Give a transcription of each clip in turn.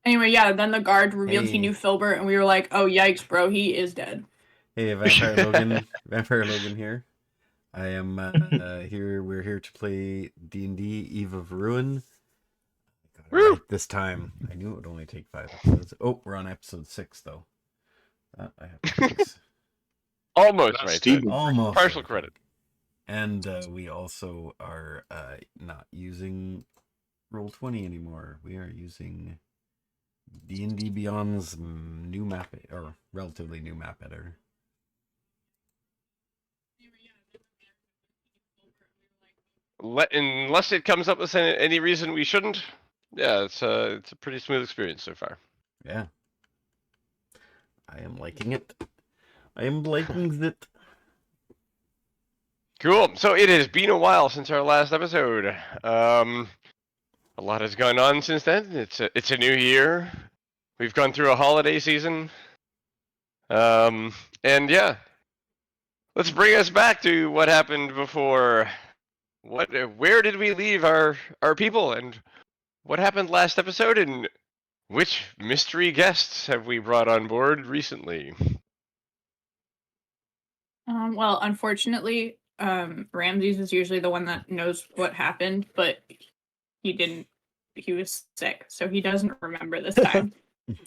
Anyway, yeah, then the guard revealed he Hey. knew Filbert, and we were like, oh, yikes, bro, he is dead. Hey, Vampire Logan. Vampire Logan here. I am here. We're here to play D&D Eve of Ruin. I got it right this time. I knew it would only take 5 episodes. Oh, we're on episode 6, though. I have to fix. Almost right. Steve. Almost. Partial right. credit. And we also are not using Roll20 anymore. We are using D&D Beyond's new map, or relatively new map editor. Unless it comes up with any reason we shouldn't, yeah, it's a pretty smooth experience so far. Yeah. I am liking it. I am liking it. Cool. So it has been a while since our last episode. A lot has gone on since then. It's a new year. We've gone through a holiday season. And yeah, let's bring us back to what happened before. Where did we leave our people, and what happened last episode, and which mystery guests have we brought on board recently? Well, unfortunately, Ramses is usually the one that knows what happened, but he didn't. He was sick, so he doesn't remember this time.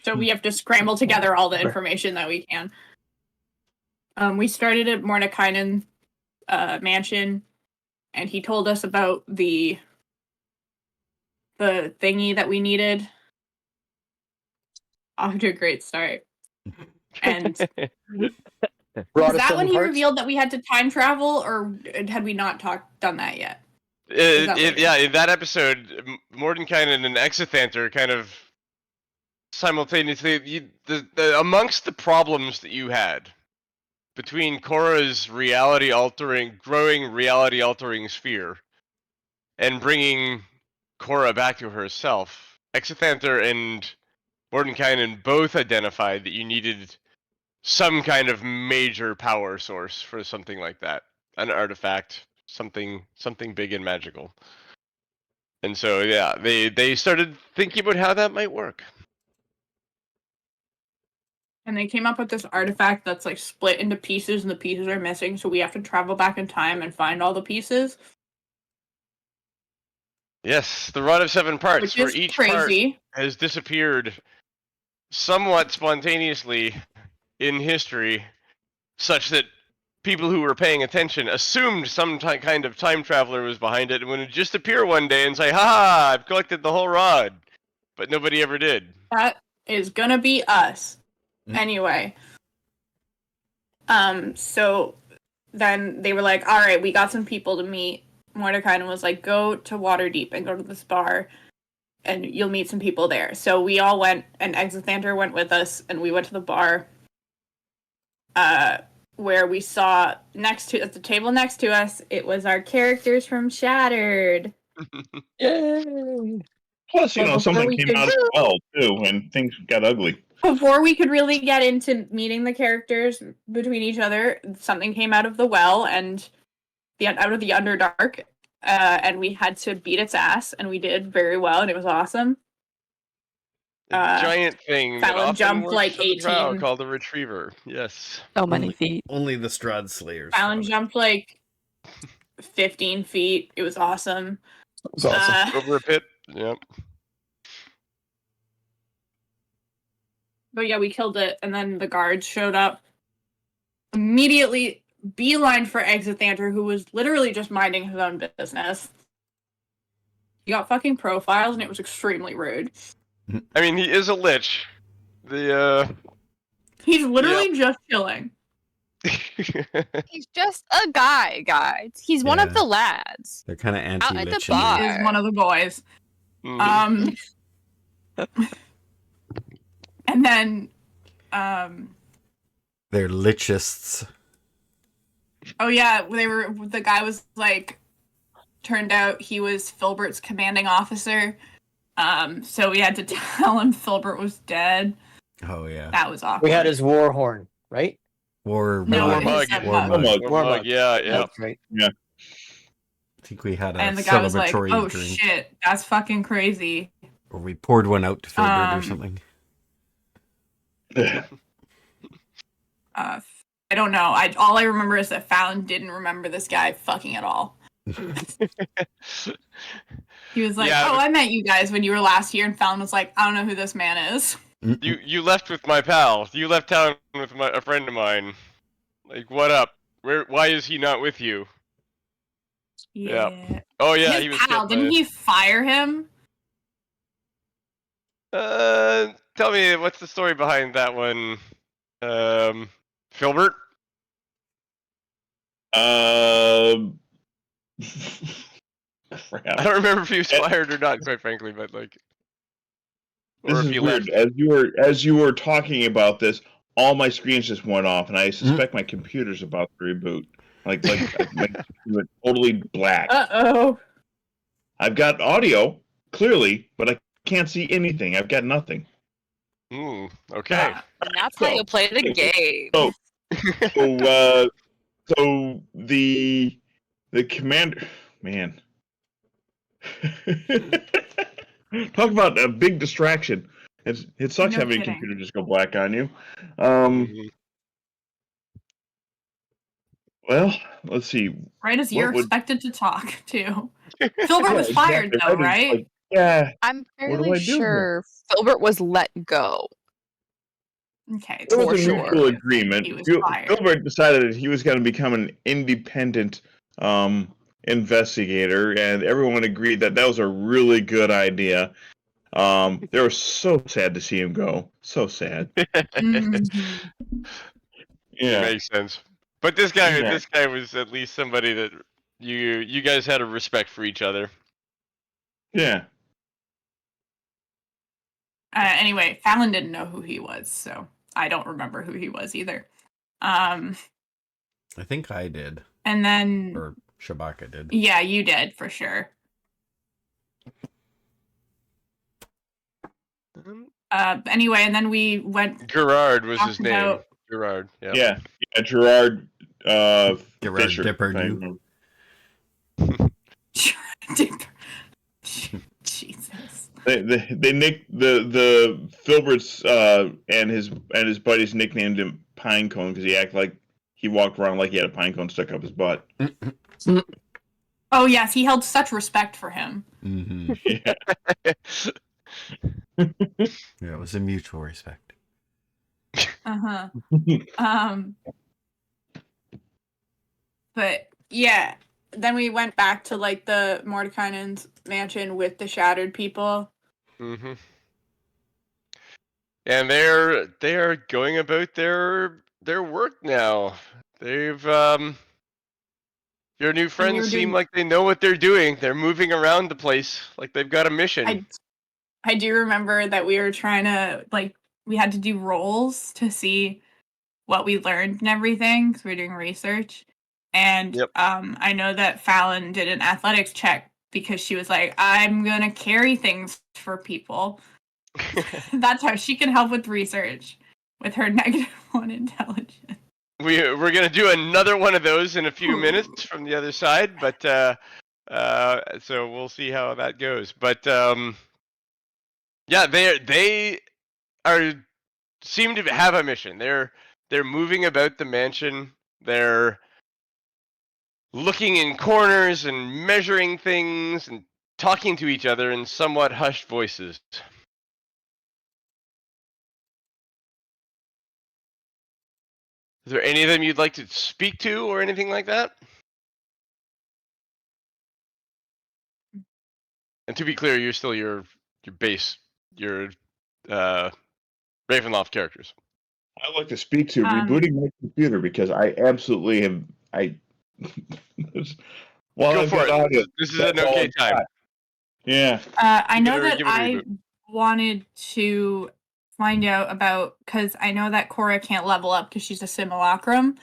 So we have to scramble together all the information that we can. We started at Mordekainen's mansion, and he told us about the thingy that we needed. Off to a great start. And was that when he revealed that we had to time travel, or had we not done that yet? Yeah, in that episode, Mordenkainen and Exithanter kind of simultaneously, amongst the problems that you had between Korra's growing reality-altering sphere, and bringing Korra back to herself, Exithanter and Mordenkainen both identified that you needed some kind of major power source for something like that, an artifact, something big and magical. And so yeah, they started thinking about how that might work. And they came up with this artifact that's like split into pieces, and the pieces are missing, so we have to travel back in time and find all the pieces. Yes, the Rod of Seven Parts, where each crazy. part has disappeared somewhat spontaneously in history, such that people who were paying attention assumed some kind of time traveler was behind it, and would just appear one day and say, "Ha! I've collected the whole rod," but nobody ever did. That is gonna be us. Anyway. So then they were like, all right, we got some people to meet. Mordekainen was like, go to Waterdeep and go to this bar, and you'll meet some people there. So we all went, and Exithanter went with us, and we went to the bar, where we saw at the table next to us, it was our characters from Shattered. Yay! Plus, something came out as well, too, when things got ugly. Before we could really get into meeting the characters between each other, something came out of the well and out of the Underdark, and we had to beat its ass, and we did very well, and it was awesome. A giant thing Fallon jumped like 18. Called a retriever. Yes. So many feet. Only the Strahd Slayers. Fallon jumped like 15 feet. It was awesome. It was awesome. Over a pit. Yep. But yeah, we killed it, and then the guards showed up. Immediately beeline for Exithanter, who was literally just minding his own business. He got fucking profiles, and it was extremely rude. I mean, he is a lich. He's literally just chilling. He's just a guy, guys. He's one of the lads. They're kind of anti-lich. Out at the bar. He is one of the boys. And then, they're lichists. Oh yeah, the guy was like, turned out he was Filbert's commanding officer. So we had to tell him Filbert was dead. Oh yeah. That was awkward. We had his war horn, right? War mug. Yeah. That's right. Yeah. I think we had a and the guy was like, celebratory "Oh drink. shit, that's fucking crazy." Or we poured one out to Filbert or Um, something. I don't know. All I remember is that Fallon didn't remember this guy fucking at all. He was like, Yeah, "Oh, I met you guys when you were last here," and Fallon was like, "I don't know who this man is." you left with my pal. You left town with a friend of mine. Like, what up? Why is he not with you? Yeah. Oh yeah, His he was pal, killed didn't he fire him? tell me what's the story behind that one? Filbert? Crap. I don't remember if he was fired or not, quite frankly, but like, or This if is he weird. left. As you were talking about this, all my screens just went off, and I suspect my computer's about to reboot. Like my computer went totally black. Uh-oh. I've got audio clearly, but I can't see anything. I've got nothing. Okay. And that's how you play the game. So the commander, man, talk about a big distraction. It sucks No having a kidding. computer just go black on you. Well, let's see. Right as What you're would- expected to talk, too. Filbert was fired, exactly. though, right? Like, yeah. I'm What do fairly I do here? sure Filbert was let go. Okay. It was For a sure. mutual agreement. He was fired. Filbert decided that he was going to become an independent investigator, and everyone agreed that that was a really good idea. They were so sad to see him go. So sad. Mhm. Yeah. Makes sense. But this guy Yeah. was at least somebody that you guys had a respect for each other. Yeah. Anyway, Fallon didn't know who he was, so I don't remember who he was either. I think I did. And then, Or Shabaka did. yeah, you did for sure. Anyway, and then we went. Gerard was talked his name. about- Gerard. Yeah. Yeah. Gerard Gerard Fisher. Depardieu. Jesus. They nicked the Filbert's and his buddies nicknamed him Pinecone because he acted like he walked around like he had a pine cone stuck up his butt. Oh yes, he held such respect for him. Mm-hmm. Yeah. Yeah, it was a mutual respect. Uh-huh. But yeah, then we went back to like the Mordekainen's mansion with the shattered people. Mm-hmm. And they're going about their work now. They've your new friends seem like they know what they're doing. They're moving around the place like they've got a mission. I do remember that we were trying to we had to do rolls to see what we learned and everything because we were doing research. And I know that Fallon did an athletics check because she was like, I'm gonna carry things for people. That's how she can help with research with her -1 intelligence. We're gonna do another one of those in a few minutes from the other side, but so we'll see how that goes. But yeah, they seem to have a mission. They're moving about the mansion. They're looking in corners and measuring things and talking to each other in somewhat hushed voices. Is there any of them you'd like to speak to or anything like that? And to be clear, you're still your base, your Ravenloft characters. I'd like to speak to rebooting my computer because I absolutely have. Go for it. This is an okay time. Yeah. I know that I wanted to find out about because I know that Cora can't level up because she's a simulacrum,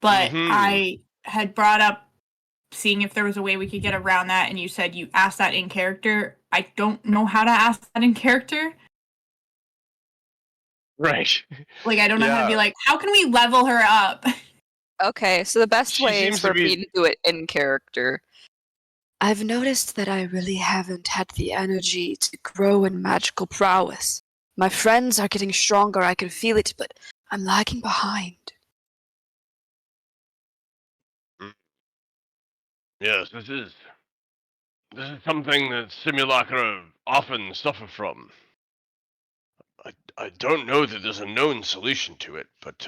but I had brought up seeing if there was a way we could get around that, and you said you asked that in character. I don't know how to ask that in character. Right. Like I don't know how to be like, how can we level her up? Okay, so the best way is for me to do it in character. I've noticed that I really haven't had the energy to grow in magical prowess. My friends are getting stronger, I can feel it, but I'm lagging behind. Yes, this is something that simulacra often suffer from. I don't know that there's a known solution to it, but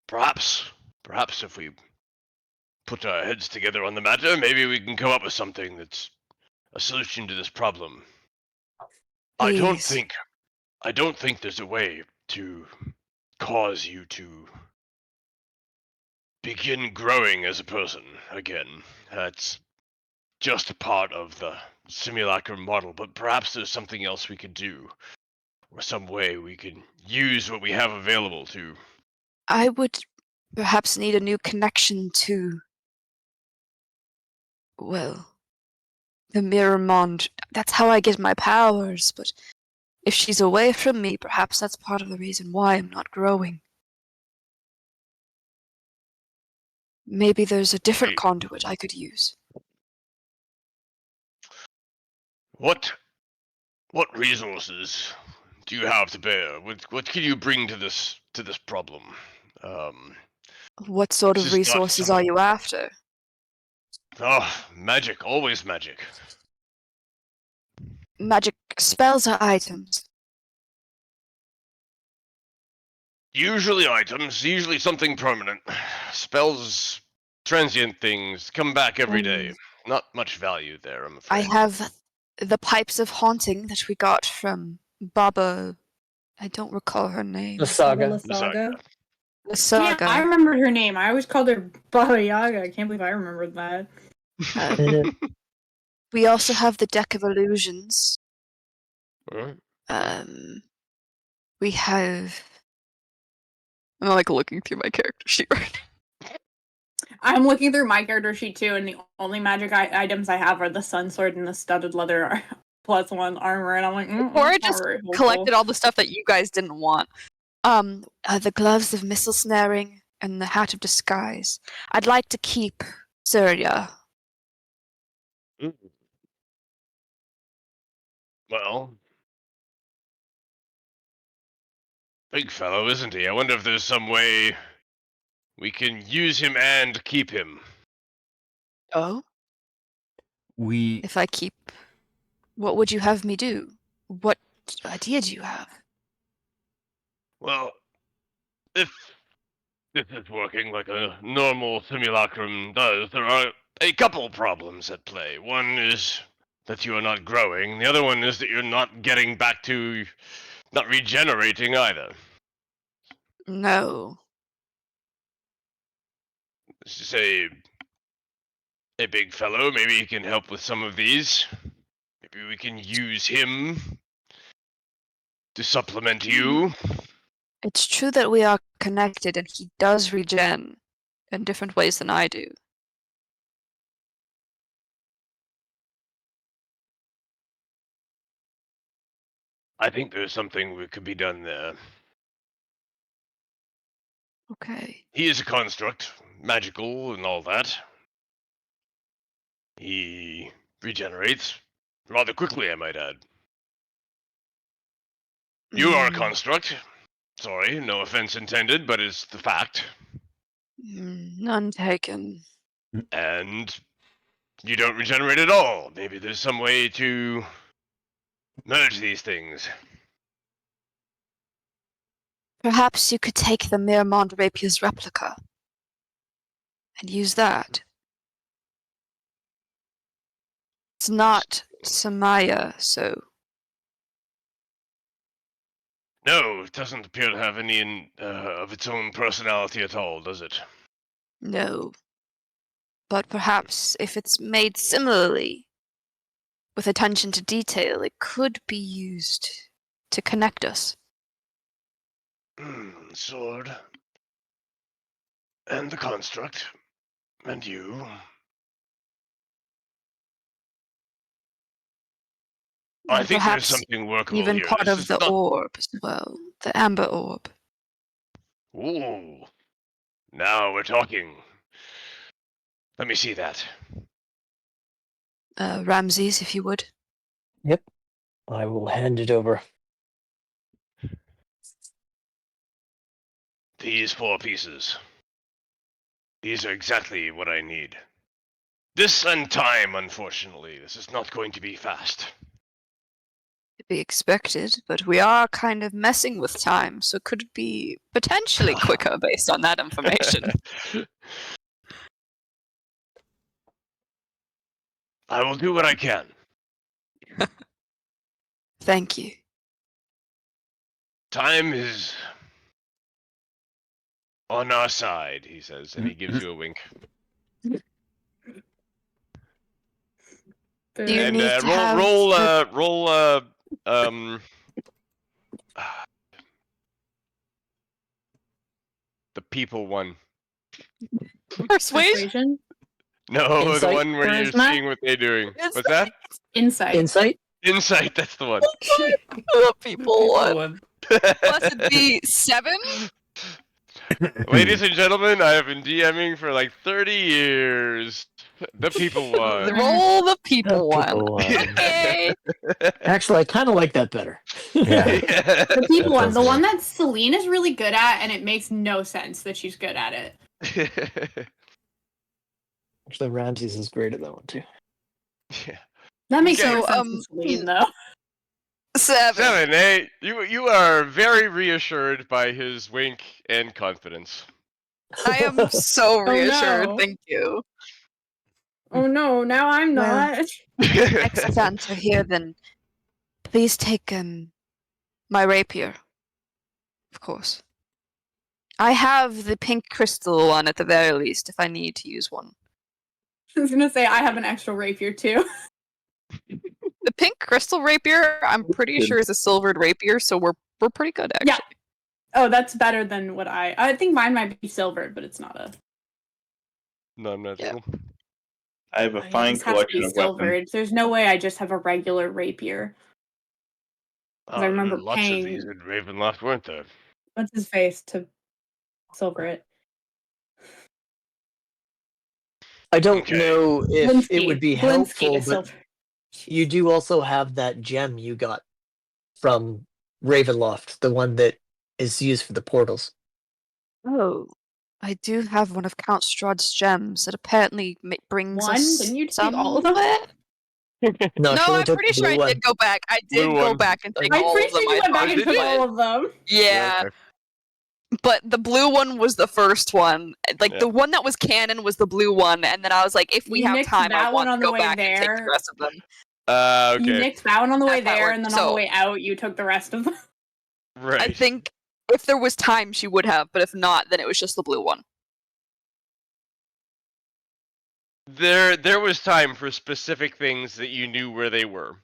perhaps if we put our heads together on the matter, maybe we can come up with something that's a solution to this problem. I don't Please. think there's a way to cause you to begin growing as a person again. That's just a part of the simulacrum model, but perhaps there's something else we could do, or some way we can use what we have available to. I would perhaps need a new connection to, well, the Mirror Mond. That's how I get my powers, but if she's away from me, perhaps that's part of the reason why I'm not growing. Maybe there's a different conduit I could use. What resources do you have to bear? What can you bring to this problem? What sort This of is not resources are you after? Magic, always magic. Magic spells or items? Usually items, usually something permanent. Spells, transient things, come back every day. Not much value there, I'm I afraid. have the pipes of haunting that we got from Baba. I don't recall her name. The saga. The saga. The Yeah, saga. I remembered her name. I always called her Baba Yaga. I can't believe I remembered that. We also have the deck of illusions. Alright. We have. I'm like looking through my character sheet right now. I'm looking through my character sheet too, and the only magic items I have are the sun sword and the studded leather +1 armor, and I'm like, Cora that's not just very helpful. collected all the stuff that you guys didn't want. The gloves of missile snaring and the hat of disguise. I'd like to keep Surya. Well, big fellow, isn't he? I wonder if there's some way we can use him and keep him. Oh? We If I keep. What would you have me do? What idea do you have? Well, if this is working like a normal simulacrum does, there are a couple problems at play. One is that you are not growing, the other one is that you're not getting back to. Not regenerating either. No. This is a big fellow. Maybe he can help with some of these. Maybe we can use him to supplement you. It's true that we are connected and he does regen in different ways than I do. I think there's something that could be done there. Okay. He is a construct, magical and all that. He regenerates rather quickly, I might add. You are a construct. Sorry, no offense intended, but it's the fact. None taken. And you don't regenerate at all. Maybe there's some way to merge these things. Perhaps you could take the Mirmond Rapier's replica and use that. It's not Samaya, so. No, it doesn't appear to have any of its own personality at all, does it? No. But perhaps if it's made similarly, with attention to detail, it could be used to connect us. Sword. And the construct. And you. I And think there's perhaps something workable even here. part This of is the not... orb as well, the amber orb. Ooh. Now we're talking. Let me see that. Ramses, if you would. I will hand it over. These 4 pieces. These are exactly what I need. This and time, unfortunately. This is not going to be fast. To be expected, but we are kind of messing with time, so could it be potentially quicker based on that information? I will do what I can. Thank you. Time is on our side, he says, and he gives you a wink. Do you And need to roll, have roll, the- the people one. Persuasion? No, Insight? the one where you're Charisma? seeing what they're doing. What's that? Insight. Insight? Insight, that's the one. The people one. Blessed be 7? Ladies and gentlemen, I have been DMing for like 30 years. The people one. Roll the people one. People one. Okay. Actually, I kind of like that better. Yeah. The people That one, sounds the good. one that Celine is really good at, and it makes no sense that she's good at it. Actually, Ramses is great at that one too. Yeah. That makes Okay. no So, sense to Celine, though. 7. 7, eh? You are very reassured by his wink and confidence. I am so reassured, no. thank you. Oh no, now I'm Well- not. Next answer here, then. Please take my rapier. Of course. I have the pink crystal one at the very least, if I need to use one. I was gonna say I have an extra rapier too. The pink crystal rapier, I'm pretty Good. sure is a silvered rapier, so we're pretty good actually. Yeah. Oh, that's better than what I think mine might be silvered, but it's not a. No, I'm not Yeah. cool. I have a Mine fine just has to collection be of weapons. silvered. There's no way I just have a regular rapier. I remember lots paying- of these in Ravenloft, weren't there? What's his face to silver it? I don't Okay. know if it Blinsky. would be Blinsky helpful, is but silver. you do also have that gem you got from Ravenloft, the one that is used for the portals. Oh. I do have one of Count Strahd's gems that apparently brings One? us Didn't you take some all of them? No, No, she only I'm took pretty the sure blue I one. did go back. I did Blue go one. back and take I'm all pretty of them. sure you I went back thought and I took did. all of them. Yeah, Okay. but the blue one was the first one. Like Yeah. the one that was canon was the blue one, and then I was like, if we You have nicked time, I that want one on to the go way back and take the there. rest of them. You Okay. nicked that one on the way That's how it there, worked. and then on So- the way out, you took the rest of them. Right. I think if there was time, she would have, but if not, then it was just the blue one. There was time for specific things that you knew where they were.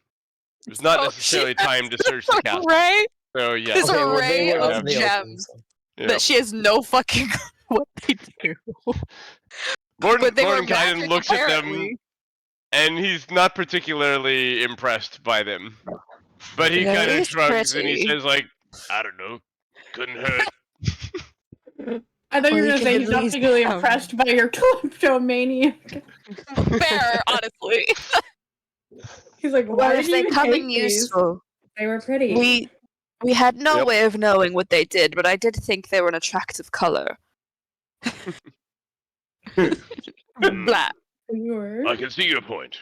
It was not So necessarily she has time to search the castle. Array, So yeah. This Okay, well, array they were of out in the open, gems. so- Yeah. that she has no fucking clue what they do. Morton, But they were Mordenkainen magic, looks at them apparently. and he's not particularly impressed by them. But he Yeah, kind it of is shrugs and he pretty. says like, I don't know, couldn't hurt. I thought you were Well, gonna you say could he's at not least particularly have- impressed by your kleptomania. Fair, honestly. He's like, why Well, did if you they even come take in these? useful, They were pretty. we had no Yep. way of knowing what they did, but I did think they were an attractive color. Blah. You were. I can see your point.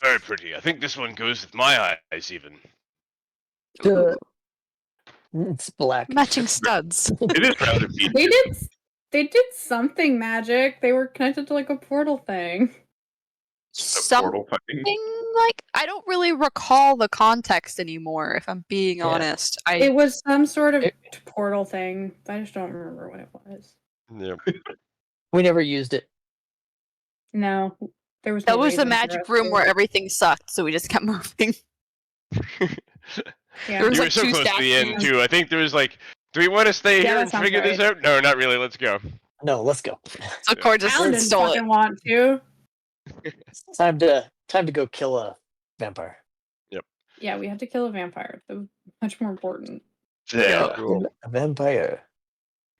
Very pretty. I think this one goes with my eyes even. Duh. It's black. Matching studs. It is rather They did something magic. They were connected to like a portal thing. Something Portal fighting. like I don't really recall the context anymore. If I'm being Yeah. honest, It was some sort of It- portal thing. I just don't remember what it was. Yeah. We never used it. No, there was. that no was the reason for magic us room to- where everything sucked, so we just kept moving. Yeah. there was You were like so two close to the end statues. too. I think there was like, do we want to stay Yeah, here that and sounds figure this right. out? No, not really. Let's go. No, let's go. So Core just Alan didn't stole it. fucking want to. Time to go kill a vampire. Yeah, we have to kill a vampire. That was much more important. Yeah. Cool. A vampire.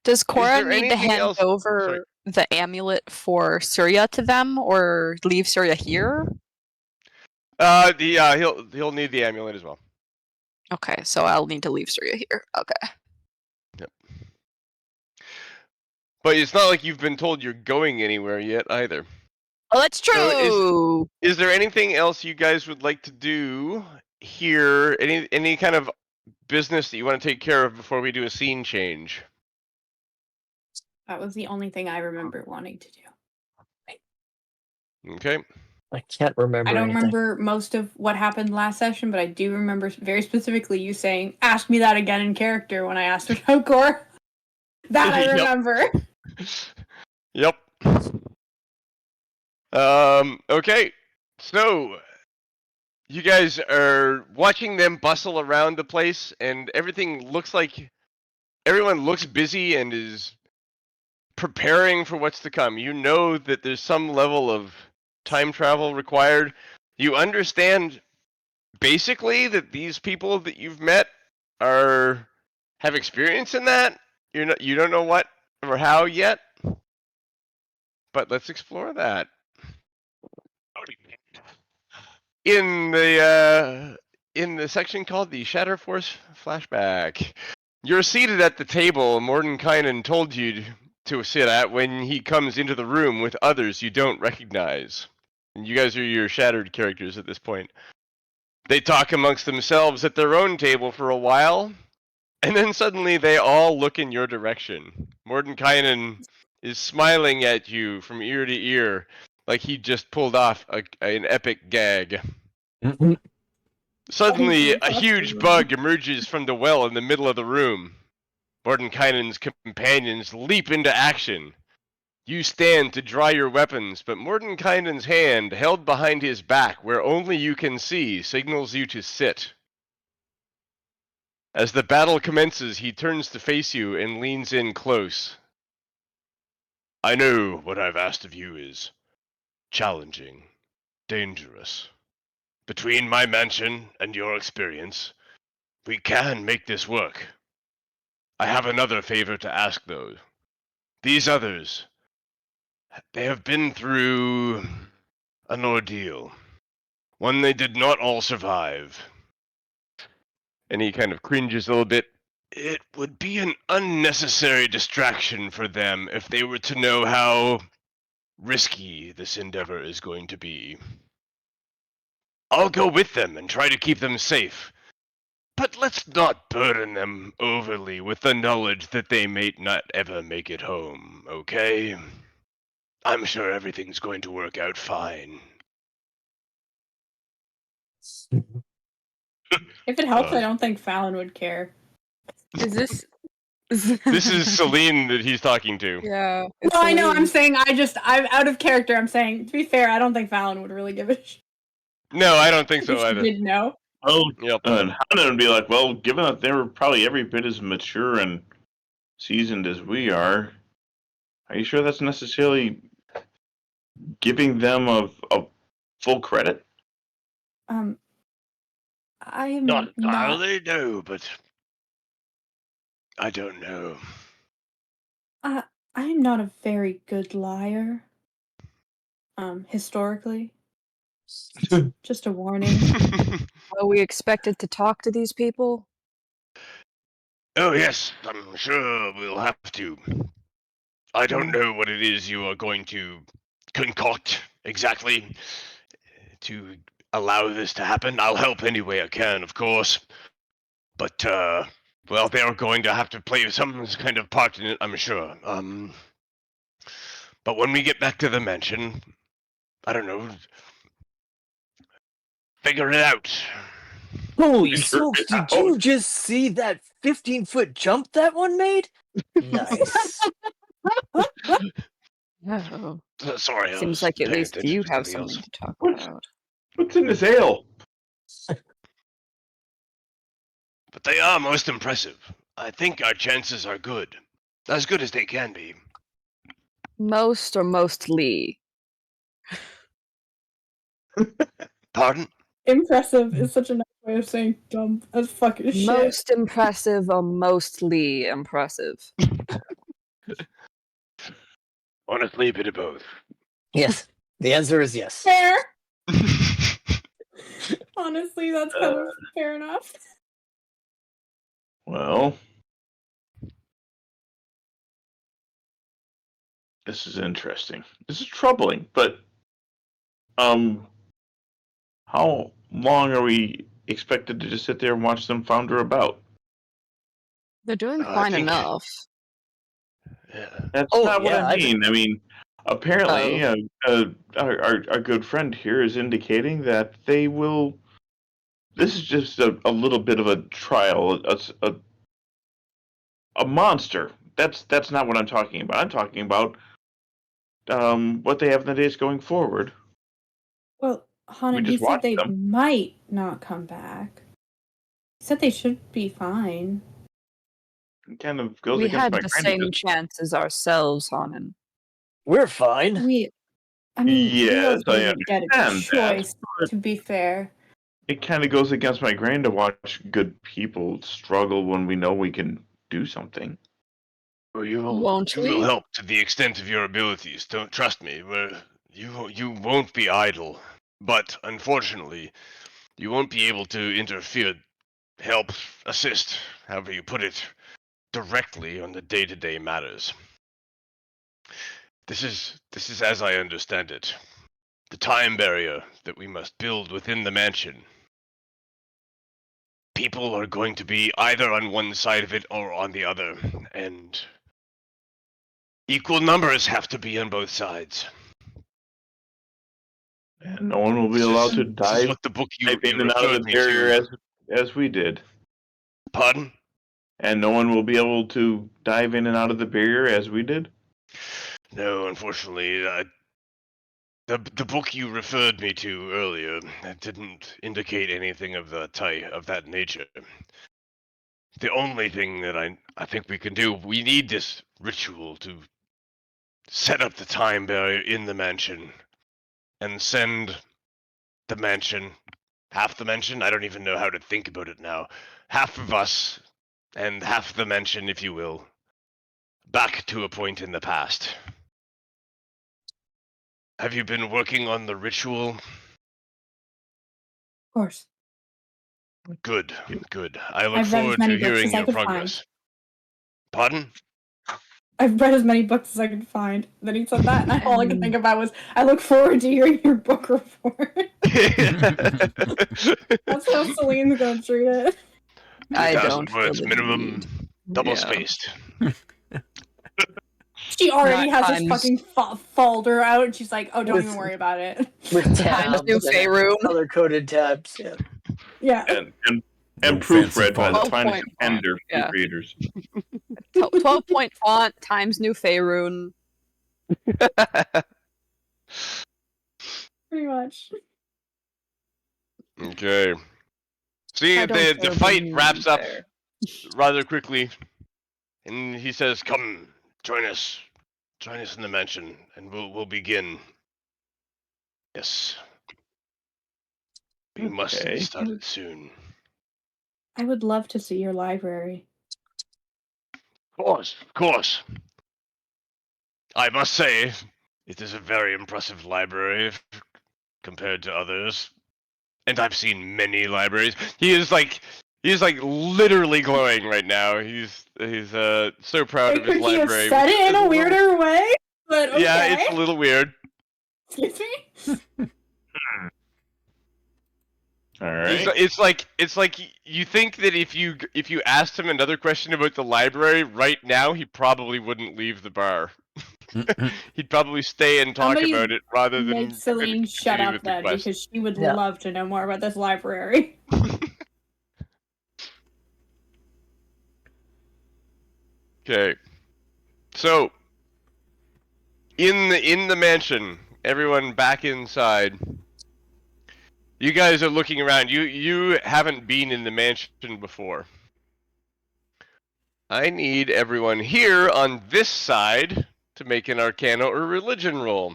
Does Cora there need to anything hand else- over Sorry. the amulet for Surya to them, or leave Surya here? He'll need the amulet as well. Okay, so I'll need to leave Surya here. Okay. Yep. But it's not like you've been told you're going anywhere yet either. Oh, that's true. So is there anything else you guys would like to do here? Any kind of business that you want to take care of before we do a scene change? That was the only thing I remember wanting to do. Okay. I can't remember. I don't anything. remember most of what happened last session, but I do remember very specifically you saying, "Ask me that again in character" when I asked about Core. That I Yep. remember. Yep. Okay. So you guys are watching them bustle around the place, and everything looks like everyone looks busy and is preparing for what's to come. You know that there's some level of time travel required. You understand basically that these people that you've met have experience in that. You don't know what or how yet, but let's explore that. In the section called the Shatterforce Flashback, you're seated at the table Mordenkainen told you to sit at when he comes into the room with others you don't recognize. And you guys are your shattered characters at this point. They talk amongst themselves at their own table for a while, and then suddenly they all look in your direction. Mordenkainen is smiling at you from ear to ear, like he just pulled off an epic gag. Suddenly, a huge bug emerges from the well in the middle of the room. Mordenkainen's companions leap into action. You stand to draw your weapons, but Mordenkainen's hand, held behind his back where only you can see, signals you to sit. As the battle commences, he turns to face you and leans in close. I know what I've asked of you is challenging, dangerous. Between my mansion and your experience, we can make this work. I have another favor to ask, though. These others, they have been through an ordeal. One they did not all survive. And he kind of cringes a little bit. It would be an unnecessary distraction for them if they were to know how risky this endeavor is going to be. I'll go with them and try to keep them safe. But let's not burden them overly with the knowledge that they may not ever make it home, okay? I'm sure everything's going to work out fine. If it helps, I don't think Fallon would care. Is this? This is Celine that he's talking to. Yeah. No, I know. I'm saying I'm out of character. I'm saying, to be fair, I don't think Fallon would really give a shit. No, I don't think so If she either. did know. Oh, Yep. and Hannah would be like, well, given that they were probably every bit as mature and seasoned as we are you sure that's necessarily giving them a full credit? I'm Not entirely, no, but I don't know. I'm not a very good liar. Historically. Just a warning. Are we expected to talk to these people? Oh yes, I'm sure we'll have to. I don't know what it is you are going to concoct exactly to allow this to happen. I'll help any way I can, of course. But, well, they're going to have to play some kind of part in it, I'm sure. But when we get back to the mansion, I don't know, figure it out. Holy Figure smokes, it did out. you just see that 15-foot jump that one made? Nice. Oh. Sorry, I Seems was like at paying least attention you to have something something else. to talk What's- about. What's in this ale? But they are most impressive. I think our chances are good. As good as they can be. Most or mostly? Pardon? Impressive is such a nice way of saying dumb as fucking shit. Most impressive or mostly impressive? Honestly, a bit of both. Yes. The answer is yes. Fair. Honestly, that's kind of fair enough. Well, this is interesting. This is troubling, but how long are we expected to just sit there and watch them founder about? They're doing I fine think- enough. Yeah. That's Oh, not what yeah, I mean. I mean, apparently, our good friend here is indicating that they will. This is just a little bit of a trial, a monster. That's not what I'm talking about. I'm talking about what they have in the days going forward. Well, Hanan, he just said watched they them. might not come back. He said they should be fine. It kind of goes We against had my the granny. same chance as ourselves, Hanan. We're fine. I mean, we Yes, also I didn't get a understand that, choice, but to be fair. it kind of goes against my grain to watch good people struggle when we know we can do something. Well, you will We? help to the extent of your abilities. Don't trust me. You won't be idle, but unfortunately, you won't be able to interfere, help, assist, however you put it, directly on the day-to-day matters. This is as I understand it, the time barrier that we must build within the mansion. People are going to be either on one side of it or on the other, and equal numbers have to be on both sides. And no one will be allowed to This is dive what the book you in and out of referred the me barrier to. as we did. Pardon? And no one will be able to dive in and out of the barrier as we did. No, unfortunately, the book you referred me to earlier didn't indicate anything of that nature. The only thing that I think we can do, we need this ritual to set up the time barrier in the mansion and send the mansion, half the mansion, I don't even know how to think about it now, half of us and half the mansion, if you will, back to a point in the past. Have you been working on the ritual? Of course. Good, good. I look I've read as forward many to books hearing as I your could progress. Pardon? I've read as many books as I could find. Then he said that, and all I could think about was, I look forward to hearing your book report. That's how Celine's gonna treat it. I 2,000 don't feel words the minimum, need. double Yeah. spaced. She already Not has this times- fucking folder out, and she's like, oh, don't With- even worry about it. With Times tabs New and Faerun. color-coded tabs. Yeah. Yeah. And No proofread by the font. finest 12-point font, Ender yeah. proofreaders. 12-point font times New Faerun. Pretty much. Okay. See, I don't the feel fight the wraps need up there. rather quickly, and he says, "Come, join us in the mansion, and we'll begin." Yes, we must Okay. get started soon. I would love to see your library. Of course. I must say, it is a very impressive library compared to others, and I've seen many libraries. He is like literally glowing right now. He's so proud of his Could he have library. said which it in is a little- weirder way? But okay. Yeah, it's a little weird. Excuse me? All right. It's like you think that if you asked him another question about the library right now, he probably wouldn't leave the bar. He'd probably stay and talk Somebody about it rather than Make Celine shut continue up with the then, quest. because she would Yeah. love to know more about this library. Okay. So in the mansion, everyone back inside. You guys are looking around. You haven't been in the mansion before. I need everyone here on this side to make an Arcana or Religion roll.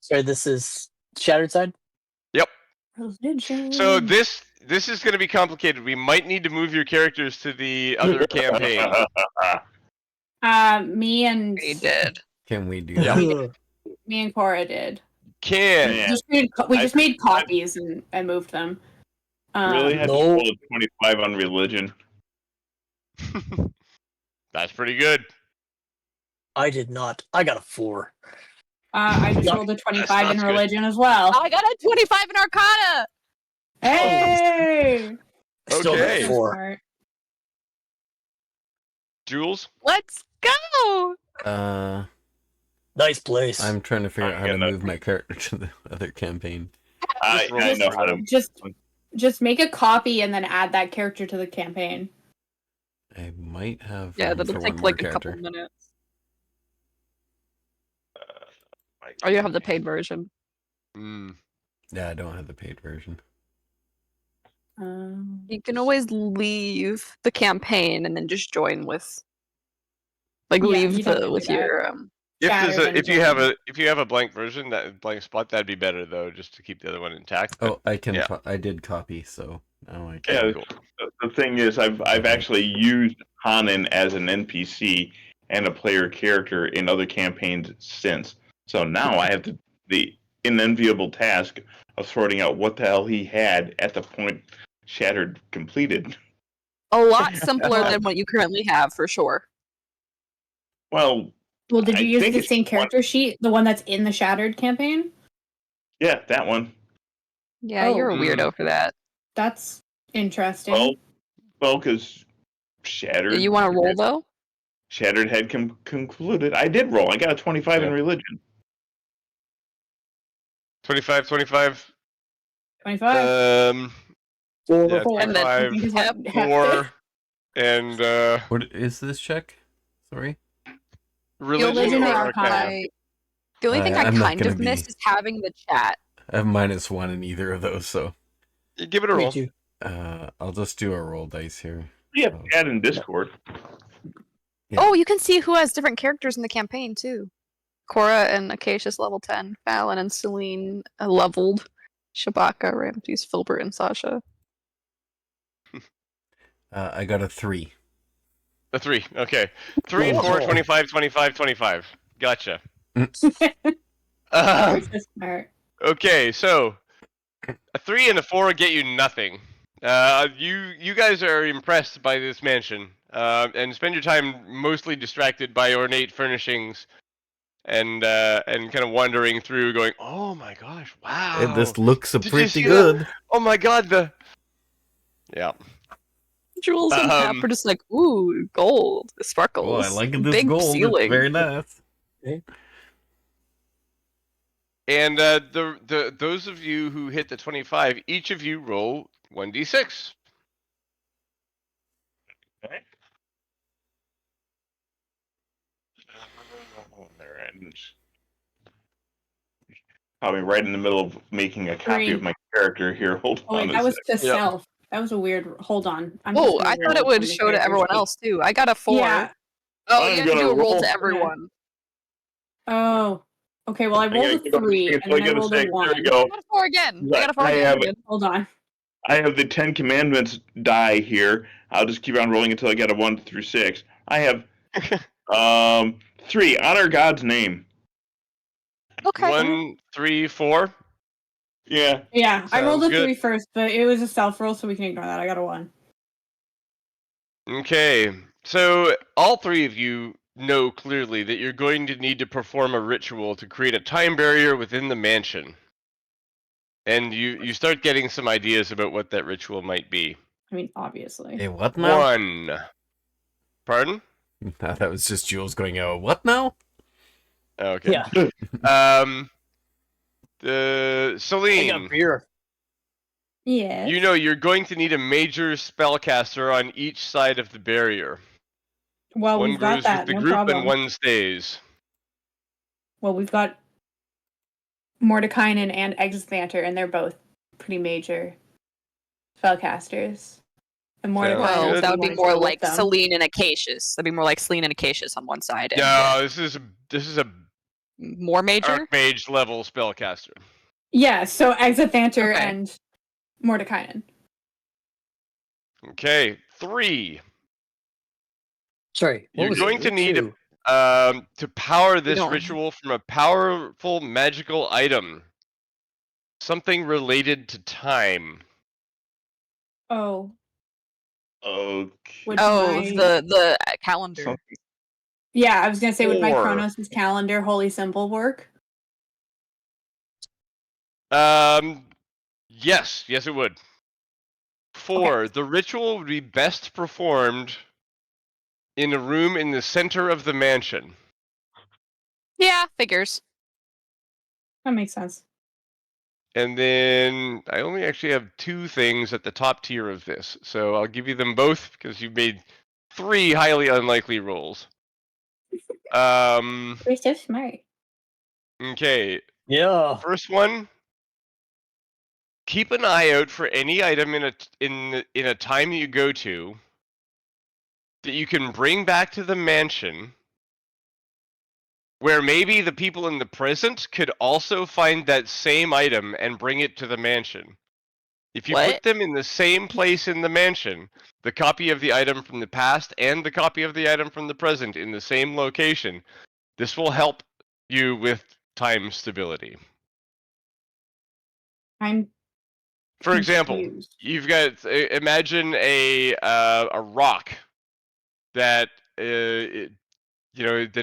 Sorry, this is Shattered Side? Yep. Religion. So this is going to be complicated. We might need to move your characters to the other campaign. Me and He did. Can we do Yeah. that? me and Cora did. can. Yeah. We just made copies and moved them. Really had to No. roll a 25 on religion. That's pretty good. I did not. I got a 4. I just Yeah. rolled a 25 in That's good. religion as well. I got a 25 in Arcana. Hey! Still got Okay. a So 4. smart. Jules? Let's go. Nice place. I'm trying to figure out how to got move my character to the other campaign. I know how to. Just make a copy and then add that character to the campaign. I might have Yeah, room that'll for take one more like a couple character. minutes. Or you have the paid version. Mm. Yeah, I don't have the paid version. You can always leave the campaign and then just join with, like, Yeah, leave you don't have to with do that. your Shattered If and you have joined. a blank version, that blank spot, that'd be better though, just to keep the other one intact. Oh, I can. yeah. I did copy, so now I Yeah, can. Cool. the thing is, I've actually used Hanan as an NPC and a player character in other campaigns since. So now I have the unenviable task of sorting out what the hell he had at the point Shattered completed. a lot simpler than what you currently have, for sure. Well, Well, did you I use think the it's same one- character sheet, the one that's in the Shattered campaign? yeah, that one. Yeah, Oh. you're a weirdo for that. That's interesting. Well, because Shattered. You want to roll though? Shattered had concluded. I did roll. I got a 25 in Yeah. religion. 25. 25. 4. Yeah, Four. 25, I think is what happened. 4, and What is this check? Sorry. religion or or Arcana? Arcana. The only thing I I'm not kind gonna of missed be- is having the chat. I have -1 in either of those, so You give it a Me roll. too. I'll just do a roll dice here. We have chat in Discord. Yeah. Oh, you can see who has different characters in the campaign too. Cora and Acacia's level 10. Fallon and Celine leveled. Shabaka, Ramses, Filbert, and Sasha. I got a 3. A 3. Okay. 3 and 4, Oh. 25, 25, 25. Gotcha. That's so smart. Okay, so a 3 and a 4 get you nothing. You guys are impressed by this mansion, and spend your time mostly distracted by ornate furnishings, and kind of wandering through, going, "Oh my gosh, wow! This looks Did you pretty see good. Oh my god, yeah." Jules and Hap are just like, ooh, gold, sparkles. Oh, I like this big gold. ceiling. It's very nice. And those of you who hit the 25, each of you roll 1d6. Okay. There ends. Probably right in the middle of making a copy 3. of my character here. Hold Oh, on wait, a that was sec. to self. That was a weird. Hold on. I'm Oh, just gonna I thought it roll would on the show to character everyone sheet. else too. I got a 4. Yeah. Oh, I'm you have to gonna do a roll roll. to everyone. Oh. Okay. Well, I Hang rolled on, a keep going, 3 keep and going, then I rolled a there we 1. go. I got a 4 again. I got a 4 I again. have Good. Hold on. I have the 10 Commandments die here. I'll just keep on rolling until I get a 1 through 6. I have 3. Honor God's name. Okay. 1, 3, 4. Yeah. Yeah, I rolled a Sounds good. 3 first, but it was a self roll, so we can ignore that. I got a 1. Okay, so all three of you know clearly that you're going to need to perform a ritual to create a time barrier within the mansion. And you start getting some ideas about what that ritual might be. I mean, obviously. Hey, what now? 1. Pardon? That was just Jules going, oh, what now? Okay. Yeah. I got Celine, beer. Yes. you know you're going to need a major spellcaster on each side of the barrier. Well, One we've got goes that. with the No group problem. and one stays. Well, we've got Mordekainen and Exanther, and they're both pretty major spellcasters. And Sounds Well, good. that would be more like them. Celine and Acacius. That'd be more like Celine and Acacius on one side. And, No, this is a more major? Archmage level spellcaster. Yeah, so Exanther Okay. and Mordekainen. Okay, 3. Sorry. What You're was going it? to need Two. to power this don't- ritual from a powerful magical item. something related to time. Oh, Okay. would Oh, my... the calendar. Something. Yeah, I was gonna say, would my Or- Chronos' calendar holy symbol work? Yes, it would. 4, the ritual would be best performed in a room in the center of the mansion. Yeah, figures. That makes sense. And then I only actually have 2 things at the top tier of this, so I'll give you them both because you made 3 highly unlikely rolls. You're so smart. Okay, Yeah. first one. Keep an eye out for any item in a time you go to that you can bring back to the mansion, where maybe the people in the present could also find that same item and bring it to the mansion. If you put What? them in the same place in the mansion, the copy of the item from the past and the copy of the item from the present in the same location, this will help you with time stability. I'm For example, confused. you've got imagine a rock that that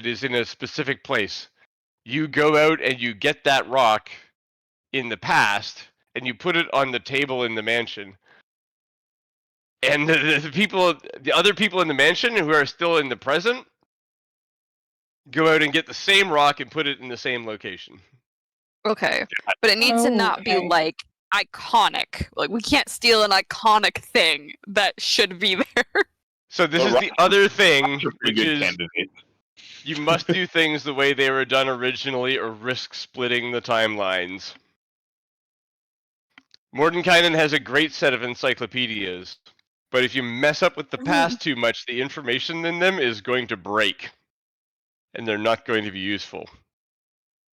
is in a specific place. You go out and you get that rock in the past and you put it on the table in the mansion. And the other people in the mansion who are still in the present go out and get the same rock and put it in the same location. Okay. But it needs to not be Okay. like iconic. Like we can't steal an iconic thing that should be there. So this The is rock- the other thing, Rocks are pretty which good is candidates. you must do things the way they were done originally or risk splitting the timelines. Mordenkainen has a great set of encyclopedias, but if you mess up with the past too much, the information in them is going to break, and they're not going to be useful.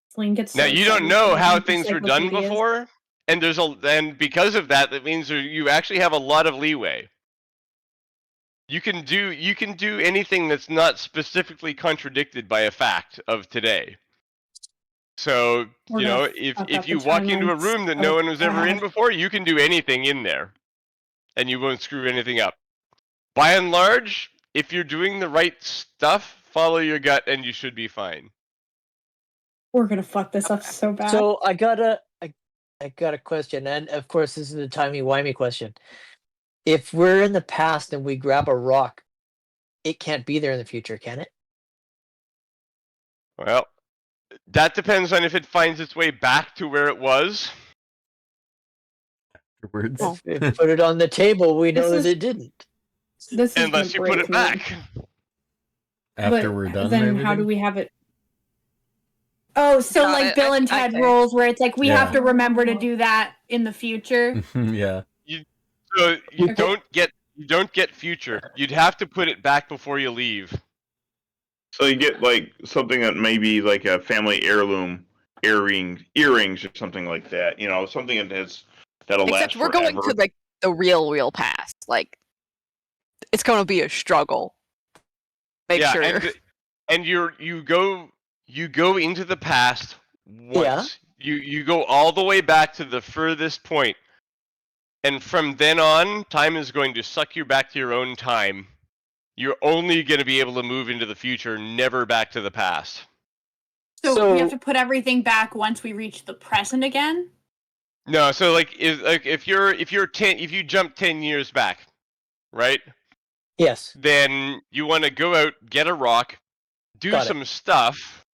Celine gets Now so you don't excited know about how things were done encyclopedias. before, and because of that, that means you actually have a lot of leeway. You can do anything that's not specifically contradicted by a fact of today. So, We're gonna if fuck up you the walk into a timelines room that so no one was ever in bad. before, you can do anything in there. And you won't screw anything up. By and large, if you're doing the right stuff, follow your gut and you should be fine. We're gonna fuck this up so bad. So I got a question, and of course this is a timey-wimey question. If we're in the past and we grab a rock, it can't be there in the future, can it? Well, that depends on if it finds its way back to where it was. Afterwards. Oh. If we put it on the table, we know This that is- it didn't. this is Unless you gonna put break it me. back. After But we're done. then and how do everything? we have it? Oh, so Got like it. Bill and I Ted get it. rules where it's like we have Yeah. to remember to do that in the future. Yeah. So you Okay. don't get future. You'd have to put it back before you leave. So you get like something that may be like a family heirloom, earrings or something like that. Something that'll Except last we're forever. going to like the real past. Like it's gonna be a struggle. Make yeah, sure. and you go into the past once. You go all the way back to the furthest point. And from then on, time is going to suck you back to your own time. You're only going to be able to move into the future, never back to the past. So we have to put everything back once we reach the present again. No, so if you jump 10 years back, right? Yes. Then you want to go out, get a rock, do Got it. some stuff,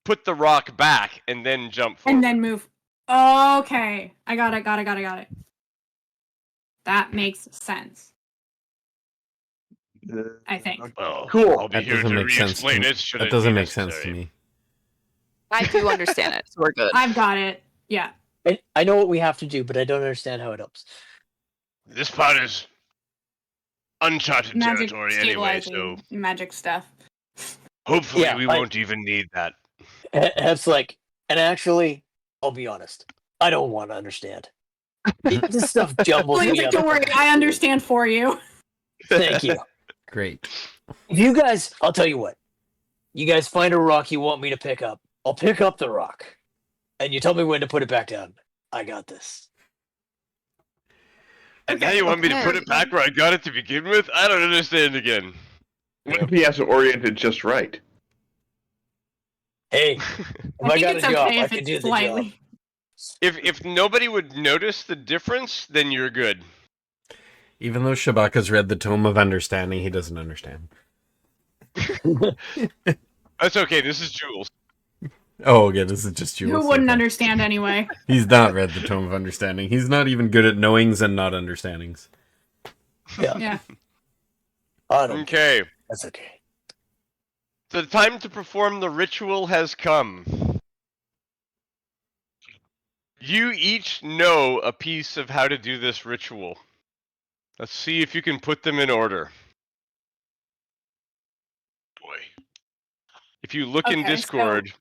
put the rock back, and then jump forward. And then move. Okay. I got it. That makes sense. I think. Well, Cool. I'll be That here doesn't to make sense. re-explain it. should That it doesn't be make sense to necessary. me. I do understand it, so we're good. I've got it. Yeah. I know what we have to do, but I don't understand how it helps. This part is uncharted Magic territory anyway, so stabilizing magic stuff. hopefully Yeah, we won't even need that. It's like, and actually, I'll be honest, I don't want to understand. This stuff jumbles Please, me up. don't worry. I understand for you. Thank you. Great. If you guys, I'll tell you what. You guys find a rock you want me to pick up. I'll pick up the rock. And you tell me when to put it back down. I got this. And now Okay, you want me to okay. put it back where I got it to begin with? I don't understand again. What if he has it oriented just right? Hey, if I think got it's a job, okay I if can it's do the job. slightly. If nobody would notice the difference, then you're good. Even though Shabaka's read the Tome of Understanding, he doesn't understand. That's okay. This is Jules. Oh, okay, this is just Jules. Who wouldn't Okay. understand anyway? He's not read the Tome of Understanding. He's not even good at knowings and not understandings. Yeah. Yeah. I don't. Okay. That's okay. The time to perform the ritual has come. You each know a piece of how to do this ritual. Let's see if you can put them in order. Boy. If you look in Okay, so- Discord,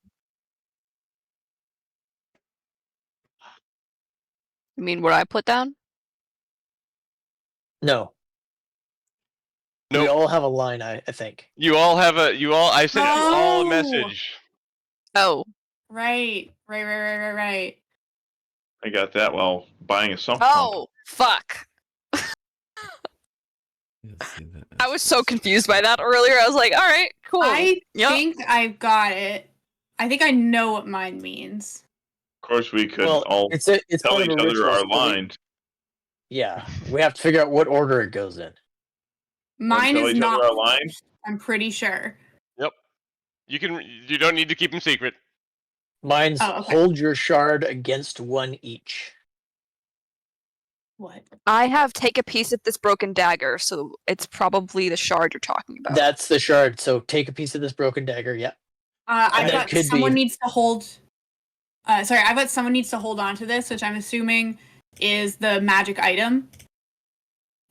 You mean what I put down? No. We nope. all have a line, I think. You all have a. I sent you all a Oh! message. Oh. Right. I got that while buying a sump pump. Oh, fuck. Let's see that. I was so confused by that earlier. I was like, all right, cool. I Yep. think I've got it. I think I know what mine means. Of course, we could Well, all it's tell part of each a other ritual, our so we- lines. Yeah, we have to figure out what order it goes in. Mine tell is each other not. our line? I'm pretty sure. You don't need to keep them secret. Mine's Oh, okay. hold your shard against one each. What? I have take a piece of this broken dagger, so it's probably the shard you're talking about. That's the shard. So take a piece of this broken dagger. Yep. I've that got could someone be- needs to hold. Sorry, I've got someone needs to hold on to this, which I'm assuming is the magic item.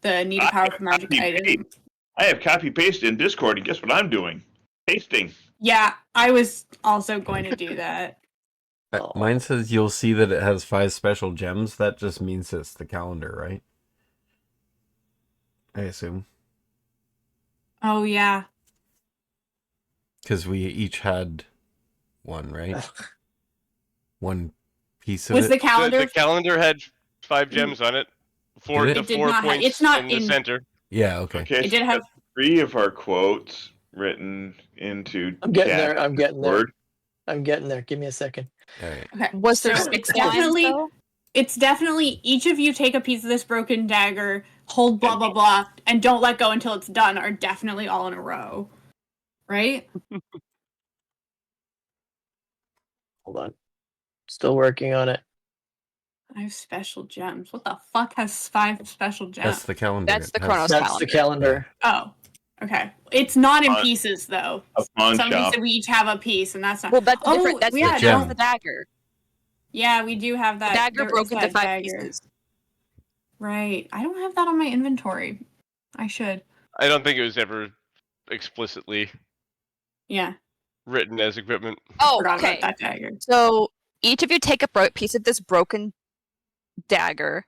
The need a powerful magic item. I have copy paste in Discord, and guess what I'm doing? Pasting. Yeah, I was also going to do that. Mine says you'll see that it has 5 special gems. That just means it's the calendar, right? I assume. Oh yeah. Because we each had one, right? One piece of Was it. the calendar? The calendar had 5 gems on it. Four Did it? the It did 4 not have- points it's not in the in- center. Yeah, okay. Okay, It so did we have- got 3 of our quotes written into I'm getting chat there. I'm getting there. Discord. I'm getting there. Give me a second. All right. Okay. Was there so 6 it's definitely lines, though? it's definitely each of you take a piece of this broken dagger, hold blah blah blah, and don't let go until it's done. Are definitely all in a row, right? Hold on. Still working on it. I have special gems. What the fuck has 5 special gems? That's the calendar. That's the It has- Chronos That's calendar. the calendar. Oh, okay. It's not in Pawn- pieces though. A pawn Somebody shop. said we each have a piece, and that's not. Well, that's Oh, different. That's yeah, that's gem. the dagger. Yeah, we do have The that. dagger there is broke into that 5 dagger. pieces. Right. I don't have that on my inventory. I should. I don't think it was ever explicitly Yeah. written as equipment. Oh, Forgot okay. about that dagger. So each of you take a piece of this broken dagger.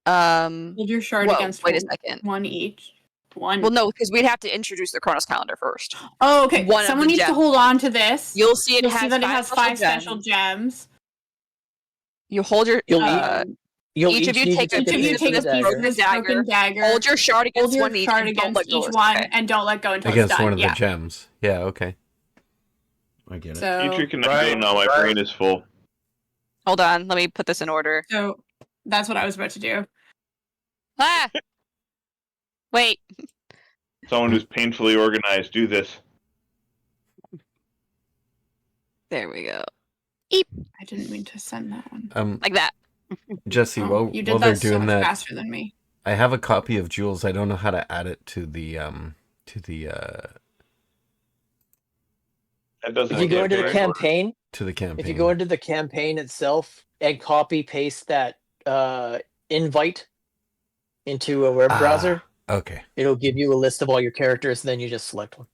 Hold your shard Whoa, against wait a second. one each. One. Well, no, because we'd have to introduce the Chronos calendar first. Oh, okay. one of Someone the needs to gems. hold on to this. You'll see it You'll has see that it has 5 gems. special gems. You hold your. You'll You'll Each of you need to take a Each of you piece take a of piece this of broken this dagger. broken dagger. Hold your shard Hold against your one each, shard and don't against let go. each It's one, okay. and don't let go until Against it's done. one of Yeah. the gems. Yeah, okay. I get it. So, Future cannot Right, go now. My right. brain is full. Hold on, let me put this in order. so that's what I was about to do. Ah! Wait. Someone who's painfully organized, do this. There we go. I didn't mean to send that one. Like that. Jesse, Oh, while, you did while they're that so doing much that, faster than me. I have a copy of Jules. I don't know how to add it to the That doesn't If you go into the very campaign, campaign. if you go into the campaign itself and copy paste that invite into a web browser, Okay. it'll give you a list of all your characters. Then you just select one.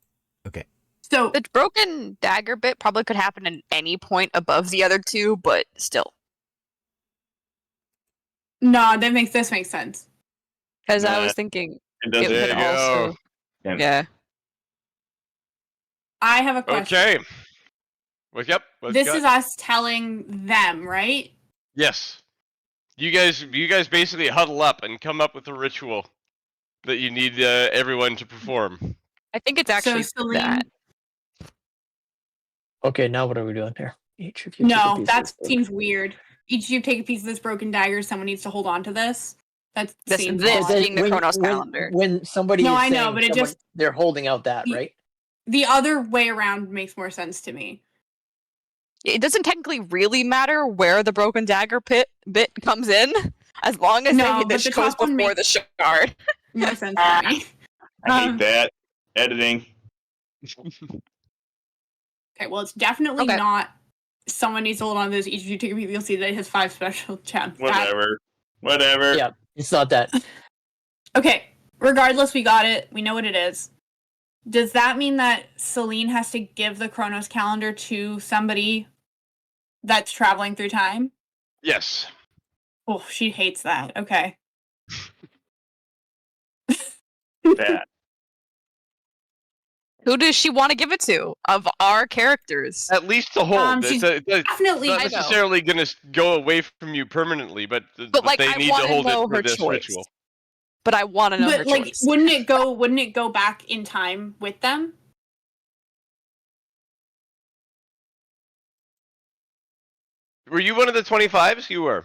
So The broken dagger bit probably could happen at any point above the other two, but still. no, this makes sense. Because I Nah, was thinking It it doesn't. There could you also. go. And- Yeah. I have a question. Okay. Wake up. What This you is got? us telling them, right? Yes. You guys basically huddle up and come up with a ritual that you need everyone to perform. I think it's actually Celine, that. Okay, now what are we doing here? Each of you take a no, piece of that this book. seems weird. Each of you take a piece of this broken dagger. Someone needs to hold on to this. That This seems this odd. being the Chronos calendar. When somebody No, is I know, saying but it just- they're holding out that, Y- right? The other way around makes more sense to me. It doesn't technically really matter where the broken dagger bit comes in, as long as No, but this the goes top one before the shard. More sense to me. I hate that. Editing. Okay, well, it's definitely Okay. not. Someone needs to hold on to this. Each of you take a piece. You'll see that it has 5 special gems. Whatever. Yeah, it's not that. Okay, regardless, we got it. We know what it is. Does that mean that Celine has to give the Chronos calendar to somebody that's traveling through time? Yes. Oh, she hates that. Okay. That. Who does she want to give it to of our characters? At least to hold. She's It's definitely. not I know. necessarily going to go away from you permanently, but Like, they I need want to hold know it for her this choice. ritual. But I want to know her But like, choice. wouldn't it go back in time with them? Were you one of the 25s? You were.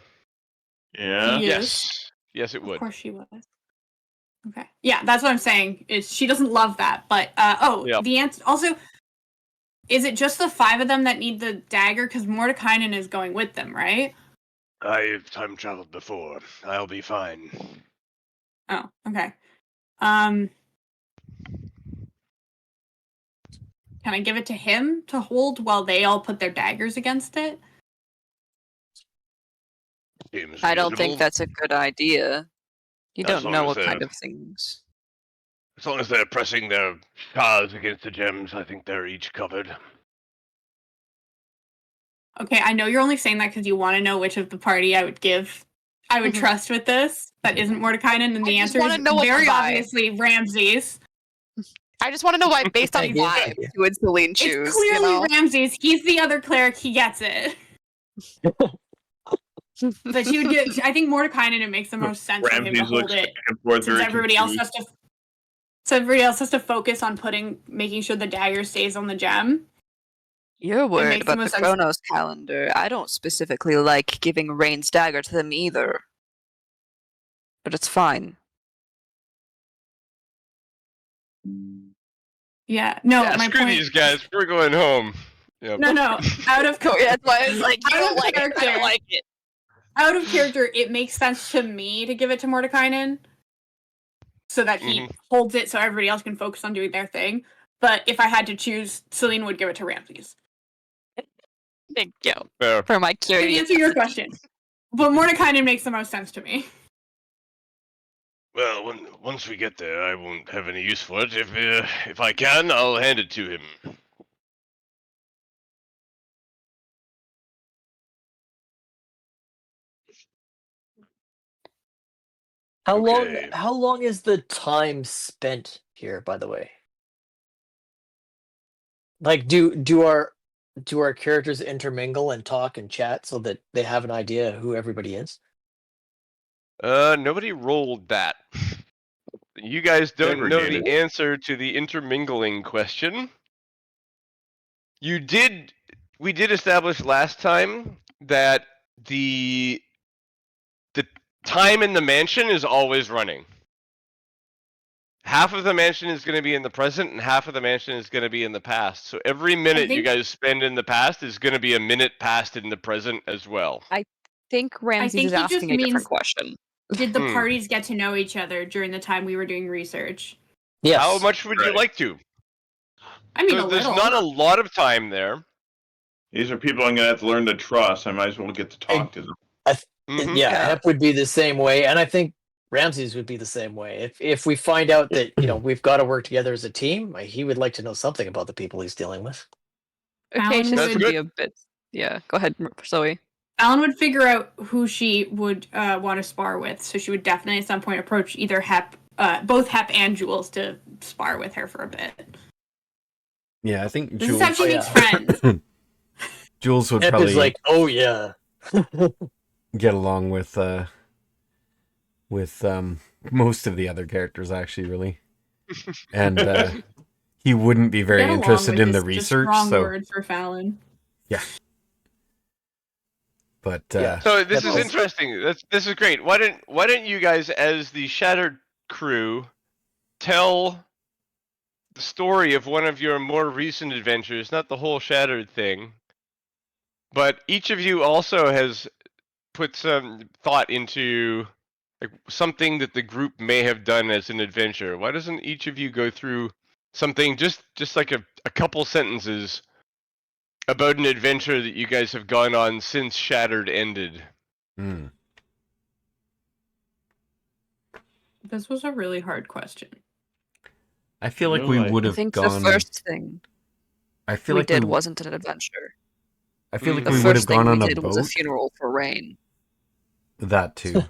Yeah. Yes. Yes, it Of would. course she was. Okay. Yeah, that's what I'm saying. Is she doesn't love that, but Yep. the answer also. Is it just the 5 of them that need the dagger? Because Mordekainen is going with them, right? I've time traveled before. I'll be fine. Oh, okay. Can I give it to him to hold while they all put their daggers against it? Seems I don't think reasonable. that's a good idea. You As don't long know as what they're- kind of things. As long as they're pressing their shards against the gems, I think they're each covered. Okay, I know you're only saying that because you want to know which of the party I would Mhm. trust with this. That isn't Mordekainen, and the I just answer wanna is know what to very buy. obviously Ramses. I just want to know why, based on Thank you, vibes, thank you. who would Celine choose. It's clearly you know? Ramses. He's the other cleric. He gets it. But she would get. I think Mordekainen. It makes the most sense for him to Ramses hold looks it, back and forth since very everybody else confused. has to. So everybody else has to focus on making sure the dagger stays on the gem. You're worried makes the about the most sense. Chronos calendar. I don't specifically like giving Rain's dagger to them either. But it's fine. Yeah. No, yeah, my screw point. these guys. We're going home. Yep. No. Out of Oh, yeah, that's why I was like, you Out don't of like it. I don't character. like it. Out of character, it makes sense to me to give it to Mordekainen, so that he holds it, so everybody else can focus on doing their thing. But if I had to choose, Celine would give it to Ramses. Thank you Fair. for my To curiosity. answer your question, but Mordekainen makes the most sense to me. Well, once we get there, I won't have any use for it. If I can, I'll hand it to him. Okay. How long is the time spent here, by the way? Like do our characters intermingle and talk and chat so that they have an idea who everybody is? Nobody rolled that. You guys don't know the Segregated. answer to the intermingling question. We did establish last time that the time in the mansion is always running. Half of the mansion is going to be in the present, and half of the mansion is going to be in the past. So every minute you think- guys spend in the past is going to be a minute passed in the present as well. I think Ramses think is he just asking a different means- question. Did the Hmm. parties get to know each other during the time we were doing research? Yes. How much would you Right. like to? I mean, a There's little. not a lot of time there. These are people I'm gonna have to learn to trust. I might as well get to talk to them. Mhm. Yeah, Yeah. Hep would be the same way, and I think Ramses would be the same way. If we find out that we've got to work together as a team, he would like to know something about the people he's dealing with. Alan Occasions would- would be a bit. Yeah, go ahead, Zoe. Alan would figure out who she would want to spar with, so she would definitely at some point approach either both Hep and Jules to spar with her for a bit. Yeah, I think This Jules. is how she makes friends. Jules would Hep probably is like, oh yeah. get along with most of the other characters, actually, really. And he wouldn't be very Get along interested with in the is just research. wrong So word for Fallon. yeah, but Yeah. So this is That's- interesting. This is great. Why don't you guys, as the Shattered crew, tell the story of one of your more recent adventures, not the whole Shattered thing, but each of you also has put some thought into like something that the group may have done as an adventure. Why doesn't each of you go through something just like a couple sentences about an adventure that you guys have gone on since Shattered ended? hmm. This was a really hard question. I feel like No, we I would I have think gone. the first thing I feel we like did wasn't an adventure. I feel like The we would have first thing gone we on a did was a boat. funeral for Rain. That too.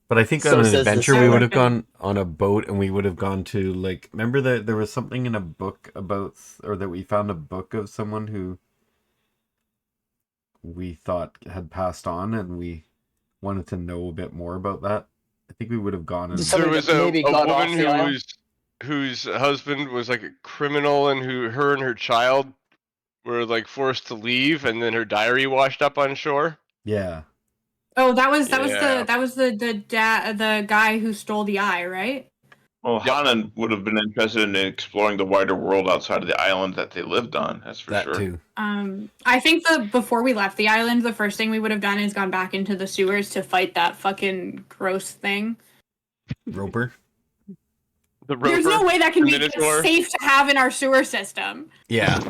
But I think So on an says the adventure we story. would have gone on a boat, and we would have gone to, like, remember that there was something in a book about, or that we found a book of someone who we thought had passed on, and we wanted to know a bit more about that. I think we would have gone and Somebody There was that maybe a got woman off the island? whose husband was like a criminal, and her and her child were like forced to leave, and then her diary washed up on shore. yeah. Oh, that was Yeah. the guy who stole the eye, right? Well, Yep. Hanan would have been interested in exploring the wider world outside of the island that they lived on. That's for That sure. too. I think before we left the island, the first thing we would have done is gone back into the sewers to fight that fucking gross thing. Roper. The There's no Roper, way that can the be Minotaur. safe to have in our sewer system. Yeah.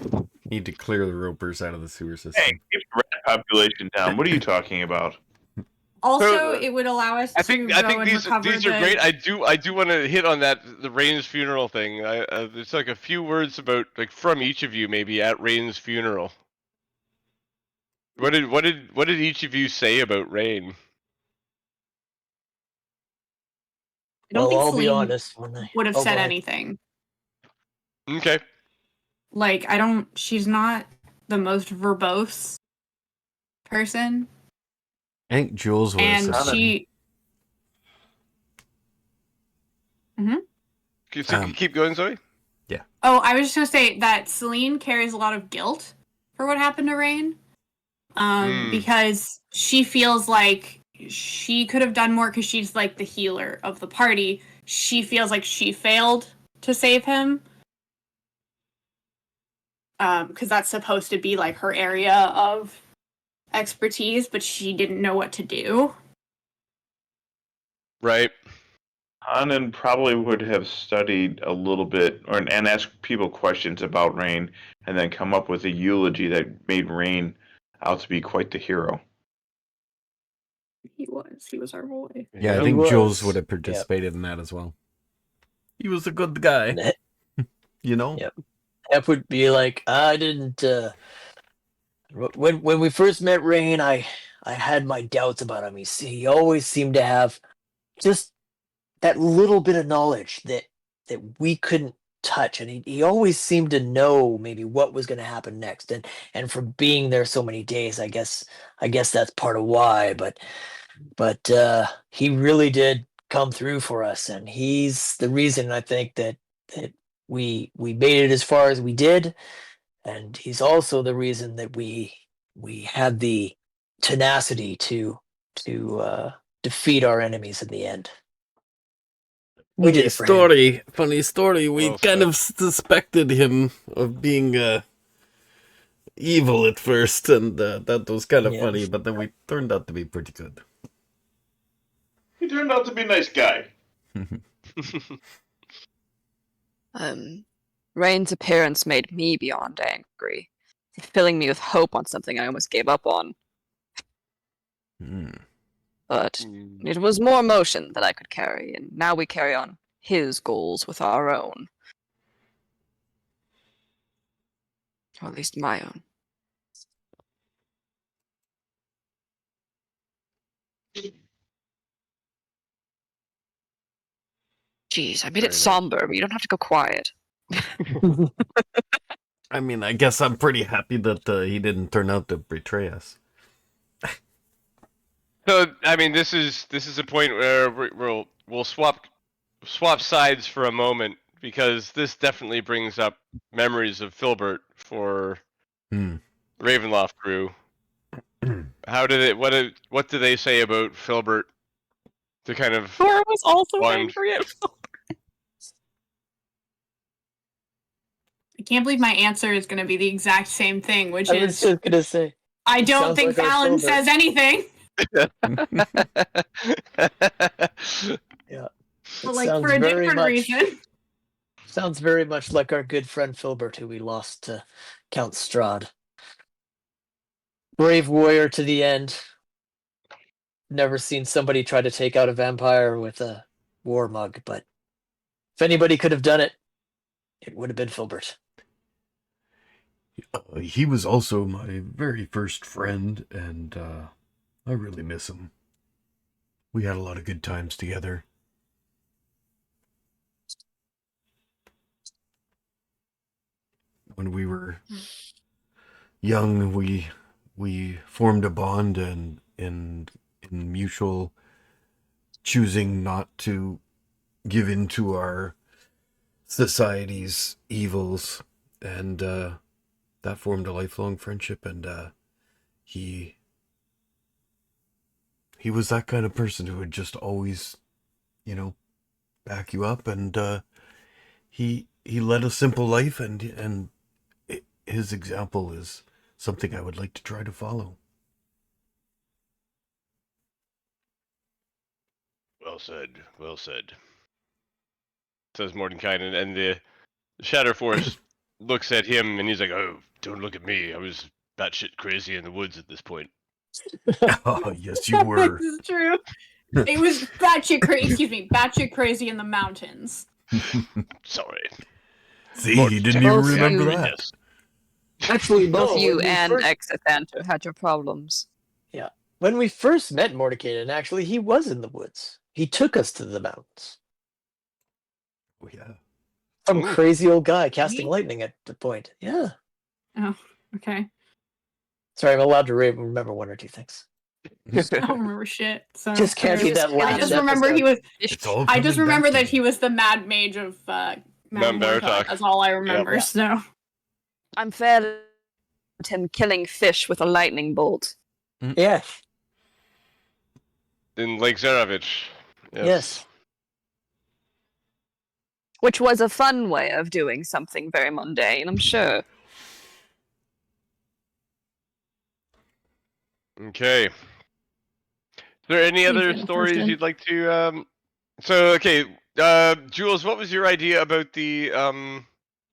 Need to clear the ropers out of the sewer system. Hey, keep the rat population down. What are you talking about? Also, So, it would allow us I to think go and these recover are great. I do want to hit on that, the Rain's funeral thing. There's like a few words about, like, from each of you maybe at Rain's funeral. What did each of you say about Rain? I don't Well, think I'll be Celine honest. would have Oh, said go ahead. anything. Okay. Like, she's not the most verbose person. I think Jules would have And said she... Keep going, Zoe. Oh, I was just gonna say that Celine carries a lot of guilt for what happened to Rain. Because she feels like she could have done more because she's like the healer of the party. She feels like she failed to save him. Because that's supposed to be like her area of expertise, but she didn't know what to do. Right. Hanan probably would have studied a little bit and asked people questions about Rain and then come up with a eulogy that made Rain out to be quite the hero. He was our boy. Yeah, I He think was. Jules would have participated in that as well. He was a good guy. You know? Yep. F would be like, I didn't. When we first met Rain, I had my doubts about him. He always seemed to have just that little bit of knowledge that we couldn't touch, and he always seemed to know maybe what was going to happen next. And from being there so many days, I guess that's part of why. But he really did come through for us, and he's the reason I think that we made it as far as we did, and he's also the reason that we had the tenacity to defeat our enemies in the end. We did it for him. Funny story. We Well kind said. of suspected him of being evil at first, and that was kind of Yeah. funny. But then we turned out to be pretty good. He turned out to be a nice guy. Rain's appearance made me beyond angry, filling me with hope on something I almost gave up on. But it was more emotion that I could carry, and now we carry on his goals with our own. Or at least my own. Jeez, I made Very it nice. somber, but you don't have to go quiet. I mean, I guess I'm pretty happy that he didn't turn out to betray us. So I mean, this is a point where we'll swap sides for a moment because this definitely brings up memories of Filbert for Hmm. Ravenloft crew. How did it? What do they say about Filbert? To kind of Cora was also bond. angry at I can't believe my answer is going to be the exact same thing, which I was is just gonna say. I don't sounds think like our Fallon Filbert. says anything. Yeah. But It like for sounds a very different much reason. sounds very much like our good friend Filbert, who we lost to Count Strahd. Brave warrior to the end. Never seen somebody try to take out a vampire with a war mug, but if anybody could have done it, it would have been Filbert. He was also my very first friend, and I really miss him. We had a lot of good times together. When we were young, we formed a bond and in mutual choosing not to give in to our society's evils, and that formed a lifelong friendship. And he was that kind of person who would just always, back you up, and he led a simple life, and his example is something I would like to try to follow. Well said. Well said. Says Mordenkainen, and the Shadow Force looks at him, and he's like, "Oh, don't look at me. I was batshit crazy in the woods at this point." Oh, yes, you were. This is true. It was batshit crazy in the mountains. Sorry. See, he didn't even Both remember you- that. Yes. Actually, Both no, you when we and first- Exathanter had your problems. When we first met Mordekainen, actually, he was in the woods. He took us to the mountains. Oh, yeah. Some Ooh. crazy old guy casting Me? lightning at the point. Yeah. Oh, okay. Sorry, I'm allowed to remember one or two things. I don't remember shit. So Just can't be that I last just remember episode. he was. It's all I just coming remember back to that me. he was the mad mage of Mount Mount Mortok. Baratok. That's all I remember. Yeah. So I'm fair at him killing fish with a lightning bolt. Yeah. In Lake Zarovich. Yes. Which was a fun way of doing something very mundane, I'm sure. Okay. Is there any other Season stories person. you'd like to? So okay, Jules, what was your idea about the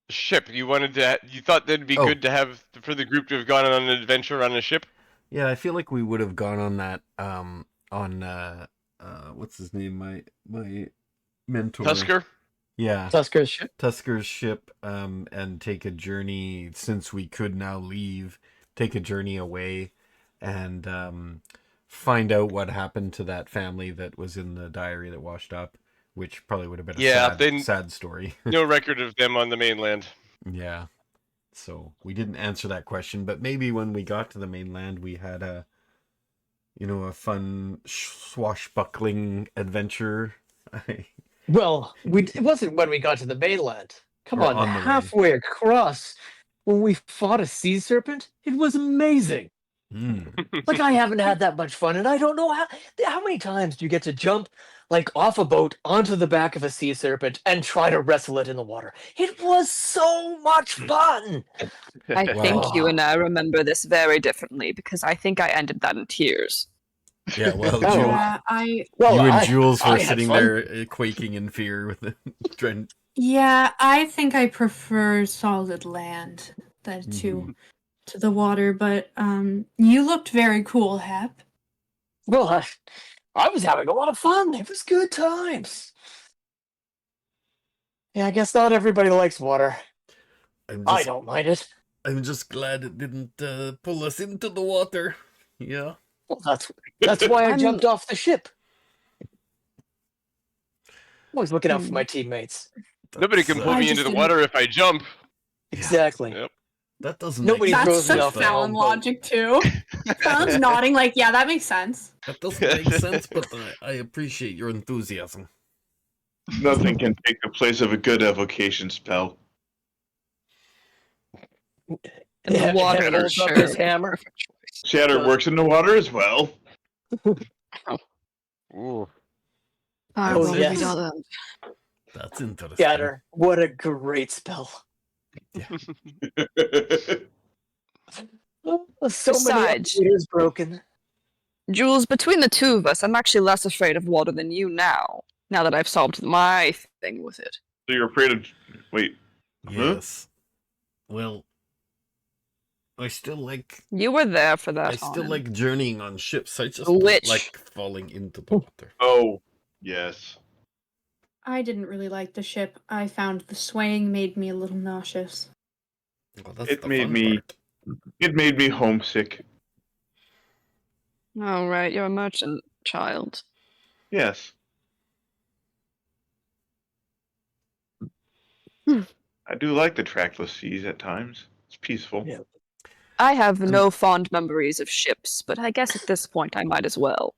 ship? You thought that'd be Oh. good to have for the group to have gone on an adventure on a ship. Yeah, I feel like we would have gone on that on what's his name? My mentor. Tusker. Yeah. Tusker's ship. Tusker's ship, and take a journey, since we could now leave, take a journey away and find out what happened to that family that was in the diary that washed up, which probably would have been a sad story. No record of them on the mainland. Yeah. So we didn't answer that question, but maybe when we got to the mainland, we had a fun swashbuckling adventure. Well, it wasn't when we got to the mainland. Come Or on, on the way. halfway across, when we fought a sea serpent, it was amazing. Like, I haven't had that much fun, and I don't know how many times do you get to jump like off a boat onto the back of a sea serpent and try to wrestle it in the water. It was so much fun. I Wow. think you and I remember this very differently because I think I ended that in tears. Yeah, well, Oh. Jules, I Well, you and Jules I were had sitting fun. there quaking in fear with the trying. I think I prefer solid land to the water, but you looked very cool, Hap. Well, I was having a lot of fun. It was good times. Yeah, I guess not everybody likes water. I don't mind it. I'm just glad it didn't pull us into the water. Yeah. Well, that's why I I'm- jumped off the ship. I'm always looking out for my teammates. Nobody can pull I me just into the didn't- water if I jump. Exactly. Yep. That doesn't Nobody make throws That's me sense. off such my Fallon own boat. logic too. Fallon's nodding like, yeah, that makes sense. That doesn't make sense, but I appreciate your enthusiasm. Nothing can take the place of a good evocation spell. And the water Shatter. will Holds up sure. his hammer. Shatter works in the water as well. Ooh. I Oh, will yes. read all that. That's interesting. Shatter. What a great spell. So many Besides- elevators broken. Jules, between the two of us, I'm actually less afraid of water than you now. Now that I've solved my thing with it. So you're afraid of... Wait. Yes. Well, I still like You were there for that. I still Hanan. like journeying on ships. I just Which- don't like falling into the water. Oh, yes. I didn't really like the ship. I found the swaying made me a little nauseous. Well, that's It the made fun me- part. It made me homesick. Oh, right, you're a merchant child. Yes. I do like the trackless seas at times. It's peaceful. Yeah. I have no fond memories of ships, but I guess at this point I might as well.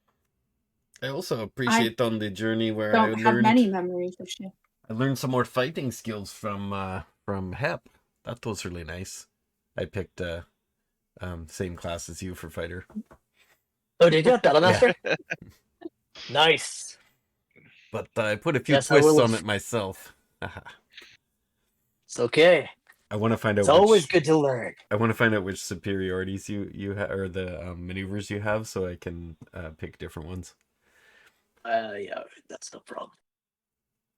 I also appreciate on the journey where Don't I have learned many memories of ship. I learned some more fighting skills from Hep. That was really nice. I picked same class as you for fighter. Oh, did you? Battlemaster? Nice. But I put a few Yes, I twists will on have- it myself. It's okay. I want to find out It's always which, good to learn. I want to find out which superiorities you have, or the maneuvers you have, so I can pick different ones. Yeah, that's no problem.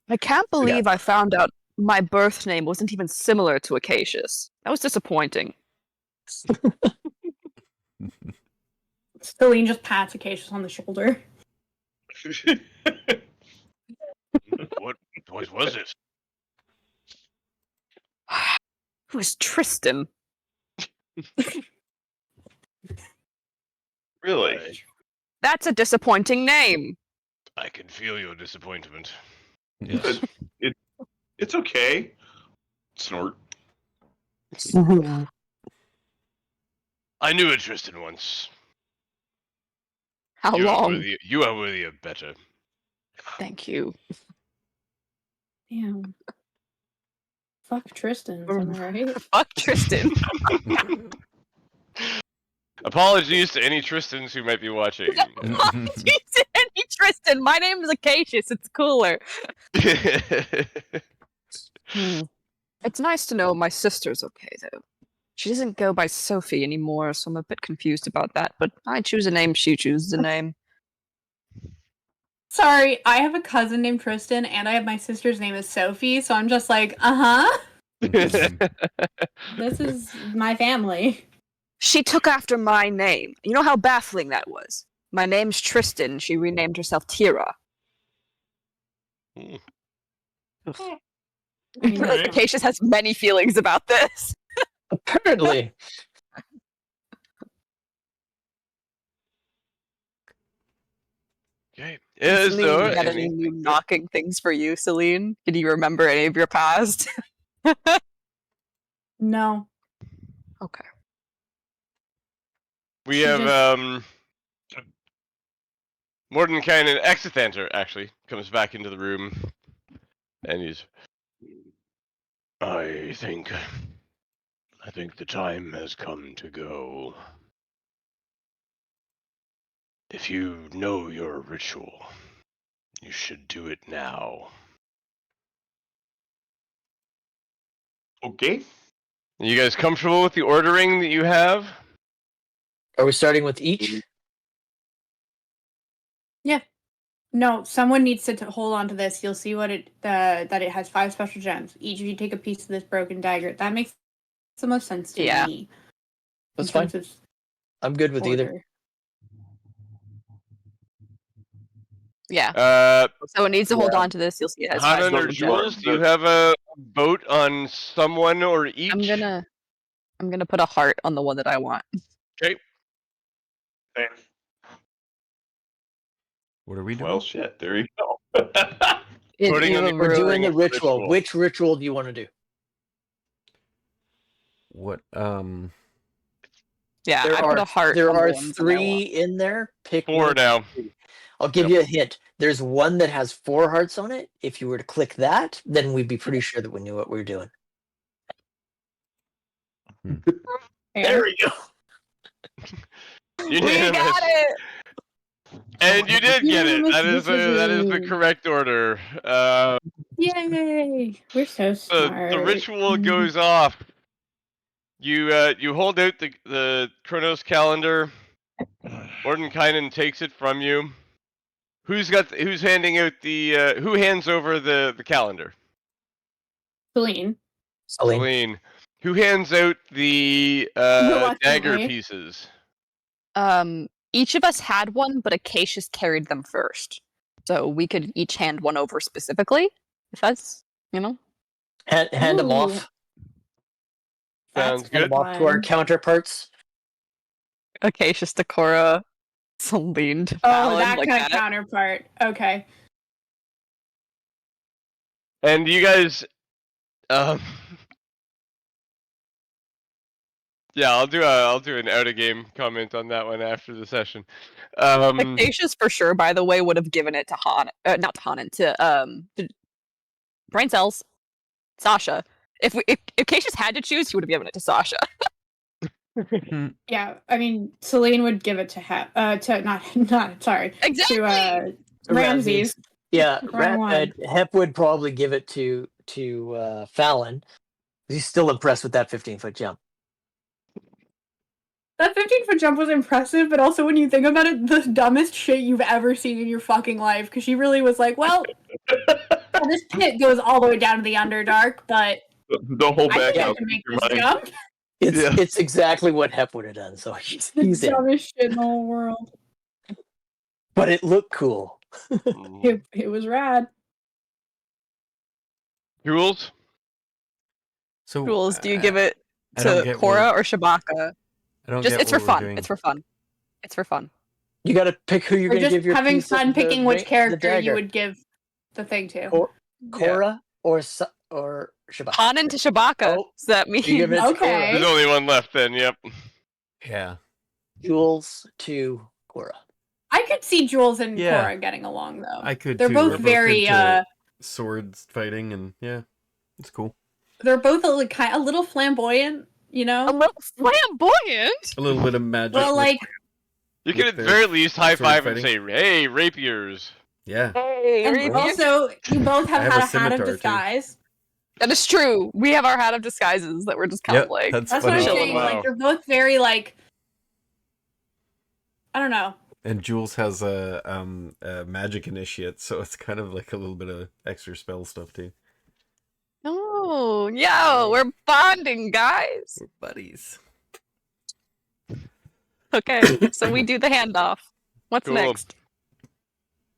I can't believe I found out my birth name wasn't even similar to Acacius. That was disappointing. Celine just pats Acacius on the shoulder. What was it? Who is Tristan? Really? That's a disappointing name. I can feel your disappointment. Yes. It's okay. Snort. I knew a Tristan once. How you long? You are worthy of better. Thank you. Damn. Fuck Tristan, am I right? Fuck Tristan. Apologies to any Tristans who might be watching. Any Tristan. My name is Acacius. It's cooler. It's nice to know my sister's okay, though. She doesn't go by Sophie anymore, so I'm a bit confused about that, but I choose a name, she chooses a name. Sorry, I have a cousin named Tristan, and I have my sister's name is Sophie, so I'm just like, uh-huh. This is my family. She took after my name. You know how baffling that was? My name's Tristan. She renamed herself Tira. Hmm. I mean, that's not- Acacius has many feelings about this. Apparently. Okay. Is Celine, there you got any new anything- knocking things for you, Celine? Can you remember any of your past? No. Okay. We She have just- Mordenkainen Exithanter actually comes back into the room, and he's. I think the time has come to go. If you know your ritual, you should do it now. Okay. You guys comfortable with the ordering that you have? Are we starting with each? No, someone needs to hold on to this. You'll see what that it has 5 special gems. Each of you take a piece of this broken dagger. That makes the most sense to Yeah. me. That's in fine. terms of I'm good with either. order. Yeah. Someone needs to hold on to this. You'll see it has 5 Hanan or special gems. Jules, do you have a vote on someone or each? I'm gonna put a heart on the one that I want. Okay. Thanks. What are we doing? Well, shit. There you go. Voting on the- We're doing the Ruin ritual. ritual. Which ritual do you want to do? What? Yeah, There I put are a heart. there on the are ones that I 3 want. in there. Pick 4 one. now. I'll give Yep. you a hint. There's one that has 4 hearts on it. If you were to click that, then we'd be pretty sure that we knew what we were doing. There we go. We Unanimous. got it. And you did get it. Unanimous That is the decision. correct order. Yay! We're so smart. The ritual goes off. You hold out the Chronos calendar. Mordenkainen takes it from you. Who's handing out the who hands over the calendar? Celine. Celine. Who hands out the dagger Reluctantly. pieces? Each of us had one, but Acacius carried them first. So we could each hand one over specifically, if that's, Hand them Ooh, off. Sounds that's good. Hand them off to our fun. counterparts. Acacius to Cora, Celine to Oh, Fallon, that like kind of that. counterpart. Okay. And you guys, yeah, I'll do an out of game comment on that one after the session. Acacius for sure, by the way, would have given it to not to Hanan, to Brain Cells, Sasha. If Acacius had to choose, he would have given it to Sasha. Yeah, I mean, Celine would give it to not sorry Exactly. to Ramses. Yeah, Wrong one. Hep would probably give it to Fallon. He's still impressed with that 15-foot jump. That 15-foot jump was impressive, but also when you think about it, the dumbest shit you've ever seen in your fucking life. Because she really was like, well, this pit goes all the way down to the Underdark, but Don't hold I back. think I I'll can make speak this your mind. jump. It's exactly what Hep would have done. So he's in. Dumbest shit in the whole world. But it looked cool. It was rad. Jules? So Jules, do you give it I don't to get Cora what- or Shabaka? I don't Just get it's for what we're fun. doing. It's for fun. It's for fun. You got to pick who you're Or going to just give your having piece fun of the picking which the character you dagger. would give the thing to. Cora or Shabaka. Hanan to Shabaka. Oh, So that means you give it to Okay. There's only one left then. Yep. Yeah. Jules to Cora. I could see Jules and Yeah. Cora getting along though. I could They're too. both We're very into swords fighting, and yeah, it's cool. they're both a little flamboyant, you a know? little flamboyant. A little bit of magic. Well, with- like, You can With at the their very least high sword five and fighting. say, "Hey, rapiers." yeah. Hey, and Reed, also you both have I have had a a hat scimitar, of too. disguise. that is true. We have our hat of disguises that we're just kind Yep. of like. That's That's what funny. I'm Chilling saying. with. Wow. Like, you're both very like, I don't know. And Jules has a magic initiate, so it's kind of like a little bit of extra spell stuff too. Oh, yo, we're bonding, guys. We're buddies. Okay, so we do the handoff. What's Cool. next?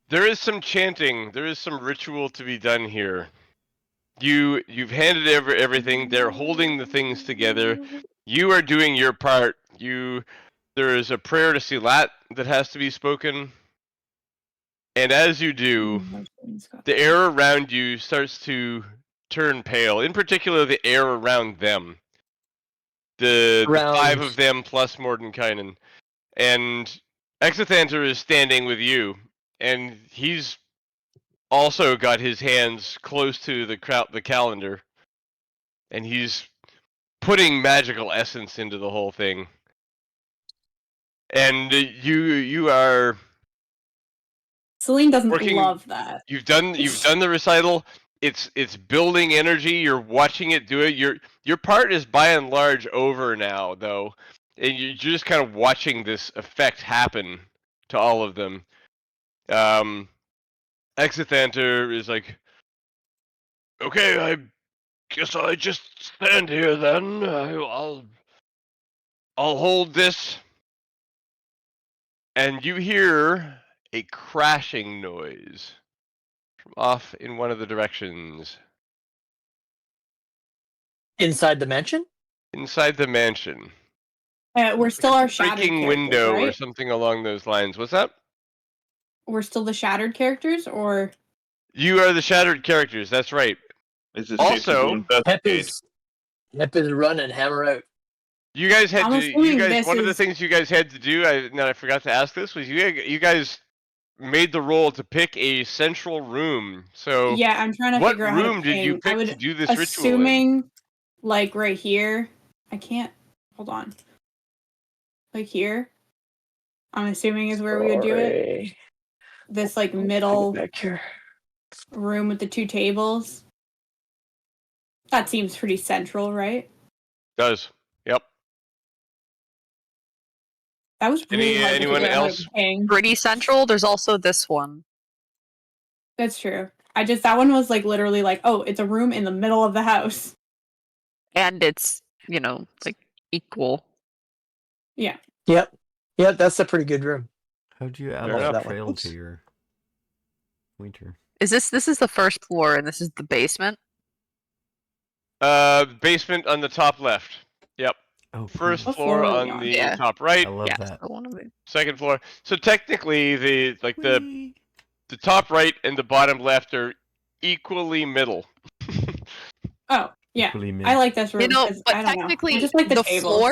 There is some chanting. There is some ritual to be done here. You've handed everything. They're holding the things together. You are doing your part. There is a prayer to Silat that has to be spoken. And as you do, the air around you starts to turn pale. In particular, the air around them. The Around- 5 of them plus Mordenkainen. And Exithanter is standing with you. And he's also got his hands close to the calendar. And he's putting magical essence into the whole thing. And you are Celine doesn't working- love that. You've done the recital. It's building energy. You're watching it do it. Your part is by and large over now, though, and you're just kind of watching this effect happen to all of them. Exithanter is like, okay, I guess I just stand here then. I'll hold this, and you hear a crashing noise from off in one of the directions. Inside the mansion? Inside the mansion. We're still our shattered Breaking characters, window or right? something along those lines. What's that? We're still the shattered characters, or You are the shattered characters, that's right. Is it safe to Also, go Hep investigate? Nip is run and hammer out. You guys had I'm to. assuming You guys. this One of the is- things you guys had to do. I forgot to ask this was you guys made the roll to pick a central room. So Yeah, I'm trying to what figure out how to room did you ping. I pick would to do this ritual in? assuming like right here. I can't. Hold on. Like here. I'm assuming is where we would do it. Sorry. This like I'll middle get back here. room with the 2 tables. That seems pretty central, right? Does. Yep. That was really hard to anyone figure out how else? to ping. Pretty central. There's also this one. That's true. That one was like literally like, oh, it's a room in the middle of the house. And it's, like equal. Yeah. Yep. Yep, that's a pretty good room. How'd you add Fair enough. that That one. trail Oops. to your pointer? This is the first floor and this is the basement? Basement on the top left. Yep. Oh, First cool. What floor floor are we on on? the Yeah. top right. I love Yeah, that. so one of the... Second floor. So technically, the Whee! top right and the bottom left are equally middle. Oh, yeah. Equally mid. I like this room. You know, 'cause but I don't know. technically, I just like the tables.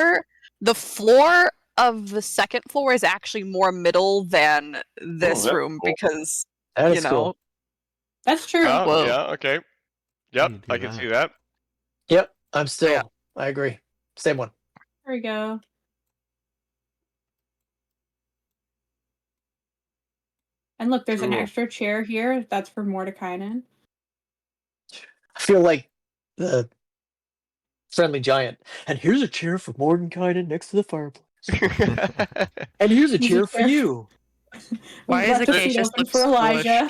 the floor of the second floor is actually more middle than this that's room cool. because, That is cool. That's true. Oh, Whoa. yeah, okay. you Yep, do I can that? see that. Yep, I'm still. Yeah. I agree. Same one. There we go. And look, there's an Cool. extra chair here. That's for Mordekainen. I feel like the friendly giant. And here's a chair for Mordenkainen next to the fireplace. And here's a Here's a chair for chair. you. Why We is left a seat Acacius open look for Elijah.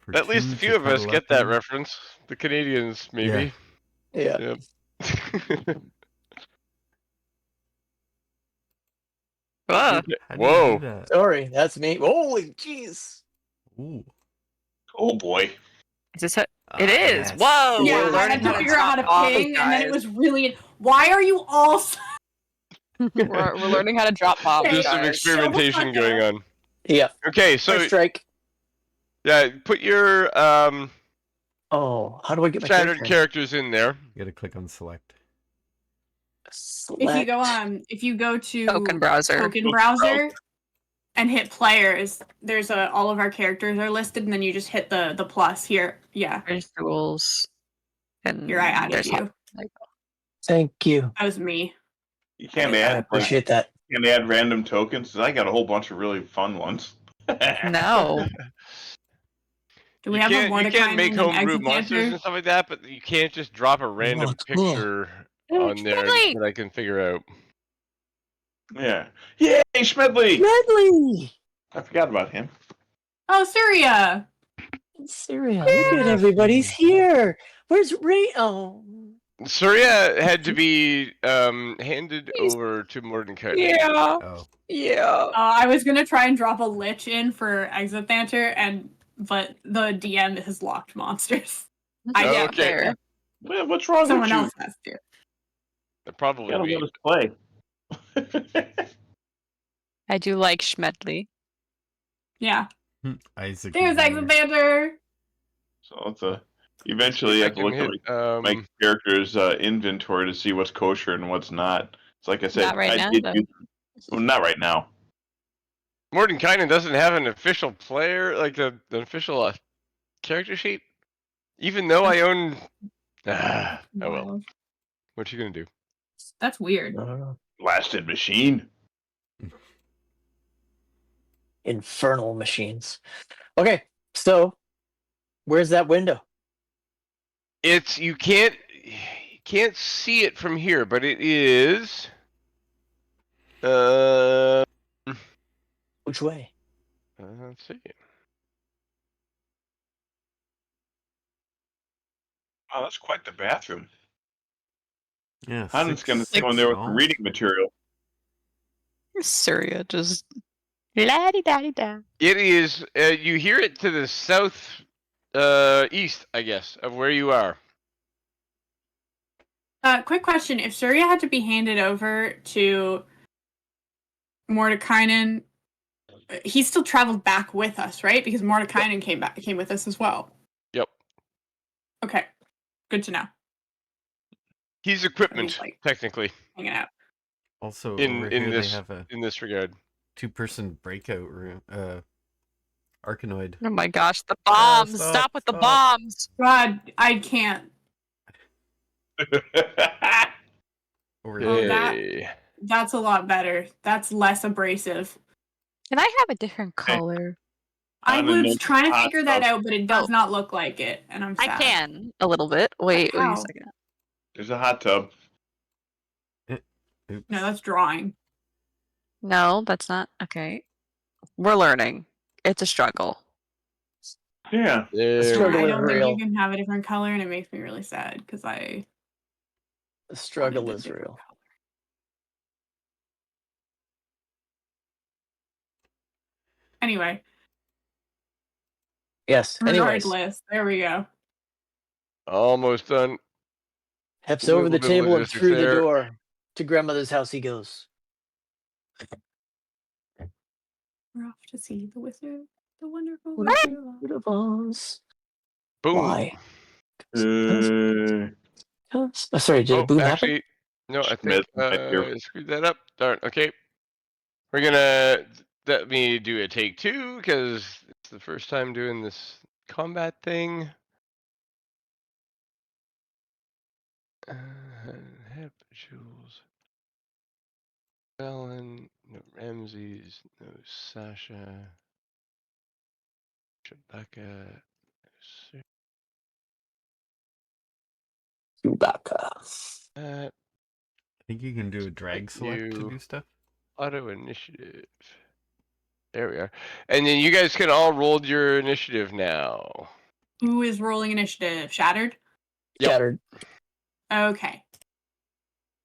For At least two a to few of us cuddle get up that in. reference. The Canadians, maybe. Yeah. Yep. Ah, How do you Whoa. do that? Sorry, that's me. Holy jeez. Ooh. Oh boy. is this it? Ah, It is. yes. Whoa. Yeah, we're I learning had to how figure out how to drop bombs, ping, and then it guys. was really. Why are you all? we're learning how to drop bombs, Okay. There's some guys. experimentation Show going on. Yeah. Okay, so First strike. yeah, put your Oh, how do I get my standard character? characters in there. You gotta click on select. If you go to Token browser. token browser and hit players, there's all of our characters are listed, and then you just hit the plus here. Yeah, There's rules. And here I added there's you. Thank you. That was me. You can't I add appreciate that. can't add random tokens. 'Cause I got a whole bunch of really fun ones. No. Do we have a You can't Mordekainen make and homebrew monsters Exetanter? and stuff like that, but you can't just drop a random Oh, cool. picture Hey, on there Smedley! that I can figure out. Yeah. Yay, Schmedley! Medley! I forgot about him. Oh, Syria. Syria, look at everybody's here. Where's Ray? Oh. Surya had to be handed over to Mordenkainen. Yeah. Oh. Yeah. I was gonna try and drop a lich in for Exetanter, but the DM has locked monsters. I Oh, get okay. there. Well, what's wrong Someone with you? else has to. That probably You gotta be. let us play. I do like Schmedley. Yeah. Isaac. There's is here. Exetanter. So it's eventually you have to look at my character's inventory to see what's kosher and what's not. It's like I said, Not right now, did though. well, not right now. Mordenkainen doesn't have an official player, like an official character sheet. Even though I own. Oh well. Wild. What you gonna do? That's weird. Blasted machine. Infernal machines. Okay, so where's that window? It's you can't see it from here, but it is. Which way? Let's see. Oh, that's quite the bathroom. Yeah. Han's gonna go in there with the reading material. Syria just la-di-da-di-da. It is. You hear it to the south, east, I guess, of where you are. Quick question: if Surya had to be handed over to Mordekainen, he still traveled back with us, right? Because Mordekainen came with us as well. Yep. Okay, good to know. He's equipment, like- technically, hanging out. Also, in over here this they have a in this regard. 2-person breakout room. Arkanoid. Oh my gosh, the bombs! Stop with the bombs! God, I can't. Over Oh, here. that- Hey. That's a lot better. That's less abrasive. Can I have a different color? I On a was note, trying to hot figure that tub. out, but it does not look like it, and I'm sad. I can a little bit. Wait a how? second. There's a hot tub. Oops. No, that's drawing. No, that's not okay. We're learning. It's a struggle. Yeah. There struggle I we is don't go. think real. you can have a different color, and it makes me really sad because I The struggle wanted a is different real. color. Anyway, Yes. Anyways, regardless, there we go. Almost done. Heps A over little the bit of table and logistics through the there. door. To grandmother's house he goes. We're off to see the wizard, the wonderful What? Wizard of Oz. Good of us. Boom. Why? Uh, Oh, sorry, did a boom happen? Actually, no, I think Smith might be- I screwed that up. Darn. Okay. We're gonna let me do a take 2 because it's the first time doing this combat thing. Hep, Jules, Ellen, no Ramses, no Sasha, Rebecca, no Chewbacca. Sarah, I think you can do a drag select to you. do stuff. Auto initiative. There we are. And then you guys can all roll your initiative now. Who is rolling initiative? Shattered? Yep. Shattered. Okay.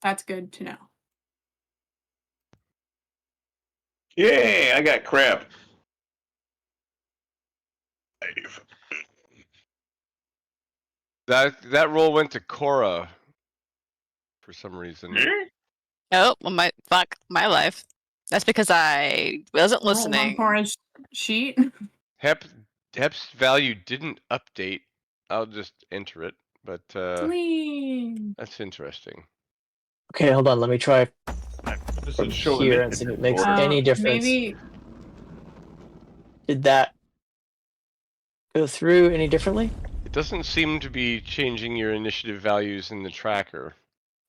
That's good to know. Yay, I got crap. That roll went to Cora for some reason. Oh, well, my life. That's because I wasn't Rolled on listening. Cora's sheet. Hep's value didn't update. I'll just enter it, but Clean. that's interesting. Okay, hold on. Let me try Does from it show here and see if it initiative makes order? any difference. Maybe Did that go through any differently? It doesn't seem to be changing your initiative values in the tracker.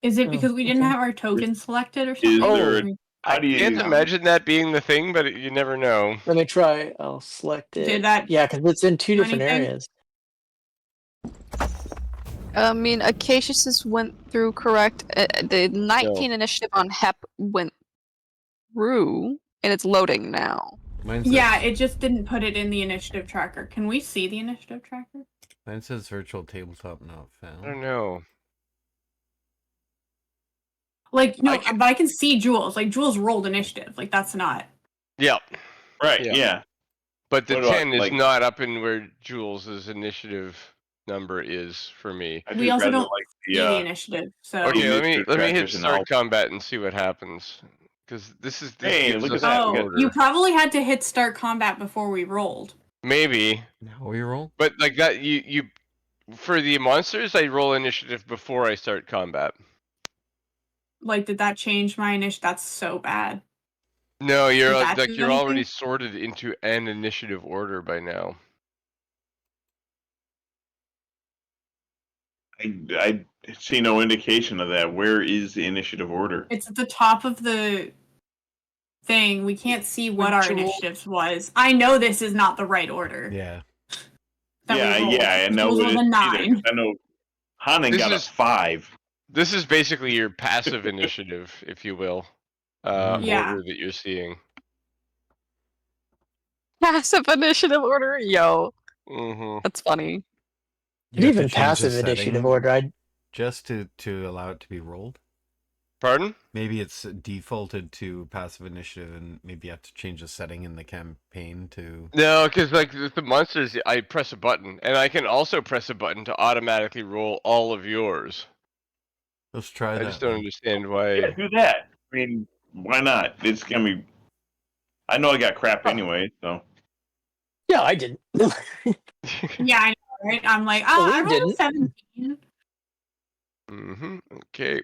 is it Oh, because we didn't okay. have our tokens selected or something? there a- How I do you- can't imagine that being the thing, but you never know. Let me try. I'll select it. Did that Yeah, because it's in two do different anything? areas. I mean, Acacius's went through correct. The 19 initiative on Hep went through, and it's loading now. Mine says, Yeah, it just didn't put it in the initiative tracker. Can we see the initiative tracker? Mine says virtual tabletop not I don't found. know. Like, no, I can- but I can see Jules. Like, Jules rolled initiative. Like, that's not. Yeah, Right, Yeah. yeah. but the What do I, 10 is like- not up in where Jules's initiative number is for me. I We just also rather don't like See the the initiative. So. Okay, let me initiative hit trackers and start I'll- combat and see what happens. Because this Hey, gives look at us that, the we got- Oh, order. you probably had to hit start combat before we rolled. Maybe, Now we roll? but like that, you for the monsters, I roll initiative before I start combat. Like, did that change my initiative? That's so bad. No, you're Does that like do you're already anything? sorted into an initiative order by now. I see no indication of that. Where is the initiative order? It's at the top of the thing. We can't see what our Jules. initiatives was. I know this is not the right order. Yeah. That yeah, we rolled. yeah, I know Jules it rolled is a either, 'cause 9. I know Hanan This got is- a 5. This is basically your passive initiative, if you will, Yeah. order that you're seeing. Passive initiative order? Yo, Mm-hmm. that's funny. You have to Even change the passive initiative setting order. I just to allow it to be rolled. Pardon? Maybe it's defaulted to passive initiative, and maybe you have to change the setting in the campaign to. No, because like with the monsters, I press a button, and I can also press a button to automatically roll all of yours. Let's try I that. just don't then. understand why. Yeah, do that. I mean, why not? It's gonna be. I know I got crap anyway, so. yeah, I didn't. Yeah, I know, right? I'm like, Well, I we rolled a didn't. 17. Mm-hmm. Okay.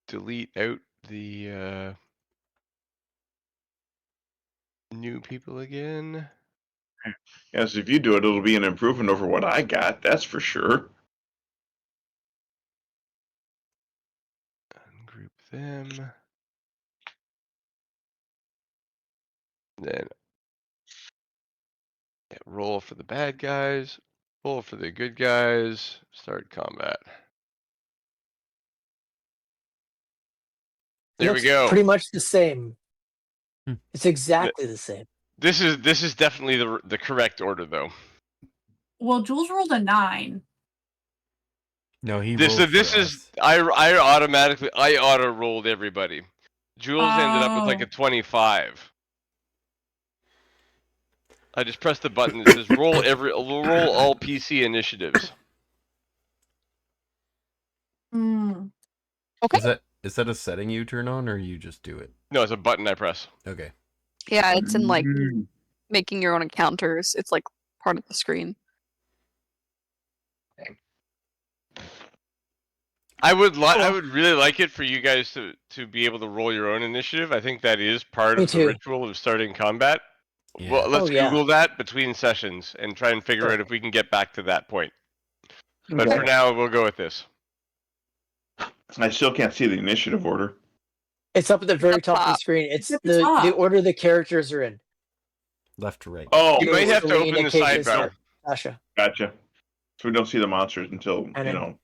Delete out the new people again. Yes, if you do it, it'll be an improvement over what I got. That's for sure. Ungroup them. Then roll for the bad guys. Roll for the good guys. Start combat. It There we looks go. pretty much the same. Hmm. It's exactly the same. This is definitely the correct order though. Well, Jules rolled a 9. No, he This rolled this for is us. I auto rolled everybody. Jules ended up with like a 25. I just pressed the button that says roll all PC initiatives. Hmm. Okay. Is that a setting you turn on, or you just do it? No, it's a button I press. Okay. Yeah, it's in like Mm. making your own encounters. It's like part of the screen. I would Cool. I would really like it for you guys to be able to roll your own initiative. I think that is part Me of the too. ritual of starting combat. Yeah. Well, let's Oh, yeah. Google that between sessions and try and figure Sure. out if we can get back to that point. But Okay. for now, we'll go with this. I still can't see the initiative order. It's up at the very Up top of the top. screen. It's At the the top. order the characters are in. Left to right. Oh, You might have to Selena, open the Caitlin, sidebar. Sasha. gotcha. So we don't see the monsters until, And you then- know,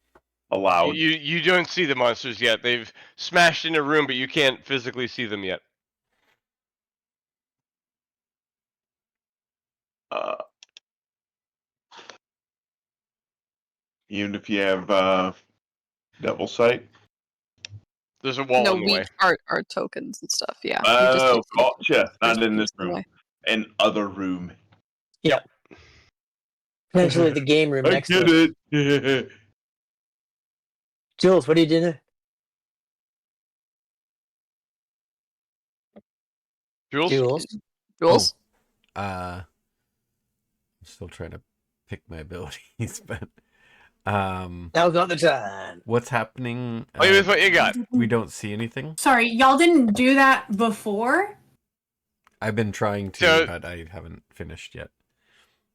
allowed. You don't see the monsters yet. They've smashed in a room, but you can't physically see them yet. Even if you have Devil Sight. There's a wall No, in the weak way. art tokens and stuff. Yeah. You just Oh, can't see gotcha. Not in this in the room. way. An other room. Yeah. Potentially the game room I next get to it. it. Jules, what are you doing? Jules? Jules? I'm still trying to pick my abilities, but Now's not the time. what's happening? Wait with what you got. We don't see anything. Sorry, y'all didn't do that before? I've been trying to, So- but I haven't finished yet.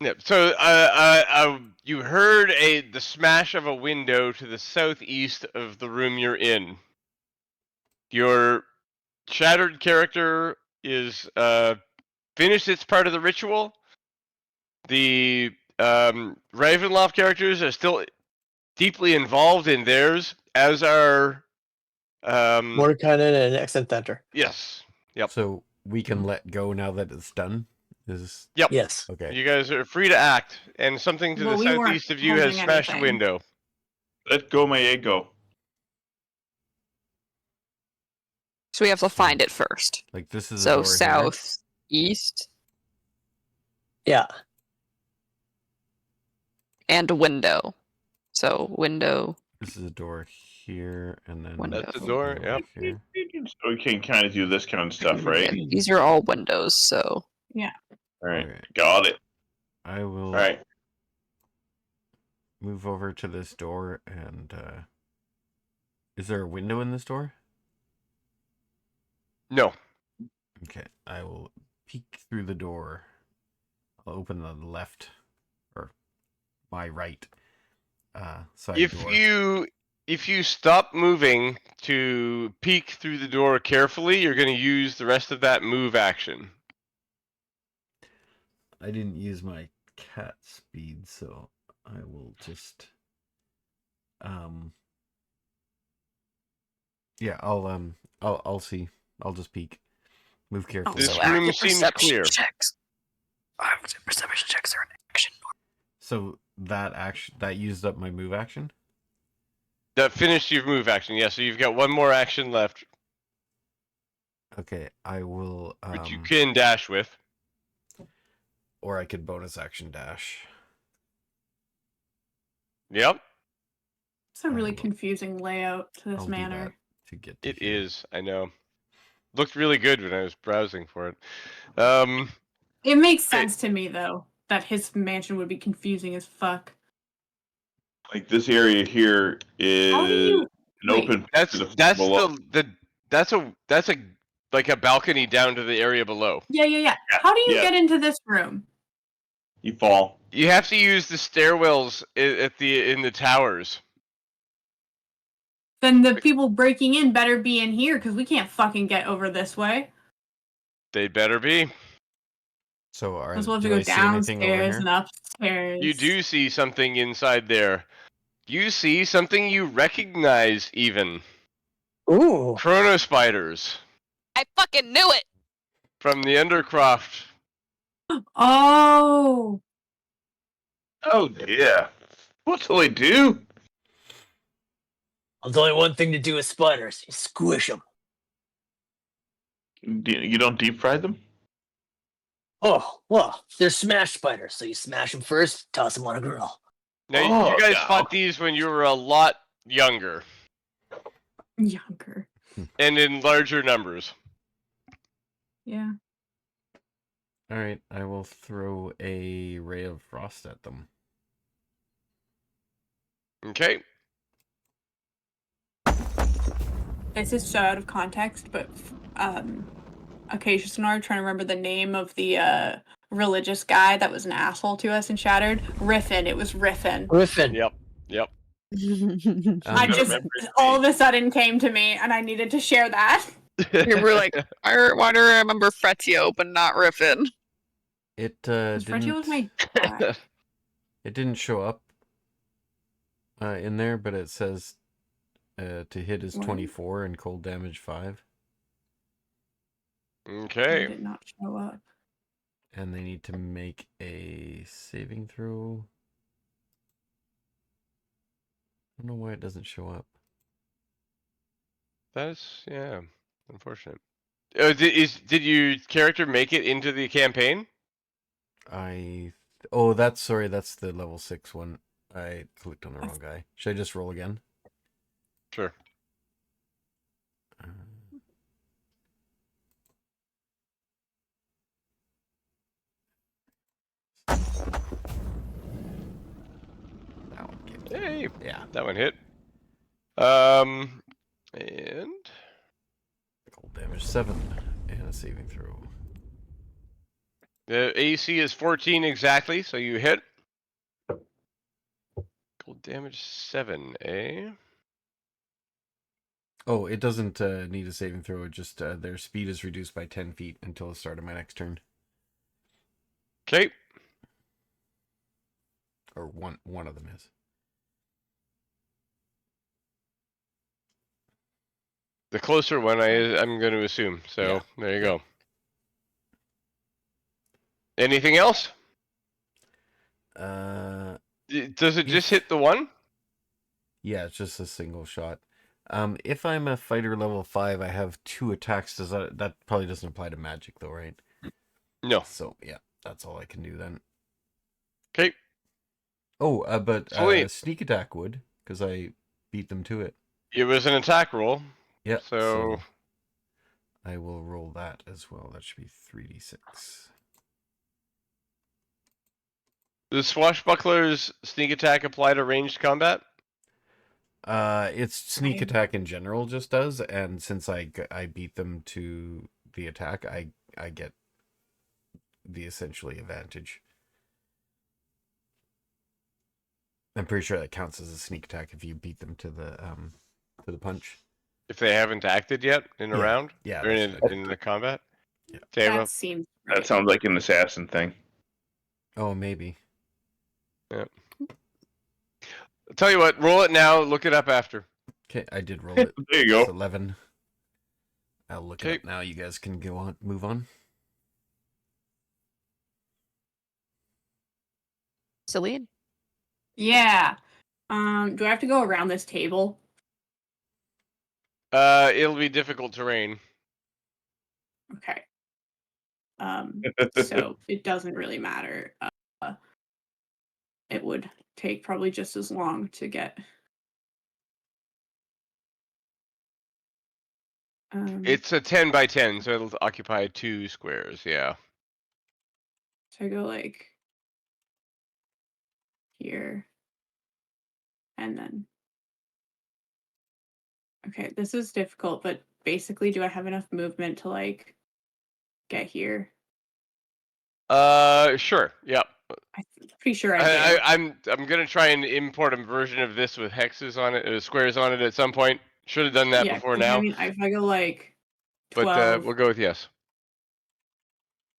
Yep. So, you heard the smash of a window to the southeast of the room you're in. Your shattered character is finished its part of the ritual. The Ravenloft characters are still deeply involved in theirs, as are Mordekainen and Accent Thunder. yes. Yep. So we can let go now that it's done. Is Yep. Yes. okay. You guys are free to act, and something to Well, the we weren't southeast of you has holding smashed a anything. window. Let go my ego. So we have to find it first. Like this is a So door south, east, Yeah. and a window. So window. Here. This is a door here, and then Window. That's the door, over yep. here. So we can kind of do this kind of stuff, right? And these are all windows. So All right. Okay. Got it. I will All right. move over to this door, and is there a window in this door? No. Okay, I will peek through the door. I'll open the left or my right side door. If you stop moving to peek through the door carefully, you're going to use the rest of that move action. I didn't use my cat speed, so I will just yeah, I'll see. I'll just peek. Move carefully. This also room active seems perception clear. checks. Active perception checks are an action. So that used up my move action? That finished your move action. Yeah, so you've got one more action left, Okay, I will which you can dash with. or I could bonus action dash. Yep, It's a really will- confusing layout to this I'll do manor. that to get to it here. is. I know. Looked really good when I was browsing for it. It makes sense to me though that his mansion would be confusing as fuck. Like this area here How do is you? an Wait. open. That's to the below. that's a like a balcony down to the area below. Yeah. How do you Yeah. get into this room? You fall. You have to use the stairwells in the towers. Then the people breaking in better be in here because we can't fucking get over this way. They better be. So As well have to do go I see anything over downstairs here? and upstairs. You do see something inside there. You see something you recognize even. Ooh. Chrono spiders I fucking knew it! from the Undercroft. Oh. Oh yeah. What's they do? There's only one thing to do with spiders. You squish them. You don't deep fry them? Oh, well, they're smash spiders. So you smash them first, toss them on a grill. Now, Oh, you guys yeah. fought these when you were a lot younger Younger. and in larger numbers. Yeah. All right, I will throw a ray of frost at them. Okay. This is so out of context, but Acacia Sonora, trying to remember the name of the religious guy that was an asshole to us in Shattered. Riffin. It was Riffin. Griffin. Yep. I just all of a sudden came to me, and I needed to share that. We were like, why do I remember Fretio but not Riffin? It Fretio was didn't. my guy. It didn't show up in there, but it says to hit is What? 24 and cold damage 5, It Okay. did not show up. and they need to make a saving throw. I don't know why it doesn't show up. That's unfortunate. Did your character make it into the campaign? Oh, that's the level 6 one. I clicked on the wrong guy. Should I just roll again? Sure. That one came. Hey, Yeah, that one hit. And cold damage 7 and a saving throw. the AC is 14 exactly, so you hit. Cold damage 7, eh? Oh, it doesn't need a saving throw. It just their speed is reduced by 10 feet until the start of my next turn. Okay. Or one of them is. The closer one, I'm going to assume. So Yeah. there you go. Anything else? Does it just hit the one? Yeah, it's just a single shot. If I'm a fighter level 5, I have 2 attacks. Does that probably doesn't apply to magic though, right? No. So yeah, that's all I can do then. Okay. Oh, but Sweet. sneak attack would, because I beat them to it. It was an attack roll. Yeah. So I will roll that as well. That should be 3d6. does Swashbuckler's sneak attack apply to ranged combat? It's sneak attack in general just does, and since I beat them to the attack, I get the essentially advantage. I'm pretty sure that counts as a sneak attack if you beat them to the punch. If they haven't acted yet in a Yeah. round? Yeah, Or in the combat? Yeah. Okay, That well, seems That right. sounds like an assassin thing. Oh, maybe. I'll tell you what, roll it now, look it up after. Okay, I did roll it. There you go. It's 11. I'll look it Okay. up now. You guys can move on. Celine? Yeah. Do I have to go around this table? It'll be difficult terrain. Okay. So it doesn't really matter. It would take probably just as long to get. It's a 10 by 10, so it'll occupy 2 squares, yeah. So I go like here. And then... Okay, this is difficult, but basically, do I have enough movement to, like, get here? Sure. Yep. I'm pretty sure I do. I'm gonna try and import a version of this with hexes on it, squares on it at some point. Should have done that Yeah, before 'cause now. I mean, if I go, like, But 12 we'll go with yes.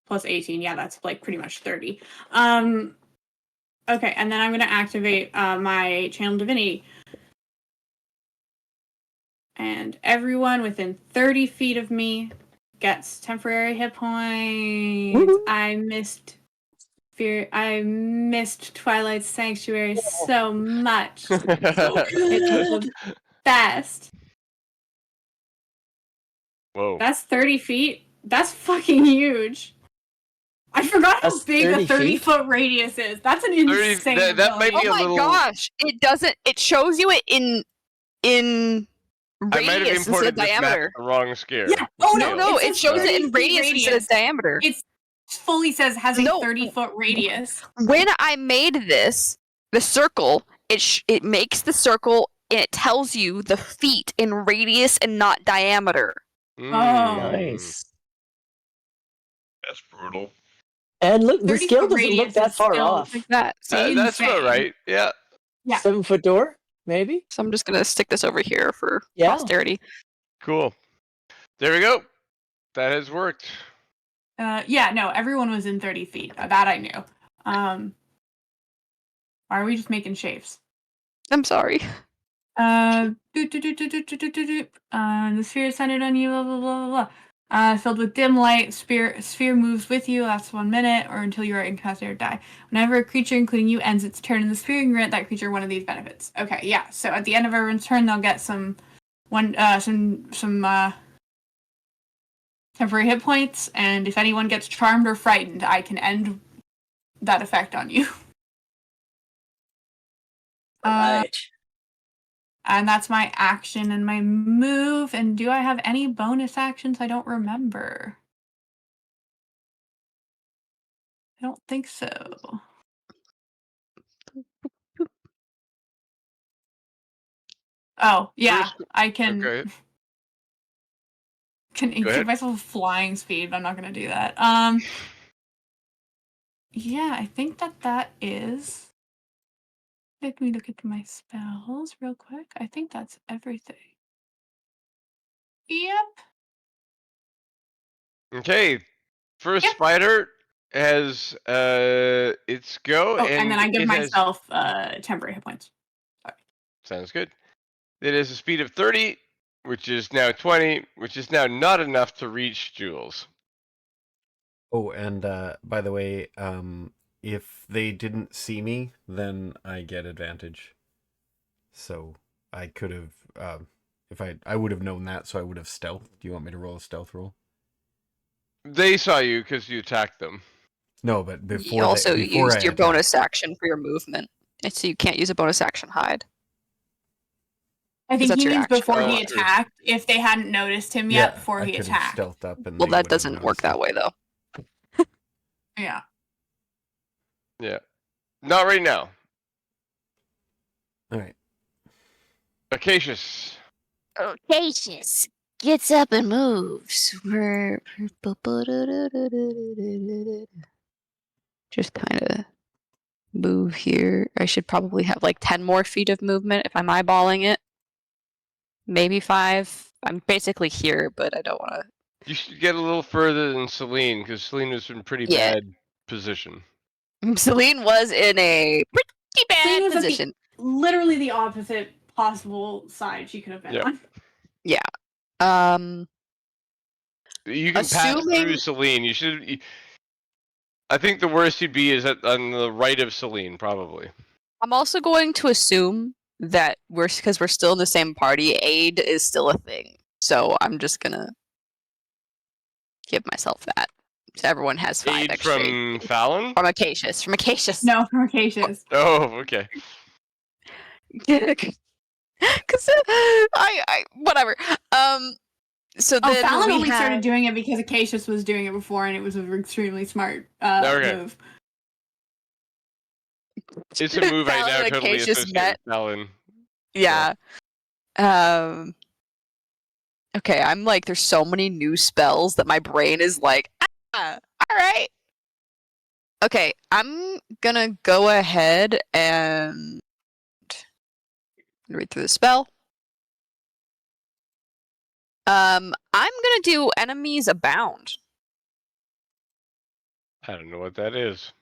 plus 18, yeah, that's, like, pretty much 30. Okay, and then I'm gonna activate my Channel Divinity. And everyone within 30 feet of me gets temporary hit points. Woo-hoo. I missed Twilight Sanctuary so much. It's the best. Whoa. That's 30 feet. That's fucking huge. I forgot how That's big 30 a 30 feet? foot radius is. That's an 30 insane that might ability. be Oh a my little- gosh! It doesn't. It shows you it in I might have radius instead imported of this map diameter. the wrong scare. Yeah. Oh No, no, it says shows it 30 in feet radius instead of diameter. It fully says has a No. 30-foot radius. When I made this, the circle, it makes the circle and it tells you the feet in radius and not diameter. Oh. Nice. That's brutal. And look, the 30 scale foot doesn't look radius that is far still off. Like that. See? That's about insane. right. Yeah. Yeah. 7-foot door, maybe? So I'm just gonna stick this over here for Yeah. posterity. Cool. There we go. That has worked. Yeah, no, everyone was in 30 feet. That I knew. Why are we just making shapes? I'm sorry. The sphere is centered on you, blah, blah, blah, blah, blah. Filled with dim light, sphere moves with you, lasts 1 minute, or until you are incapacitated or die. Whenever a creature, including you, ends its turn in the sphere, you can grant that creature one of these benefits. Okay, yeah, so at the end of everyone's turn, they'll get some temporary hit points, and if anyone gets charmed or frightened, I can end that effect on you. Right. And that's my action and my move. And do I have any bonus actions? I don't remember. I don't think so. Oh, yeah. First- I can Okay. give ahead. myself flying speed, but I'm not going to do that. Yeah, I think that is... Let me look at my spells real quick. I think that's everything. Yep. Okay. First Yep. spider has its go, Oh, and then I give it has- myself temporary hit points. Sounds good. It has a speed of 30, which is now 20, which is now not enough to reach Jules. Oh, and by the way, if they didn't see me, then I get advantage. So I could have, if I would have known that, so I would have stealth. Do you want me to roll a stealth roll? They saw you because you attacked them. No, but before You also before used I your attacked- bonus action for your movement. And so you can't use a bonus action hide. I think that's he your means action. before he Oh, true. attacked, if they hadn't noticed him Yeah, yet before I he could have attacked. stealthed up, and Well, they that wouldn't have doesn't work noticed that it. way, though. Yeah. Yeah. Not right now. All right. Acacius. Cassius gets up and moves. Just kind of move here. I should probably have like 10 more feet of movement if I'm eyeballing it. Maybe 5. I'm basically here, but I don't want to. You should get a little further than Celine, because Celine was in pretty Yeah. bad position. Celine was in a pretty bad Celine was at the- position. Literally the opposite possible side she could have been Yep. on. You can pass through Assuming- Celine. I think the worst you'd be is on the right of Celine, probably. I'm also going to assume that because we're still in the same party, aid is still a thing. So I'm just gonna give myself that. So everyone has 5 Aid extra. from Fallon? From Acacius. From Acacius. No, from Acacius. Oh, okay. Because I whatever. So Oh, then Fallon we only have... started doing it because Acacius was doing it before, and it was an extremely smart Okay. move. It's a move I Fallon now and totally Acacius associate met. with Fallon. Yeah. Okay, I'm like, there's so many new spells that my brain is like, all right. Okay, I'm gonna go ahead and read through the spell. I'm gonna do enemies abound. I don't know what that is.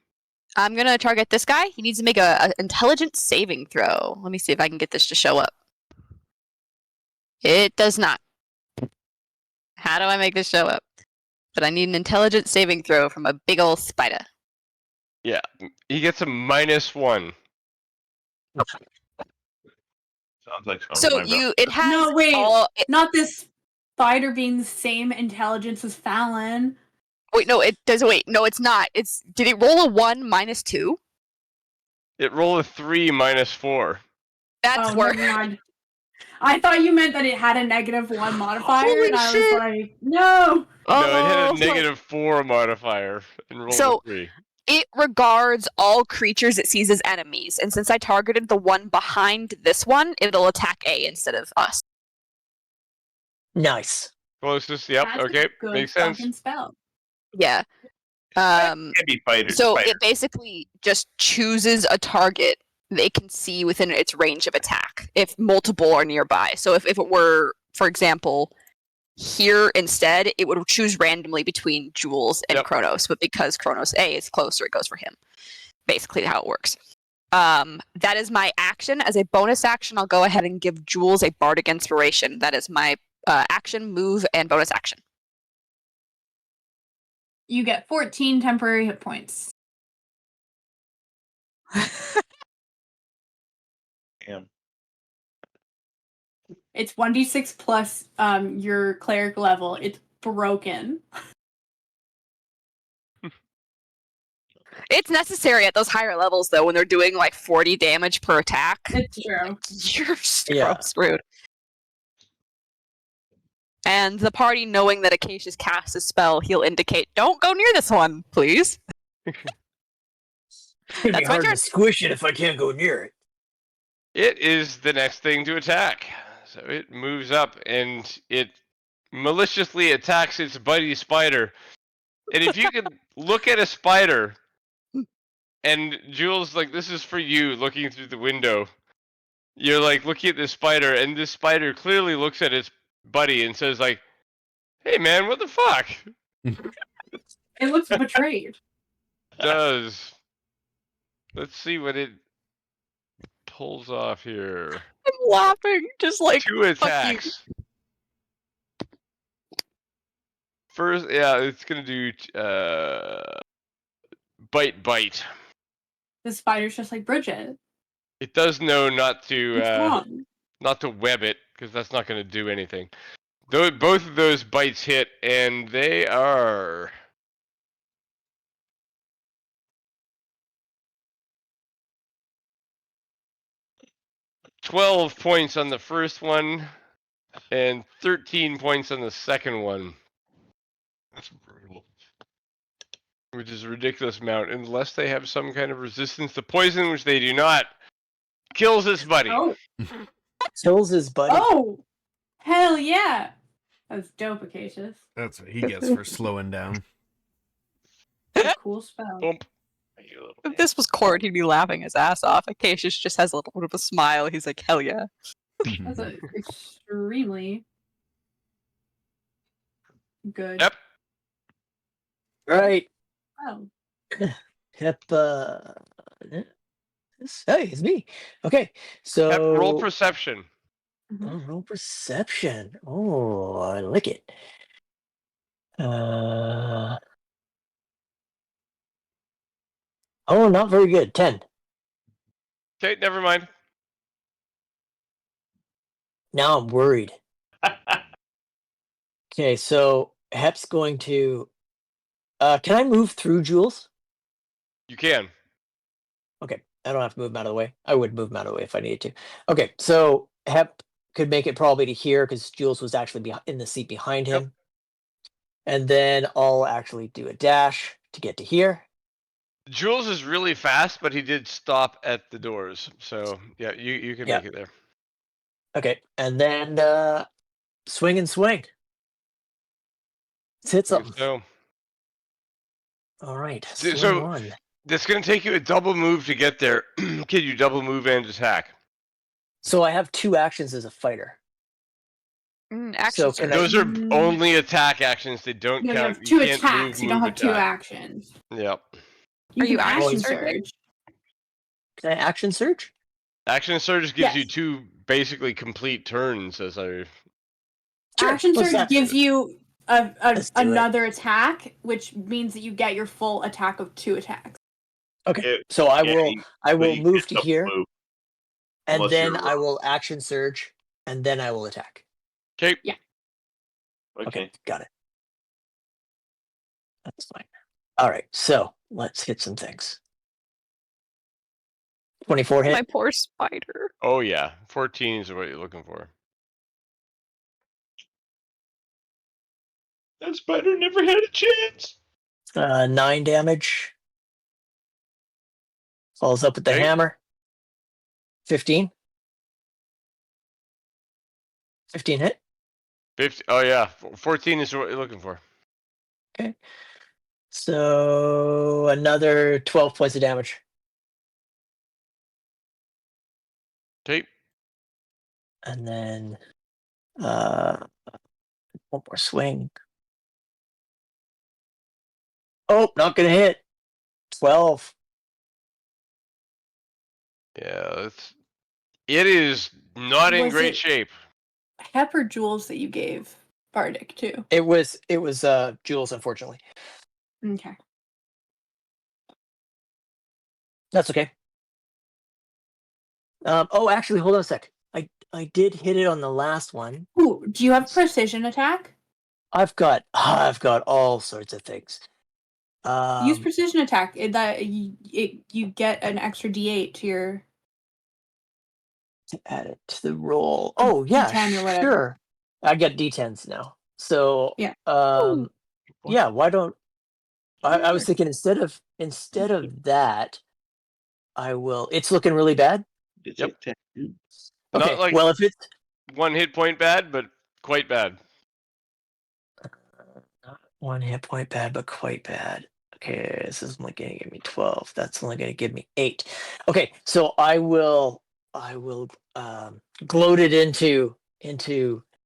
I'm gonna target this guy. He needs to make a intelligence saving throw. Let me see if I can get this to show up. It does not. How do I make this show up? But I need an intelligence saving throw from a big ol' spider. Yeah, he gets a -1. Sounds like So it has No, wait. all. Not this spider being the same intelligence as Fallon. Wait, no, it does. Wait, no, it's not. Did it roll a 1 -2? It rolled a 3 -4. That's Oh, worse. never mind. I thought you meant that it had a -1 modifier, Holy and I was shit. like, no. No, it had Oh, a -4 modifier and rolled So- a 3. It regards all creatures it sees as enemies, and since I targeted the one behind this one, it'll attack A instead of us. Nice. Closest, yep, That's okay, a good makes sense. fucking spell. Yeah. Can't be fighters. So fighters. it basically just chooses a target they can see within its range of attack if multiple are nearby. So if it were, for example, here instead, it would choose randomly between Jules and Yep. Chronos, but because Chronos A is closer, it goes for him. Basically how it works. That is my action. As a bonus action, I'll go ahead and give Jules a Bardic Inspiration. That is my action, move, and bonus action. You get 14 temporary hit points. Damn. It's 1d6 plus your cleric level. It's broken. It's necessary at those higher levels, though, when they're doing like 40 damage per attack. It's true. You're so Yeah. screwed. And the party, knowing that Acacia's cast a spell, he'll indicate, don't go near this one, please. It's gonna be That's my hard turn. to squish it if I can't go near it. It is the next thing to attack. So it moves up and it maliciously attacks its buddy spider. And if you can look at a spider, and Jules, like, this is for you looking through the window. You're like looking at this spider, and this spider clearly looks at its buddy and says, like, hey man, what the fuck? It looks betrayed. Does. Let's see what it pulls off here. I'm laughing, just like, 2 fuck you. attacks. First, yeah, it's gonna do bite. The spider's just like Bridget. It does know not What's to wrong? web it, because that's not gonna do anything. Both of those bites hit, and they are 12 points on the first one, and 13 points on the second one. That's brutal. Which is a ridiculous amount, unless they have some kind of resistance to poison, which they do not. Kills this buddy. Oh, Kills his buddy. oh, hell yeah! That's dope, Acacius. That's what he gets for slowing down. It's a cool spell. Bump. If this was Cord, he'd be laughing his ass off. Acacius just has a little bit of a smile. He's like, hell yeah. That's a extremely good. Yep. Right. Oh, Yep. Hey, it's me. Okay. So Have roll perception. Oh, roll perception. Oh, I like it. Oh, not very good. 10. Okay, never mind. Now I'm worried. Okay, so Hep's going to. Can I move through Jules? You can. Okay, I don't have to move him out of the way. I would move him out of the way if I needed to. Okay, so Hep could make it probably to here because Jules was actually in the seat behind him. Yep. And then I'll actually do a dash to get to here. Jules is really fast, but he did stop at the doors. So, yeah, you can Yeah. make it there. Okay, and then swing and swing. Let's hit something. So All right, So- swing one. that's going to take you a double move to get there. Can you double move and attack? So I have 2 actions as a fighter. Action So can surge. I- Those are only attack actions. They don't No, you count. have 2 can't attacks. You don't move, have 2 attack. actions. Yep. You Are you can action action surging? surge. Can I action surge? Action surge gives you Yes. 2 basically complete turns. As I Sure, Action let's surge action gives it. you Let's do it. another attack, which means that you get your full attack of 2 attacks. Okay, It- so I yeah, will you- I but will you move can't to double here, move and unless then you're I will action surge, and then I will attack. okay. Okay, got it. That's fine. All right, so let's hit some things. 24 hit. My poor spider. Oh yeah, 14 is what you're looking for. That spider never had a chance. 9 damage. Follows up with the Okay. hammer. 15. 15 hit. 50. Oh yeah, 14 is what you're looking for. So another 12 points of damage. Okay. And then one more swing. Oh, not gonna hit. 12. Yeah, it is not in Was great it- shape. Pepper jewels that you gave Bardic too. It was Jules, unfortunately. Okay. That's okay. Oh, actually, hold on a sec. I did hit it on the last one. Ooh, do you have precision attack? I've got all sorts of things. Use precision attack. You get an extra D8 to your To add it to the roll. Oh yeah, D10 or whatever. sure. I got D10s now. So Yeah. yeah. Why don't I was thinking instead of that, I will. It's looking really bad. It's Yep. a tattoo. Not Okay. like- Well, if it's 1 hit point bad, but quite bad. not 1 hit point bad, but quite bad. Okay, this is only going to give me 12. That's only going to give me 8. Okay, so I will gloat it into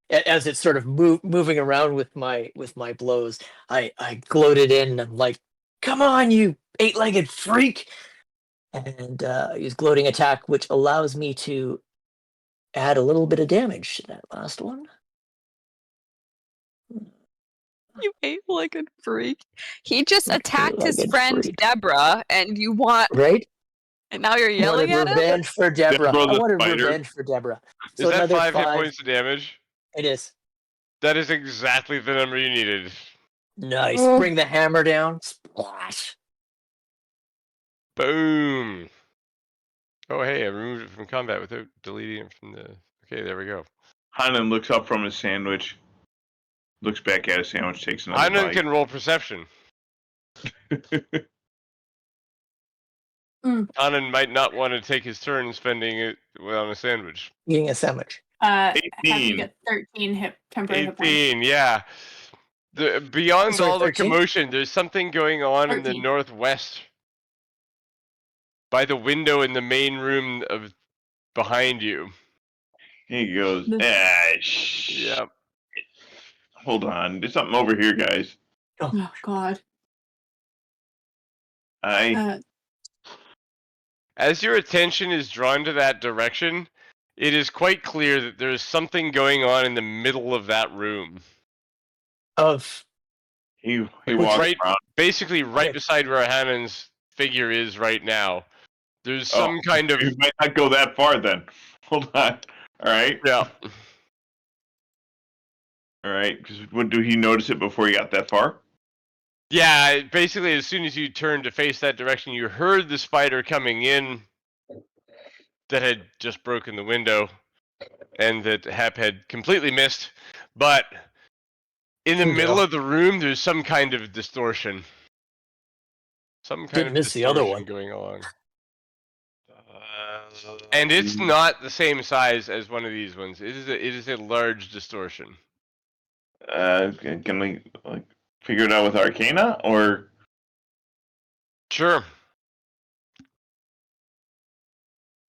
as it's sort of moving around with my blows. I gloat it in. I'm like, come on, you 8-legged freak! And use gloating attack, which allows me to add a little bit of damage to that last one. You eight-legged freak. He just You attacked his eight-legged friend freak. Deborah, and you want, Right? and now you're yelling Wanted at him. revenge for Deborah. Deborah I the wanted spider. revenge for Deborah. Is So that another 5 hit 5. points of damage? It is. That is exactly the number you needed. Nice. Oh. Bring the hammer down. Splash. Boom. Oh hey, I removed it from combat without deleting it from the. Okay, there we go. Hanan looks up from his sandwich, looks back at his sandwich, takes another Hanan bite. can roll perception. Hanan might not want to take his turn spending it on a sandwich. Eating a sandwich. have you 18. get 13 temporary hit points. 18, yeah. Beyond Sorry, all the 13? commotion, there's something going on in the 13. northwest. By the window in the main room of behind you. He goes, Yeah. hold on, there's something over here, guys. Oh God. I As your attention is drawn to that direction, it is quite clear that there is something going on in the middle of that room. he Like walks right, around. basically right Okay. beside where Hanan's figure is right now. There's some kind of He might not go that far then. Hold on. All right. yeah. All right. Because what do he notice it before he got that far? Yeah, basically as soon as you turned to face that direction, you heard the spider coming in that had just broken the window and that Hap had completely missed. But in the There you middle go. of the room, there's some kind of distortion. Some kind Didn't of miss the other distortion one. going on. And it's not the same size as one of these ones. It is a large distortion. Can we figure it out with Arcana or? Sure.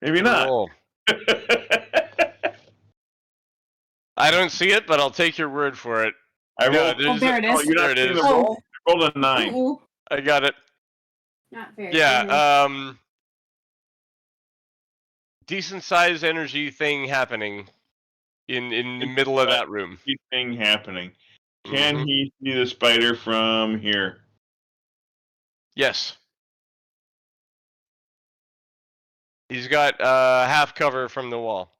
Maybe not. Roll. I don't see it, but I'll take your word for it. I No, rolled. Oh, there it is. You're There not it seeing is. the roll? I rolled a 9. Ooh. I got it. Not very. Yeah. Decent size energy thing happening in the middle of that room. Thing happening. Can Mhm. he see the spider from here? Yes. He's got half cover from the wall.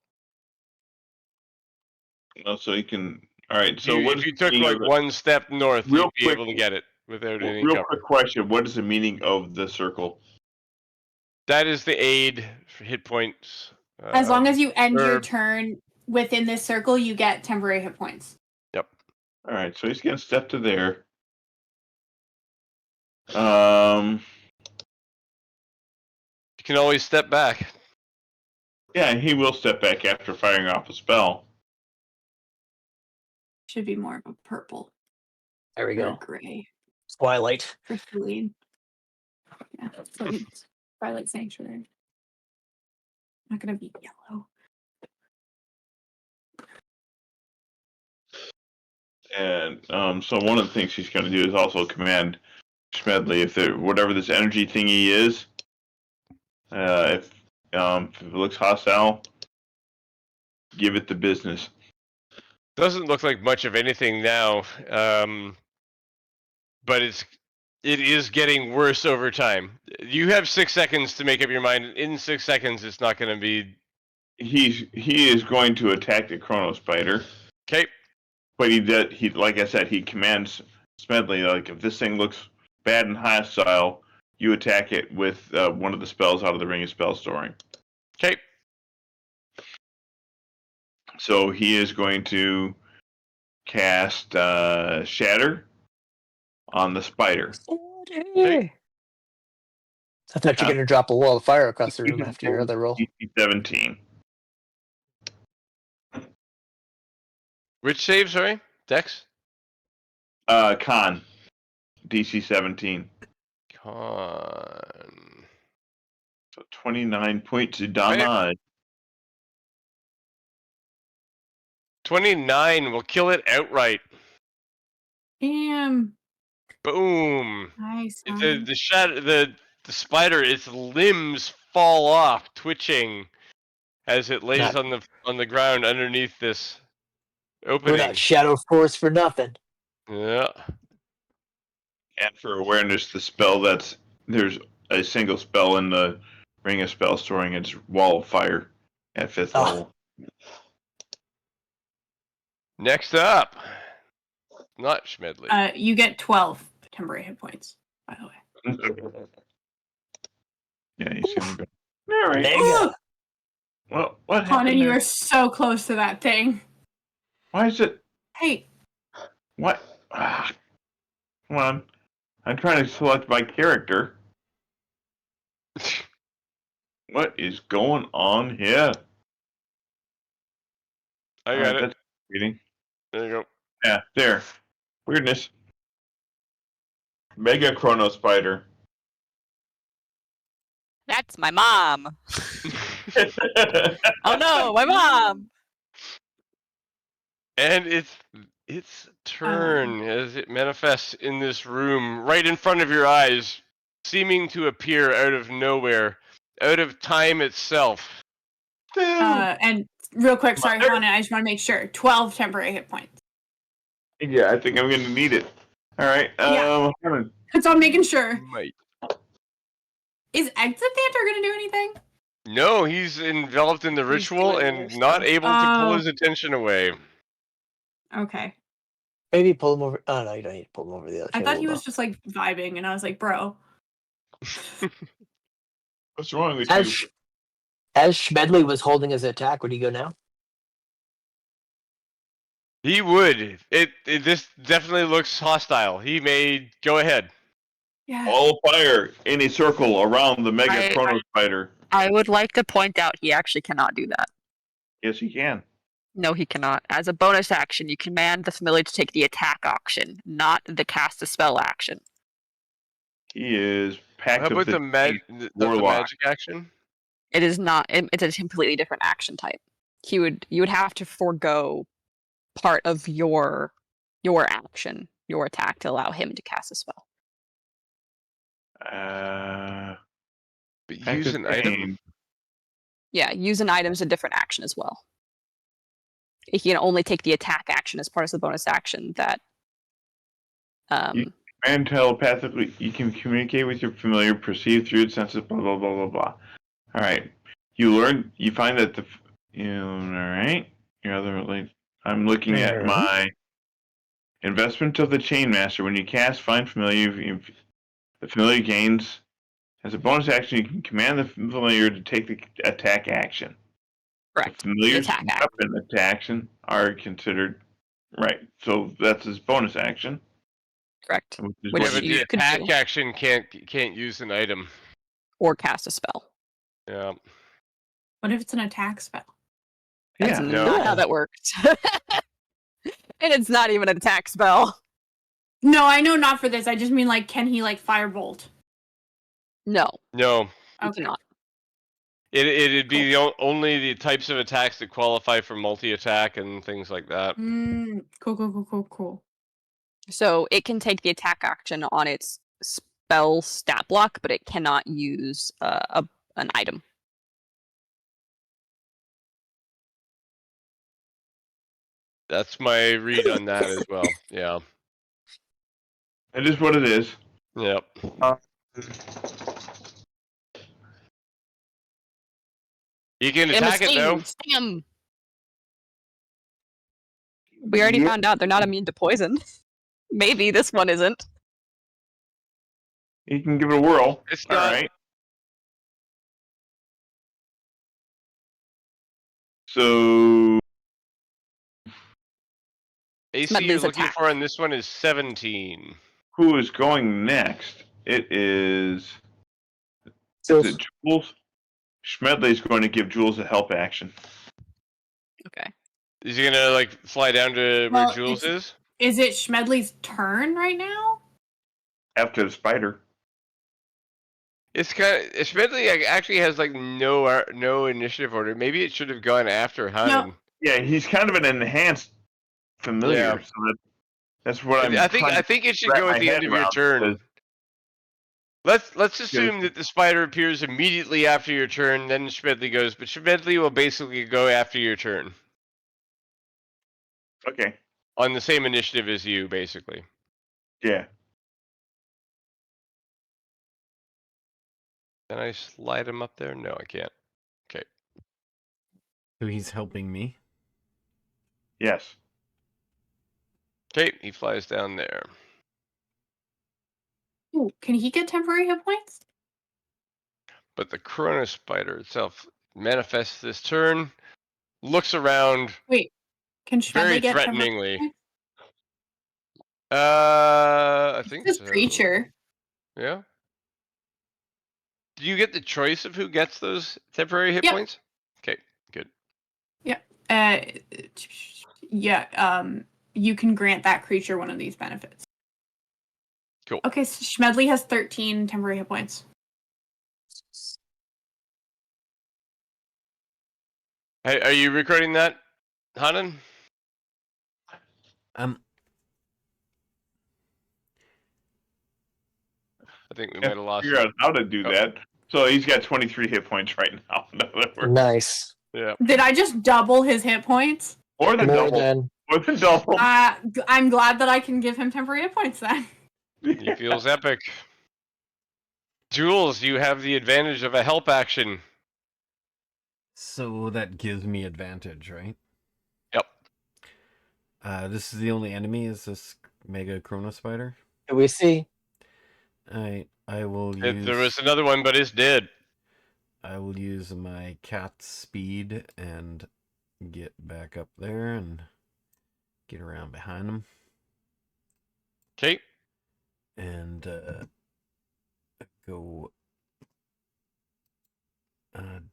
No, so he can. All right. So If you took like one step north, Real you'd be quick- able to get it without any real cover. quick question: what is the meaning of the circle? That is the aid for hit points. As long as you end your or- turn within this circle, you get temporary hit points. Yep. All right. So he's gonna step to there. You can always step back. Yeah, he will step back after firing off a spell. Should be more of a purple There we or go. gray. Twilight. Crystalline. Yeah. So it's Twilight Sanctuary. Not gonna be yellow. And so one of the things he's going to do is also command Smedley if whatever this energy thingy is, if it looks hostile, give it the business. Doesn't look like much of anything now, but it is getting worse over time. You have 6 seconds to make up your mind. In 6 seconds, it's not going to be. He is going to attack the Chronos spider. Okay. But he like I said, he commands Smedley, like, if this thing looks bad and hostile, you attack it with one of the spells out of the Ring of Spell Storing. Okay. So he is going to cast Shatter on the spider. I thought you were going to drop a wall of fire across the room after your other roll. DC 17. Which save, sorry? Dex? Con. DC 17. Con. So 29 points of damage. 29 will kill it outright. Damn. Boom. Nice. The spider, its limbs fall off, twitching as it lays Not- on the ground underneath this We're opening. not Shadow Force for nothing. Yeah. And for awareness, there's a single spell in the Ring of Spell Storing. It's Wall of Fire at 5th Oh. level. Next up, not Schmedley. You get 12 temporary hit points, by the way. Yeah, he's gonna go. All right. Mega. Well, what Conan, happened you there? are so close to that thing. Why is it? Hey, What? Come on. I'm trying to select my character. What is going on here? I got it. That's reading. There you go. Yeah, there. Weirdness. Mega Chrono Spider. That's my mom. Oh no, my mom. And its turn as it manifests in this room right in front of your eyes, seeming to appear out of nowhere, out of time itself. and real quick, sorry, Conan, I just want to make sure. 12 temporary hit points. Yeah, I think I'm gonna need it. All right. Yeah. So I'm making sure. Might. Is Exit Thanter going to do anything? No, he's enveloped in the ritual doing and other not stuff. able to pull Oh. his attention away. Okay. Maybe pull him over. Oh, no, you don't need to pull him over the other I table. thought he was though. just like vibing, and I was like, bro. What's wrong with As, you? as Schmedley was holding his attack, would he go now? He would. This definitely looks hostile. He may go ahead. Yeah. All fire in a circle around the Mega I- Chrono Spider. I would like to point out he actually cannot do that. Yes, you can. No, he cannot. As a bonus action, you command the familiar to take the attack action, not the cast a spell action. He is pact How of about the the Warlock. magic action? It is not. It's a completely different action type. You would have to forego part of your action, your attack, to allow him to cast a spell. But Pact use of an item? Pain. Yeah, use an item is a different action as well. He can only take the attack action as part of the bonus action that. And telepathically, you can communicate with your familiar, perceive through its senses, blah, blah, blah, blah, blah. All right. You find that all right. Your other, like, I'm looking at my investment of the Chainmaster. When you cast Find Familiar, the familiar gains, as a bonus action, you can command the familiar to take the attack action. Correct. The familiar's attack action. weapon action are considered, right. So that's his bonus action. Correct. Which is Which Yeah, what but you the could attack do. action can't use an item. Or cast a spell. Yeah. What if it's an attack spell? That's Yeah. not how that works. And it's not even an attack spell. No, I know not for this. I just mean like, can he like firebolt? No, No. you Okay. cannot. It'd be only the types of attacks that qualify for multi-attack and things like that. Cool. So it can take the attack action on its spell stat block, but it cannot use an item. That's my read on that as well. Yeah. It is what it is. Yep. You can attack it though. Sting. We already found out they're not immune to poison. Maybe this one isn't. You can give it a whirl. It's All not. right. So AC Smedley's you're looking attack. for on this one is 17. who is going next? It is. So Is it Jules? Schmedley's going to give Jules a help action. Okay. Is he gonna like fly down to Well, where Jules is? Is it Schmedley's turn right now? After the spider. It's kind of Smedley actually has like no initiative order. Maybe it should have gone after Hanan. Yeah, he's kind of an enhanced familiar. Yeah. So that's what I'm. I think it should go at the end of your turn. Let's assume that the spider appears immediately after your turn, then Schmedley goes, but Schmedley will basically go after your turn. Okay. On the same initiative as you, basically. Yeah. Can I slide him up there? No, I can't. Okay. So he's helping me. Yes. Okay, he flies down there. Ooh, can he get temporary hit points? But the Chronos spider itself manifests this turn, looks around Wait, can very Schmedley get temporary threateningly. hit points? I think This so. creature. Yeah. Do you get the choice of who gets those temporary hit Yep. points? Okay, good. You can grant that creature one of these benefits. Cool. Okay, so Schmedley has 13 temporary hit points. Hey, are you recording that, Hanan? Um, I think we might have lost Figure him. out how to do that. So he's got 23 hit points right now. In other words. nice. Yeah. Did I just double his hit points? More than More double. than More than double. I'm glad that I can give him temporary hit points then. He feels epic. Jules, you have the advantage of a help action. so that gives me advantage, right? Yep. This is the only enemy, is this Mega Chrono Spider? do we see? I will use. There was another one, but it's dead. I will use my cat speed and get back up there and get around behind him. Okay. And go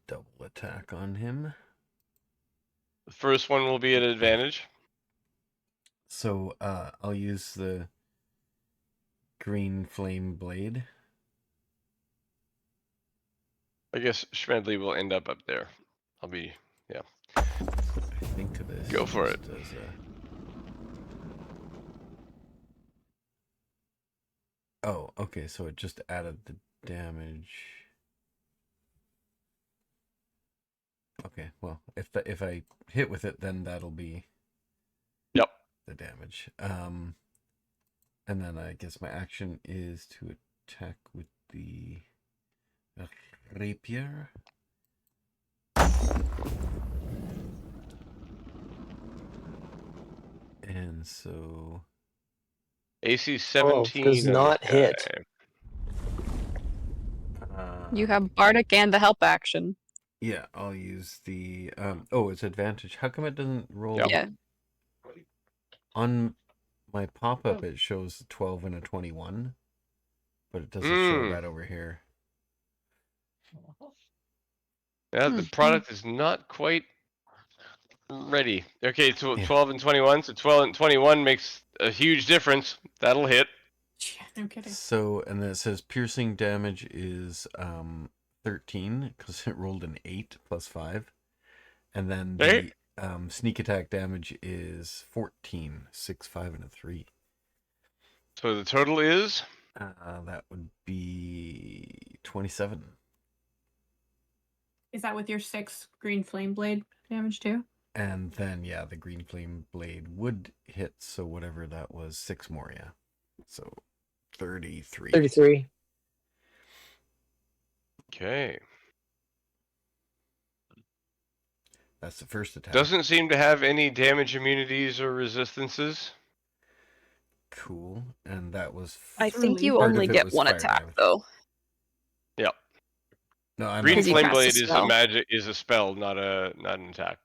double attack on him. The first one will be at advantage. So I'll use the green flame blade. I guess Schmedley will end up there. I'll be, yeah. I think this Go for it. does Oh, okay, so it just added the damage. Okay, well, if I hit with it, then that'll be Yep. the damage. And then I guess my action is to attack with the rapier. And so AC 17 does on not this hit. guy. You have Bardic and the help action. Yeah, I'll use the oh, it's advantage. How come it doesn't roll? Yep. Yeah. On my pop-up it shows a 12 and a 21, but it doesn't show that over here. Yeah, the product is not quite ready. Okay, so Yeah. 12 and 21. So 12 and 21 makes a huge difference. That'll hit. Yeah, no kidding. So, and then it says piercing damage is 13 because it rolled an 8 plus 5, and then the sneak attack damage is 14, 6, 5, and a 3. So the total is? That would be 27. Is that with your 6 green flame blade damage too? And then, yeah, the green flame blade would hit, so whatever that was, 6 more, yeah. So, 33. 33. Okay. That's the first attack. Doesn't seem to have any damage immunities or resistances. Cool. And that was... I think you part only of it get was one fire attack damage. though. Yep. No, I'm Green Because you Flame cast a Blade is a spell. magic, is a spell, not an attack.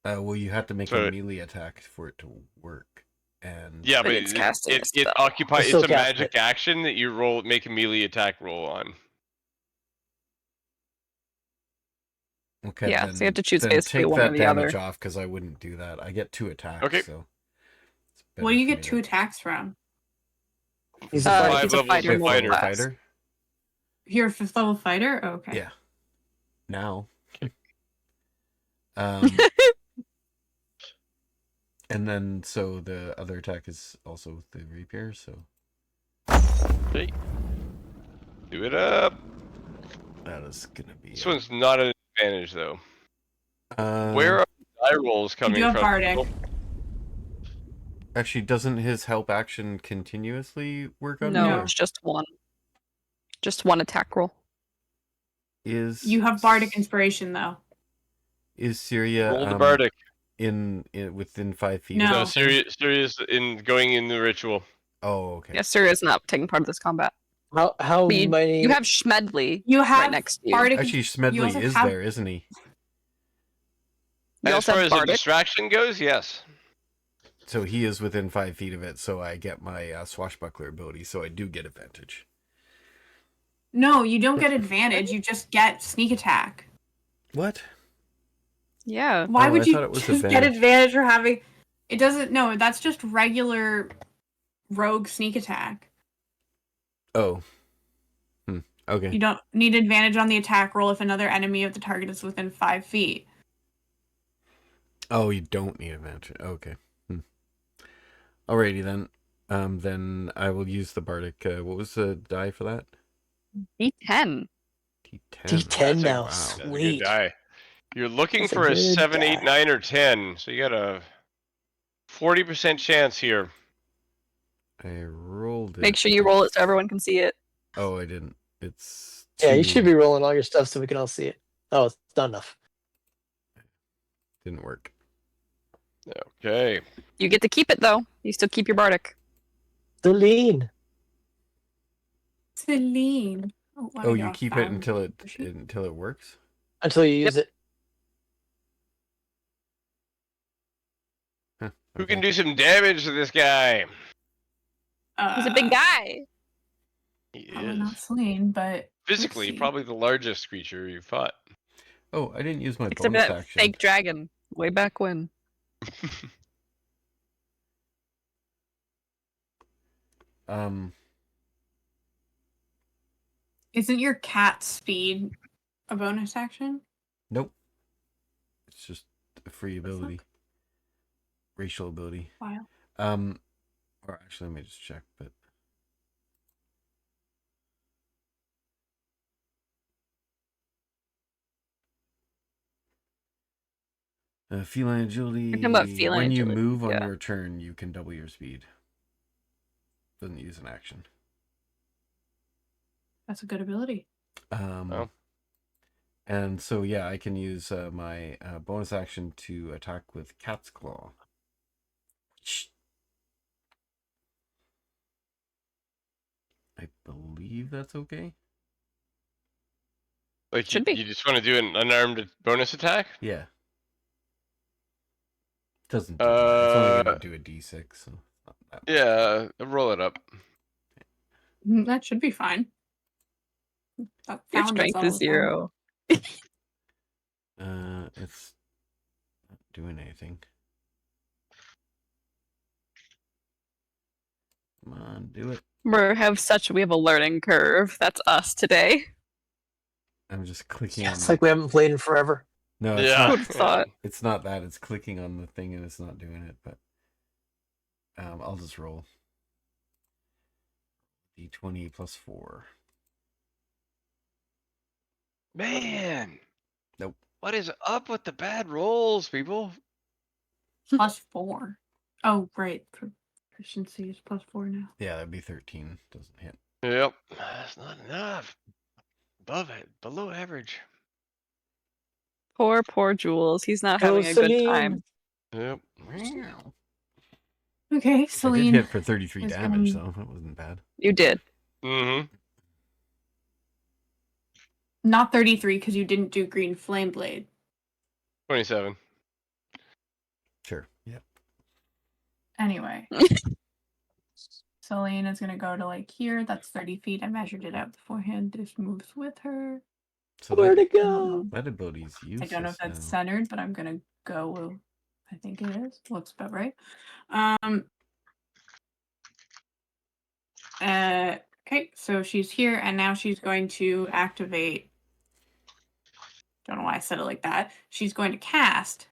Well, you have to make So a melee attack for it to work. And Yeah, But but it's casting a it spell. occupies. Still It's a cast magic action that you roll, make a melee attack roll on. okay, Yeah, then, so you have to choose then basically take one or that the damage other. off because I wouldn't do that. I get 2 attacks. Okay. So it's What do you better get for 2 me to- attacks from? He's Uh, a Five fighter. he's a levels fighter, of Fifth no fighter. level class. fighter. You're a 5th level fighter? Oh, okay. Yeah. Now. And then, so the other attack is also with the rapier, so Okay. Do it up. that is gonna be. This one's not an advantage though. Um, Where are the die rolls You coming do have from? Bardic. Actually, doesn't his help action continuously work on No, me? No. or it's just one. Just one attack roll. Is You have Bardic Inspiration though. Is Syria Roll the Bardic. in within 5 feet? No. of No, this thing? serious in going in the ritual. Oh, okay. Yes, Sir is not taking part of this combat. How But many? you have Schmedley You have right next to you. Bardic. Actually, you Smedley also is have- there, isn't he? You As also far have as a Bardic. distraction goes, yes. So he is within 5 feet of it, so I get my swashbuckler ability, so I do get advantage. No, you don't get advantage. You just get sneak attack. What? Yeah. Why Oh, would I you thought it was just get advantage. advantage for having? It doesn't. No, that's just regular rogue sneak attack. Oh. Okay. You don't need advantage on the attack roll if another enemy of the target is within 5 feet. Oh, you don't need advantage. Okay. Alrighty then. Then I will use the bardic. What was the die for that? D10. D10. D10 now. Wow. That's a good Sweet. die. You're looking That's a for a good 7, 8, die. 9, or 10. So you got a 40% chance here. I rolled it. Make sure you roll it so everyone can see it. Oh, I didn't. It's Yeah, you two. should be rolling all your stuff so we can all see it. Oh, it's not enough. Didn't work. Okay. You get to keep it though. You still keep your Bardic. Celine. Celine. Oh, let Oh, me you go keep it find- until it works. Until you use it. Huh, Who can okay. do some damage to this guy? He's a big guy. He Probably is. not Celine, but Physically, let's see. probably the largest creature you fought. Oh, I didn't use my Except for bonus that action. fake dragon way back when. Isn't your cat speed a bonus action? Nope. It's just a free ability. Racial ability. Wow. Or actually, let me just check. But feline agility. Talking about feline when you agility, move on yeah. your turn, you can double your speed. Doesn't use an action. That's a good ability. Oh. And so yeah, I can use my bonus action to attack with Cat's Claw. I believe that's okay. Like Should be. you just want to do an unarmed bonus attack? Yeah. Doesn't do much. It's only gonna do a d6. So it's not that much. Yeah, roll it up. That should be fine. That Your found us strength all is the time. 0. It's not doing anything. Come on, do it. We have a learning curve. That's us today. I'm just clicking It's on. like we haven't played in forever. No, it's Yeah. not. Who'd thought? It's not that. It's clicking on the thing and it's not doing it. But I'll just roll. D20 plus 4. Man. Nope. What is up with the bad rolls, people? +4. Oh, right. Proficiency is +4 now. Yeah, that'd be 13. Doesn't hit. Yep. That's not enough. Above it. Below average. Poor Jules. He's not Go, having a good Celine. time. Yep. Okay, I did Celine. hit for 33 is damage, gonna- so that wasn't bad. You did. Mm-hmm. Not 33 because you didn't do green flame blade. 27. Sure. Yep. Anyway. Celine is gonna go to like here. That's 30 feet. I measured it out beforehand. This moves with her. So Where to that, go? that ability's useless I don't know if that's now. centered, but I'm gonna go. I think it is. Looks about right. Okay, so she's here, and now she's going to activate. Don't know why I said it like that. She's going to cast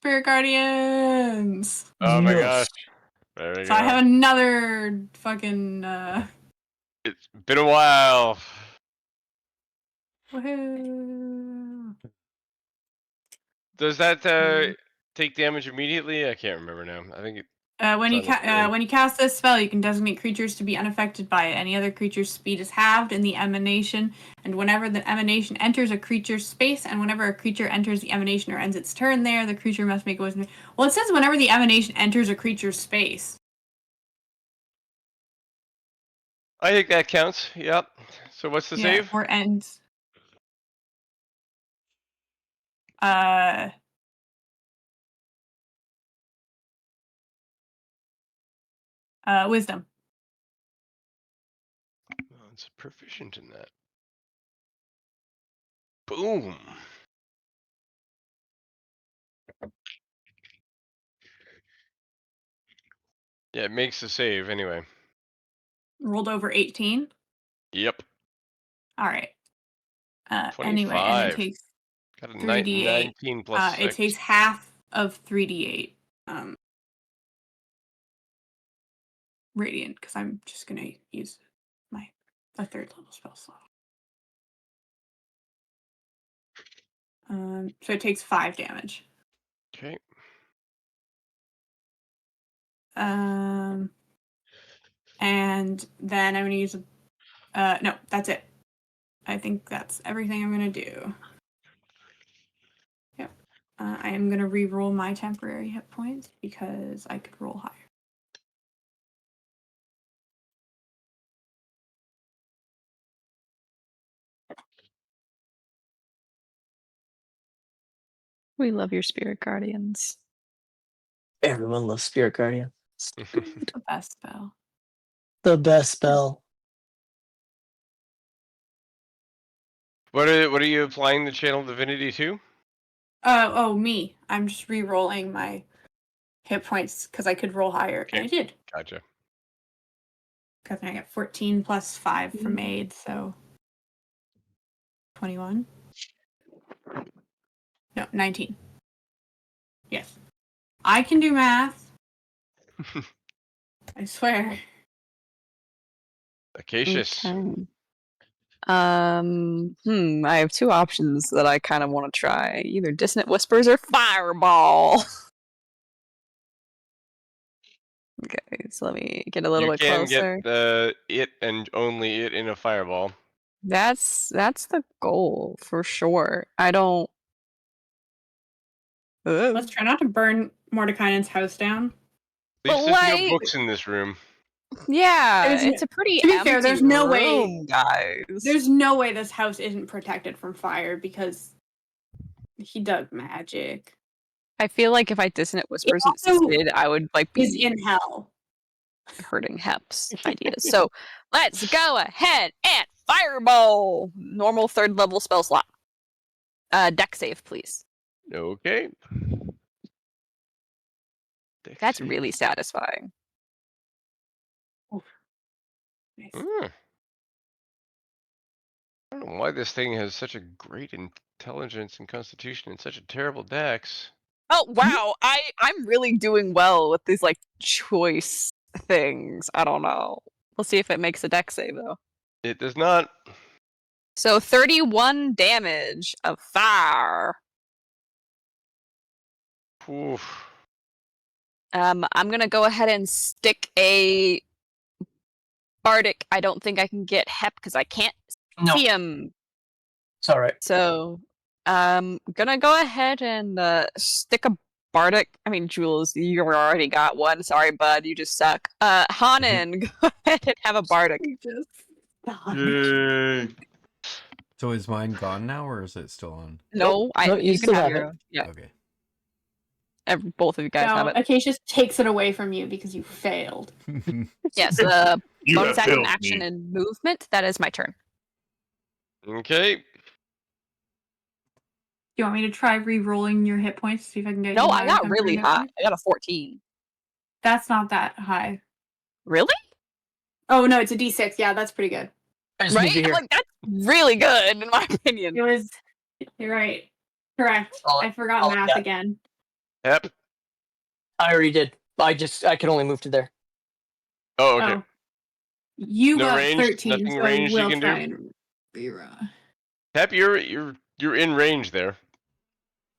Spirit Guardians. Oh my Yes. gosh. There we So go. I have another fucking It's been a while. woohoo. Does that take damage immediately? I can't remember now. I think it. When you cast this spell, you can designate creatures to be unaffected by it. Any other creature's speed is halved in the emanation, and whenever the emanation enters a creature's space, and whenever a creature enters the emanation or ends its turn there, the creature must make a wisdom. Well, it says whenever the emanation enters a creature's space. I think that counts. Yep. So what's the save? Or ends. Wisdom. Oh, it's proficient in that. Boom. Yeah, it makes the save anyway. Rolled over 18. Yep. All right. Anyway, 25. and it takes Got a 3d8. 19 plus 6. It takes half of 3d8. Radiant, because I'm just gonna use a 3rd level spell slot. So it takes 5 damage. Okay. And then I'm gonna use no, that's it. I think that's everything I'm gonna do. Yep. I am gonna re-roll my temporary hit points because I could roll higher. We love your spirit guardians. Everyone loves Spirit Guardian. The best spell. The best spell. What are you applying the channel divinity to? Me. I'm just re-rolling my hit points because I could roll higher, and I did. Gotcha. Because I got 14 plus 5 from aid, so 21. No, 19. Yes. I can do math. I swear. Acacius. Okay. I have two options that I kind of want to try. Either Dissonant Whispers or Fireball. Okay, so let me get a little bit closer. You can get it and only it in a fireball. That's the goal for sure. I don't. Let's try not to burn Mordekainen's house down. At least But, there's like- no books in this room. Yeah, There's it's a pretty to be empty fair, there's no way- room, guys. There's no way this house isn't protected from fire because he does magic. I feel like if I Dissonant Whispers also insisted, I would like He's be in hell. hurting Hep's ideas. So let's go ahead and Fireball. Normal 3rd level spell slot. Deck save, please. Okay. That's really satisfying. Nice. I don't know why this thing has such a great intelligence and constitution and such a terrible dex. Oh wow, I'm really doing well with these like choice things. I don't know. We'll see if it makes a deck save though. It does not. So 31 damage of fire. Oof. I'm gonna go ahead and stick a bardic. I don't think I can get Hep because I can't No, see him. it's all right. So gonna go ahead and stick a bardic. I mean, Jules, you already got one. Sorry, bud, you just suck. Hanan, go ahead and have a bardic. Yay. So is mine gone now, or is it still on? No, No, you you can still have have your it. own. Yeah, Okay. both of you guys have No, it. Acacius takes it away from you because you failed. Yes, You bonus have action, failed action, me. and movement. That is my turn. Okay. Do you want me to try re-rolling your hit points? See if I can get No, you I higher got temporary really hit high. points? I got a 14. That's not that high. Really? Oh no, it's a D6. Yeah, that's pretty good. I just moved Right? you here. Like that's really good in my opinion. It was. You're right. Correct. I forgot math yeah. again. Yep. I already did. I can only move to there. Oh, okay. Oh. You No got range? 13, Nothing so ranged you we'll can do? try and reroll. Hep, you're in range there.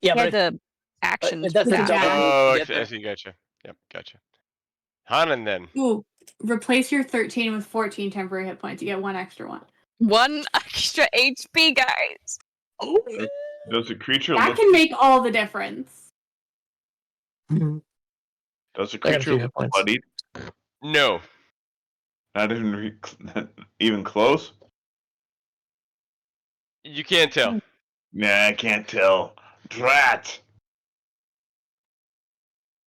Yeah, Yeah, but the actions. that's the a double dash. move Oh, to I get see, there. I see. Gotcha. Yep, gotcha. Hanan then. Ooh, replace your 13 with 14 temporary hit points. You get one extra one. 1 extra HP, guys. Oh. Does the creature That look? can make all the difference. Does the I got a creature few hit look points. bloodied? No. Not even even close. You can't tell. Nah, I can't tell. Drat.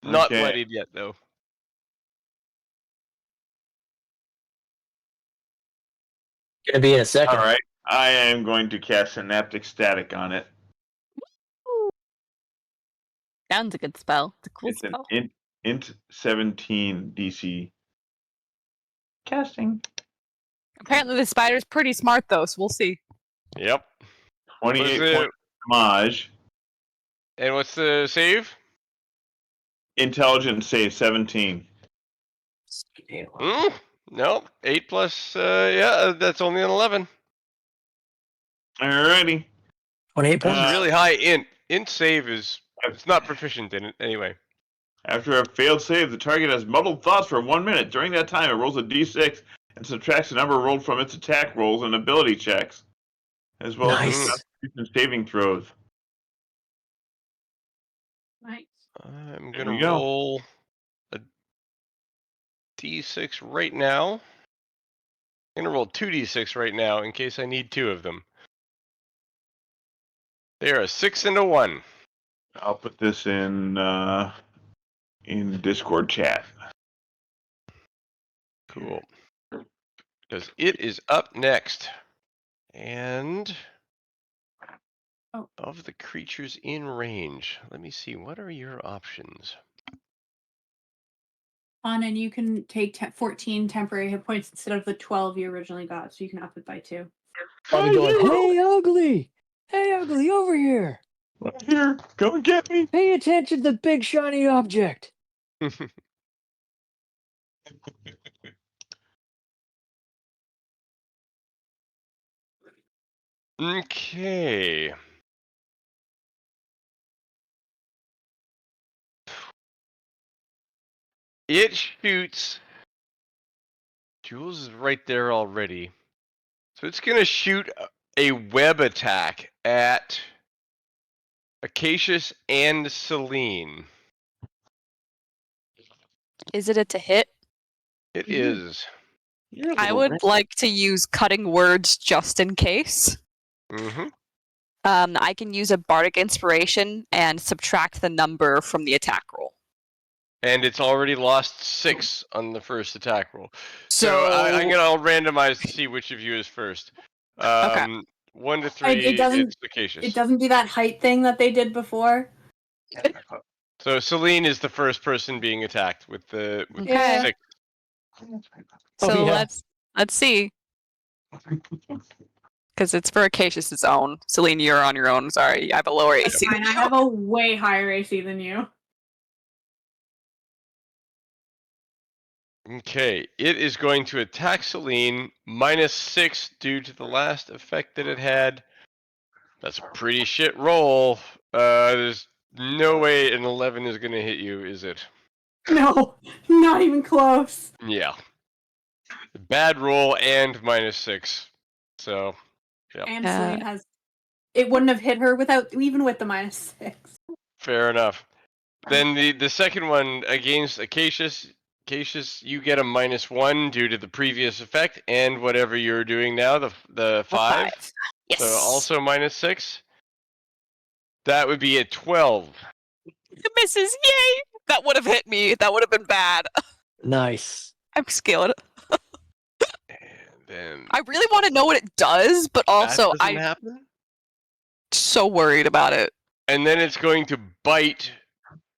Not Okay. bloodied yet, though. Gonna be in a second. All right. I am going to cast Synaptic Static on it. Sounds a good spell. It's a cool It's an spell. int 17 DC. Casting. Apparently the spider's pretty smart though, so we'll see. Yep. 28 What's point damage. And what's the save? Intelligence save 17. No. 8 plus, yeah, that's only an 11. Alrighty. 28 points. It's really high int. Int save is, it's not proficient in it anyway. After a failed save, the target has muddled thoughts for 1 minute. During that time, it rolls a d6 and subtracts the number rolled from its attack rolls and ability checks, as well as Nice. its Constitution saving throws. Nice. I'm There gonna we go. roll a d6 right now. I'm gonna roll 2d6 right now in case I need 2 of them. They are a 6 and a 1. I'll put this in Discord chat. Cool. Because it is up next. And Oh. of the creatures in range, let me see, what are your options? And you can take 14 temporary hit points instead of the 12 you originally got, so you can up it by 2. Probably going, hey, ugly! Hey, ugly, over here! Right here, go and get me. Pay attention to the big shiny object! Okay. It shoots. Jules is right there already. So it's going to shoot a web attack at Acacius and Celine. Is it to hit? It is. You're a I little would rat. like to use cutting words just in case. Mm-hmm. I can use a bardic inspiration and subtract the number from the attack roll. And it's already lost 6 on the first attack roll. So So I'm gonna randomize to see which of you is first. Okay. 1 to 3. It doesn't. It's Acacius. It doesn't do that height thing that they did before. So Celine is the first person being attacked with the Okay. 6. So yeah. let's see. Because it's for Acacius' own. Celine, you're on your own. Sorry, I have a lower AC. Fine, I have a way higher AC than you. Okay, it is going to attack Celine -6 due to the last effect that it had. That's a pretty shit roll. There's no way an 11 is going to hit you, is it? No, not even close. Yeah. Bad roll and -6. So, yeah, And Celine has. It wouldn't have hit her without even with the -6. fair enough. Then the second one against Acacius. Acacius, you get a -1 due to the previous effect and whatever you're doing now, the 5. Yes. So also -6. That would be a 12. It misses. Yay! That would have hit me. That would have been bad. Nice. I'm scared. And then I really want to know what it does, but also that doesn't I'm happen. so worried about it. And then it's going to bite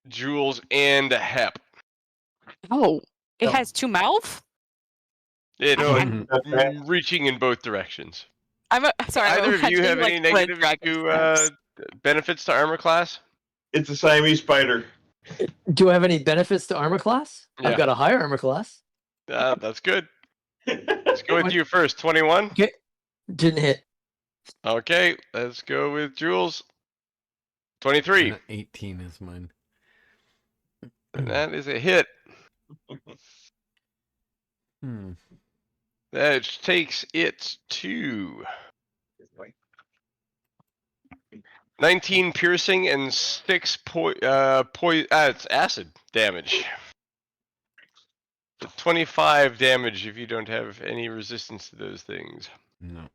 Jules and Hep. Oh, it Oh. has 2 mouths? It's I'm reaching in both directions. sorry. Either I'm of you have imagining, any like, red negatives dragon to snacks. benefits to armor class? It's a Siamese spider. Do I have any benefits to armor class? Yeah. I've got a higher armor class. That's good. Let's go with you first. 21. Okay. Didn't hit. Okay, let's go with Jules. 23. 18 is mine. And that is a hit. Hmm. That takes it to 19 piercing and 6 it's acid damage. So 25 damage if you don't have any resistance to those things. No.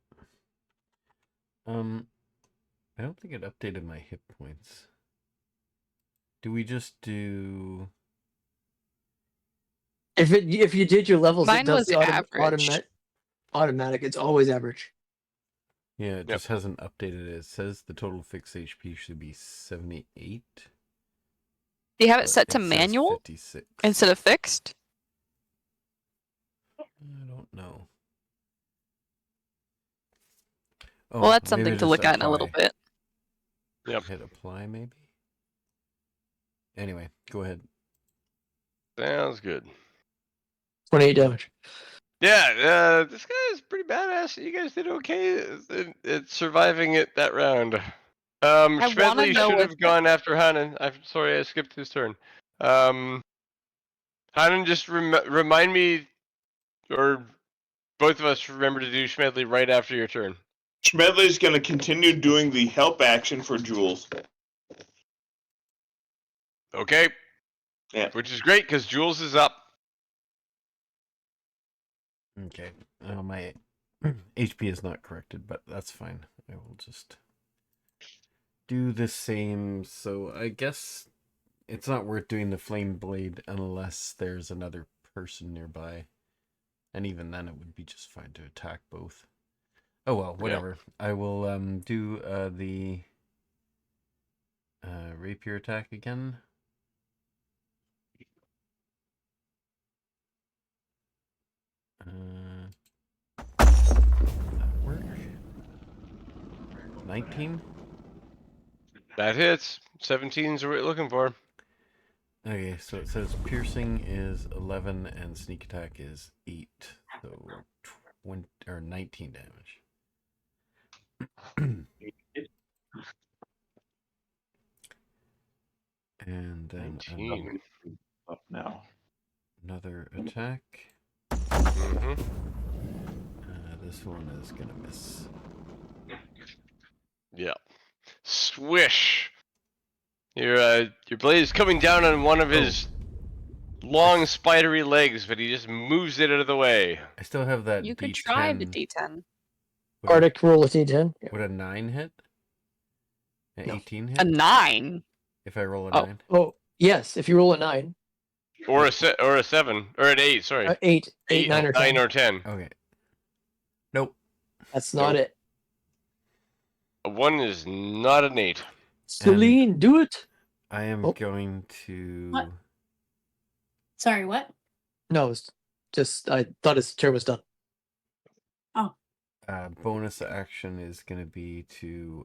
I don't think it updated my hit points. Do we just do? If you did your levels, Mine it does was the average. automatic. It's always average. Yeah, it Yep. just hasn't updated it. It says the total fixed HP should be 78. Do you have it but set to says manual 56. instead of fixed? I don't know. Oh, Well, that's maybe something to just look at in a little apply. bit. Yep. Hit apply, maybe? Anyway, go ahead. Sounds good. 28 damage. Yeah, this guy is pretty badass. You guys did okay at surviving it that round. wanna Schmedley know should what have gone after Hanan. I'm sorry, I skipped his turn. Hanan, just remind me, or both of us remember to do Schmedley right after your turn. Schmedley's going to continue doing the help action for Jules. Okay. Yeah. Which is great because Jules is up. Okay. My HP is not corrected, but that's fine. I will just do the same. So I guess it's not worth doing the flame blade unless there's another person nearby. And even then, it would be just fine to attack both. Oh well, whatever. I will do the rapier attack again. That work? 19? That hits. 17's what we're looking for. Okay, so it says piercing is 11 and sneak attack is 8. So 20 or 19 damage. And then 19. Up now. another attack. Mm-hmm. This one is gonna miss. Yeah. Swish. Your blade is coming down on one of his long spidery legs, but he just moves it out of the way. I still have that You could D10. try the D10. Arctic roll a D10. Yeah. Would a 9 hit? An No. 18 A hit? 9. If I roll a Oh. 9? Oh, yes. If you roll a 9. Or a 7 or an 8, sorry. 8, 9, or 10. 9 or 10. Okay. Nope. That's not Nope. it. A 1 is not an 8. Celine, do it. I am Oh. going to... What? Sorry, what? No, it's just I thought his turn was done. bonus action is going to be to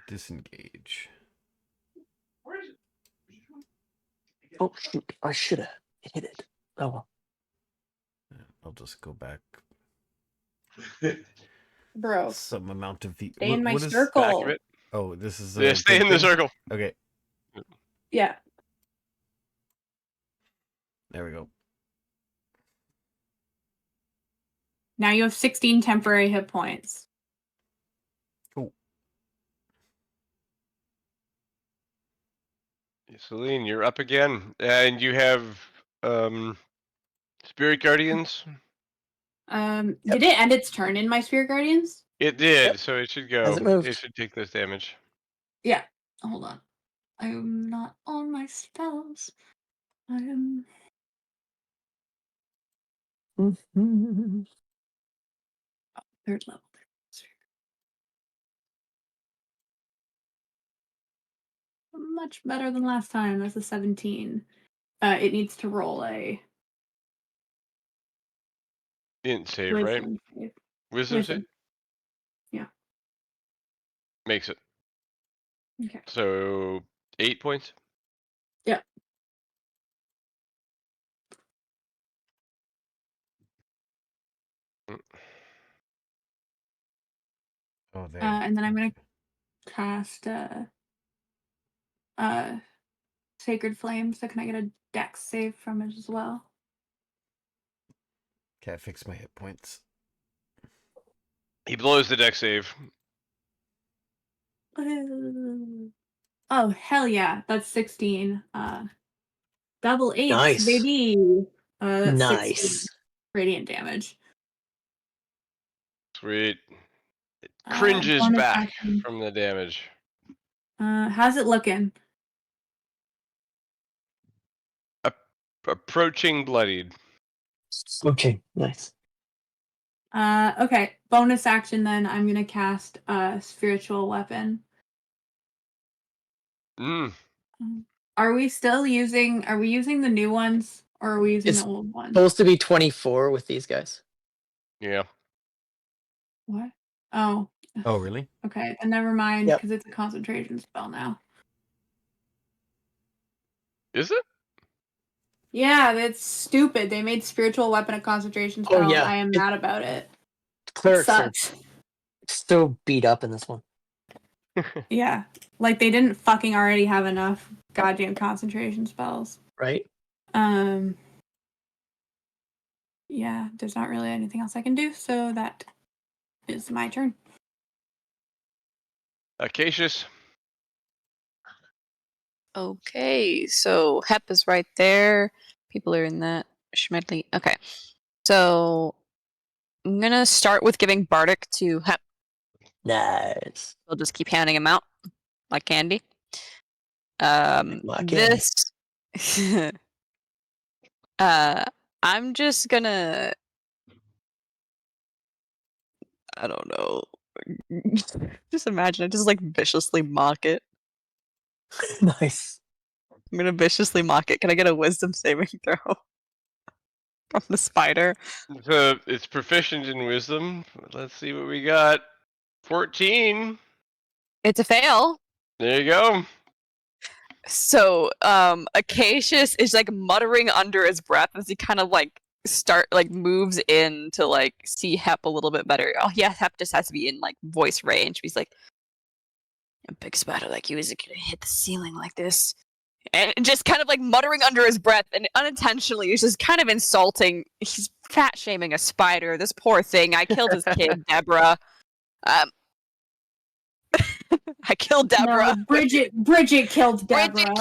disengage. Oh shoot! I should have hit it. Oh well. I'll just go back Bro, some amount of the... stay in my what is- circle. Back of it. Oh, this is... Yeah, stay in the circle. Okay, Yeah. there we go. Now you have 16 temporary hit points. Celine, you're up again, and you have Spirit Guardians. Did it end its turn in my Spirit Guardians? It did, Yep. so it should go. Has it moved? It should take this damage. Yeah. Hold on. I'm not on my spells. I am. Third level. Much better than last time. That's a 17. It needs to roll a Didn't save, right? wisdom save. Wisdom save? Wisdom. Yeah. Makes it. Okay. So 8 points? Yeah. Oh, there. And then I'm gonna cast Sacred Flame. So can I get a dex save from it as well? Can't fix my hit points. He blows the deck save. Oh hell yeah, that's 16. Double 8s, Nice. baby. That's 16 Nice. radiant damage. Sweet. It cringes bonus back action. from the damage. How's it looking? Approaching bloodied. Okay, nice. Okay. Bonus action then. I'm gonna cast spiritual weapon. Mm. Are we using the new ones or are we using It's the old ones? Supposed to be 24 with these guys. Yeah. What? Oh, Oh, really? okay. Then never mind, Yep. because it's a concentration spell now. Is it? Yeah, that's stupid. They made spiritual weapon a concentration Oh, spell. yeah. I am mad about it. Clerics are Sucks. so beat up in this one. Yeah. Like they didn't fucking already have enough goddamn concentration spells. Right? Yeah, there's not really anything else I can do, so that is my turn. Acacius. Okay, so Hep is right there. People are in that. Schmedley. Okay, so I'm gonna start with giving Bardic to Hep. Nice. We'll just keep handing him out like candy. This I'm just gonna. I don't know. Just imagine I just like viciously mock it. Nice. I'm gonna viciously mock it. Can I get a wisdom saving throw from the spider? It's proficient in wisdom. Let's see what we got. 14. It's a fail. There you go. So, Acacius is like muttering under his breath as he kind of like moves in to like see Hep a little bit better. Oh yeah, Hep just has to be in like voice range. He's like, a big spider like you isn't gonna hit the ceiling like this. And just kind of like muttering under his breath, and unintentionally, he's just kind of insulting. He's fat shaming a spider. This poor thing. I killed his kid, Deborah. I killed Deborah. No, Bridget killed Deborah.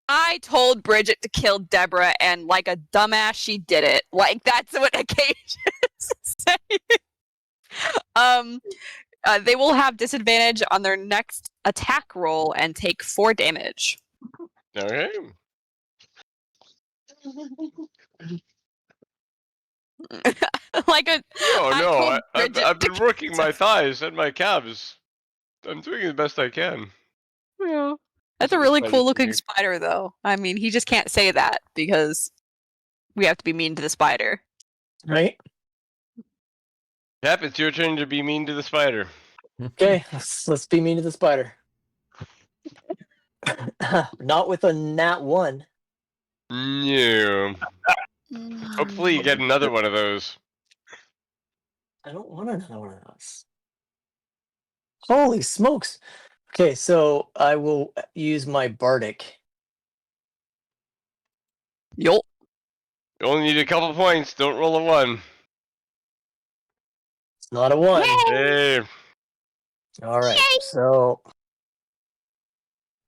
I told Bridget to kill Deborah, and like a dumbass, she did it. Like that's what Acacius is saying. They will have disadvantage on their next attack roll and take 4 damage. Okay. Like a. Oh I no, told I've Bridget been working my thighs and my calves. I'm doing the best I can. Yeah. That's a what really spiders cool looking do. spider, though. I mean, he just can't say that because we have to be mean to the spider. Right? Yep, it's your turn to be mean to the spider. Okay, let's be mean to the spider. Not with a nat 1. No. Hopefully you get another one of those. I don't want another one of those. Holy smokes! Okay, so I will use my bardic. Yup. You only need a couple points. Don't roll a 1. It's not a 1. Hey. All right, so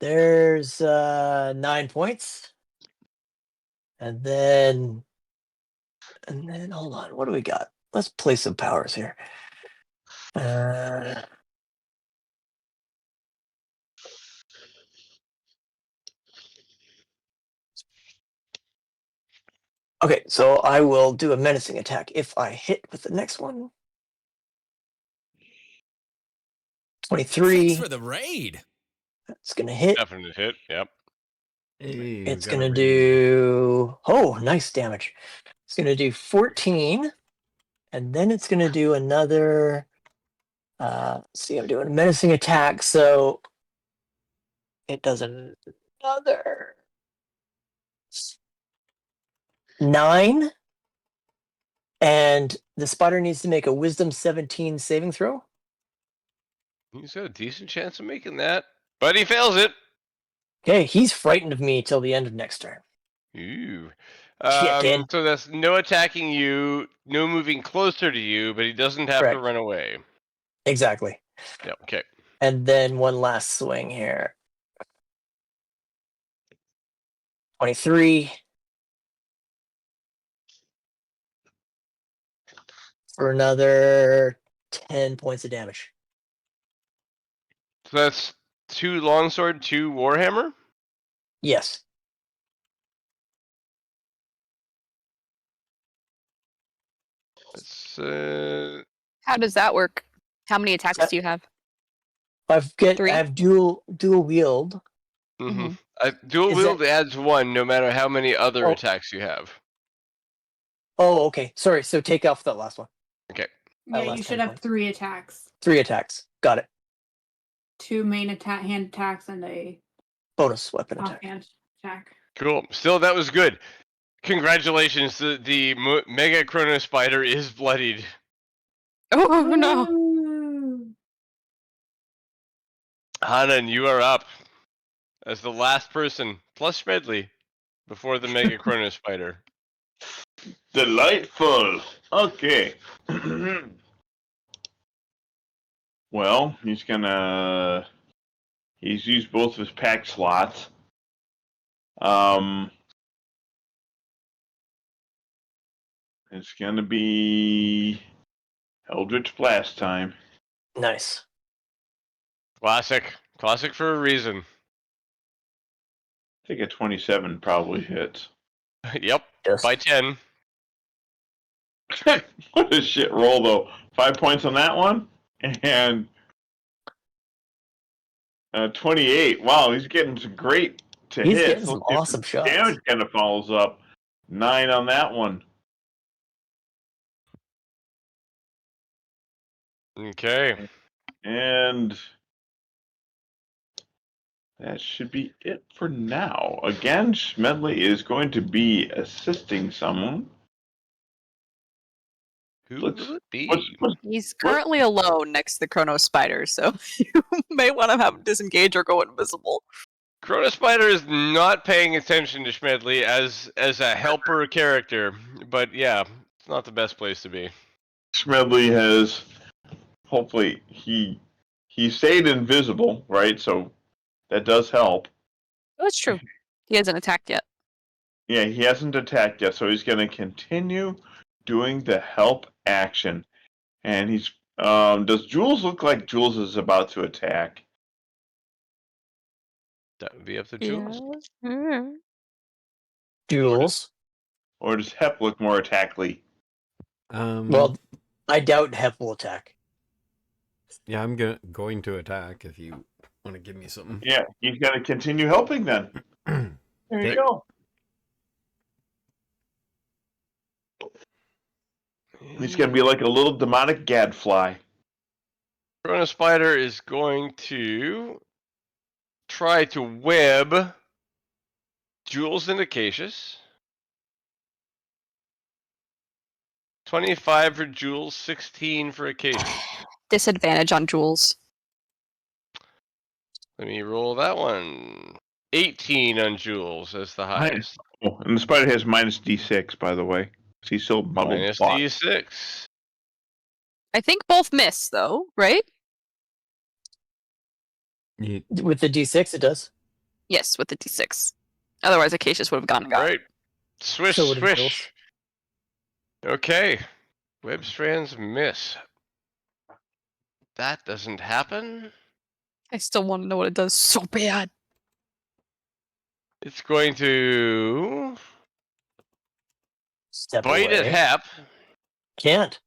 there's 9 points, and then hold on, what do we got? Let's play some powers here. Okay, so I will do a menacing attack if I hit with the next one. 23. Thanks for the raid. It's gonna hit. Definite hit. Yep. Hey, It's we got a gonna raid. do nice damage. It's gonna do 14, and then it's gonna do another. See, I'm doing a menacing attack, so it does another 9, and the spider needs to make a Wisdom 17 saving throw. He's got a decent chance of making that, but he fails it. Okay, he's frightened of me till the end of next turn. Ooh. Chicken. So that's no attacking you, no moving closer to you, but he doesn't have to Correct. run away. Exactly. Yep. Okay. And then one last swing here. 23 for another 10 points of damage. So that's 2 longsword, 2 warhammer. Yes. That's How does that work? How many attacks do you have? I 3? have dual wield. mm-hmm. Dual Is wield that- adds 1 no matter how many other Oh. attacks you have. Oh, okay. Sorry. So take off that last one. Okay. Yeah, you last should 10 have points. 3 attacks. 3 attacks. Got it. 2 main hand attacks and a Bonus weapon attack. offhand attack. Cool. Still, that was good. Congratulations. The Mega Chronos spider is bloodied. Oh no! Woo! Hanan, you are up as the last person, plus Smedley, before the Mega Chronos spider. Delightful. Okay. Well, he's used both of his pack slots. It's gonna be Eldritch Blast time. Nice. Classic. Classic for a reason. I think a 27 probably hits. Yep. Yes. By 10. What a shit roll, though. 5 points on that one, and 28. Wow, he's getting some great to He's hit. getting So some let's see if awesome the shots. damage kind of follows up. 9 on that one. Okay. And that should be it for now. Again, Smedley is going to be assisting someone. Who Let's- will it be? He's What? currently alone next to the Chronos spider, so you may want to have him disengage or go invisible. Chronos Spider is not paying attention to Schmedley as a helper character, but yeah, it's not the best place to be. Smedley has hopefully he stayed invisible, right? So that does help. Oh, it's true. He hasn't attacked yet. Yeah, he hasn't attacked yet, so he's going to continue doing the help action. And he's does Jules look like Jules is about to attack? That would be up to Jules. Jules. Or does Hep look more attackly? Well, I doubt Hep will attack. yeah, I'm going to attack if you want to give me something. Yeah, he's going to continue helping then. There Okay. you go. He's going to be like a little demonic gadfly. Chronos Spider is going to try to web Jules into Cassius. 25 for Jules, 16 for Acacius. Disadvantage on Jules. Let me roll that one. 18 on Jules as the highest. Oh, and the spider has minus D6, by the way. So he's still bubble Minus block. D6. I think both miss, though, right? With the D6, it does. Yes, with the D6. Otherwise, Acacius would have gone and got it. Right. Swish, So would it swish. Okay. Web strands miss. That doesn't happen. I still want to know what it does so bad. It's going to Step bite away. at Hep. Can't.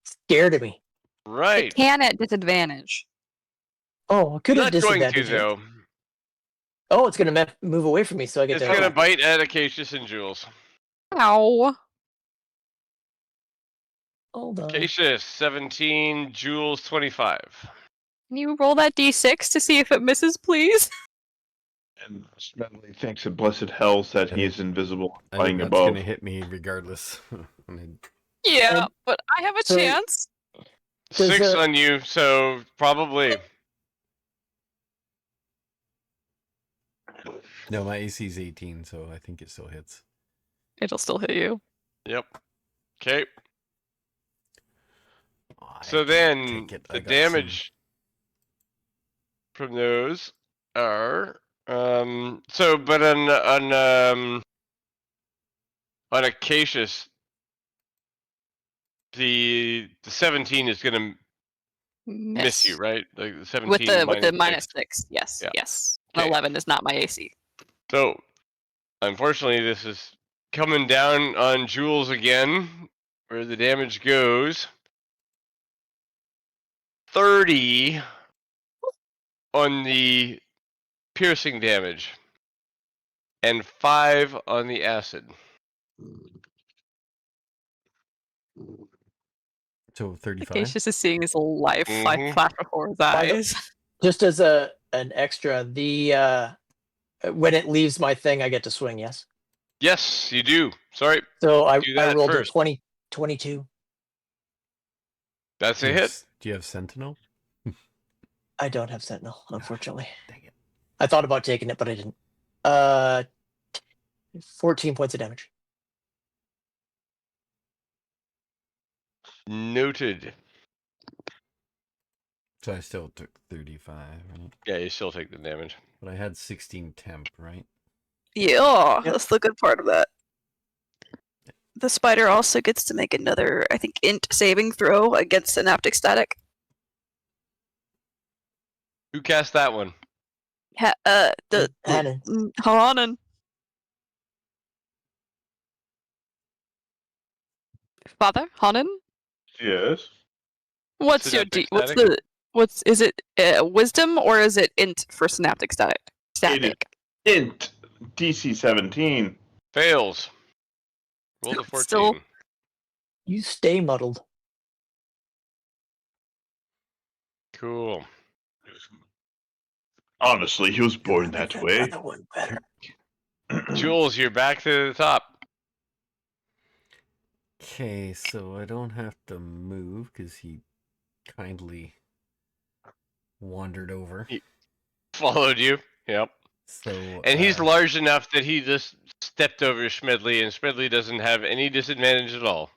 Scared of me. Right. It can at disadvantage. Oh, I could have Not going to, disadvantaged it. though. Oh, it's gonna move away from me, so I get It's to. going to bite at Acacius and Jules. Ow. Hold on. Acacius, 17. Jules, 25. Can you roll that D6 to see if it misses, please? And Smedley thinks the blessed hells that I he think- is invisible, I flying think that's above. going to hit me regardless. I mean, Yeah, And- but I have a so- chance. Does 6 the- on you, so probably. no, my AC is 18, so I think it still hits. It'll still hit you. Yep. Okay. Oh, I So can't then take it. I the got damage from those are but on Acacius the 17 is gonna miss you, right? Like the 17 With the minus minus 6. 6, yes, Yeah. yes. Okay. 11 is not my AC. So unfortunately this is coming down on Jules again, where the damage goes. 30 on the piercing damage and 5 on the acid. So 35. Acacius is seeing his life Mhm. flash before his By the- eyes. Just as an extra, the when it leaves my thing, I get to swing. Yes. Yes, you do. Sorry, So I Do that rolled first. a 20, 22. that's a hit. Do you have Sentinel? I don't have Sentinel, unfortunately. Dang it. I thought about taking it, but I didn't. 14 points of damage. Noted. So I still took 35, right? Yeah, you still take the damage. But I had 16 temp, right? Yeah, Yep. that's the good part of that. The spider also gets to make another, I think, int saving throw against synaptic static. Who cast that one? The Hannon. Hanan. Father Hanan, Yes. what's your Synaptic what's static? the what's is it wisdom or is it int for synaptic static? Static. Int DC 17. Fails. Roll the 14. Still- You stay muddled. Cool. Honestly, he was born Make that way. other one better. Jules, you're back to the top. Okay, so I don't have to move because he kindly wandered over. Followed you. Yep. So And he's large enough that he just stepped over Smedley, and Smedley doesn't have any disadvantage at all.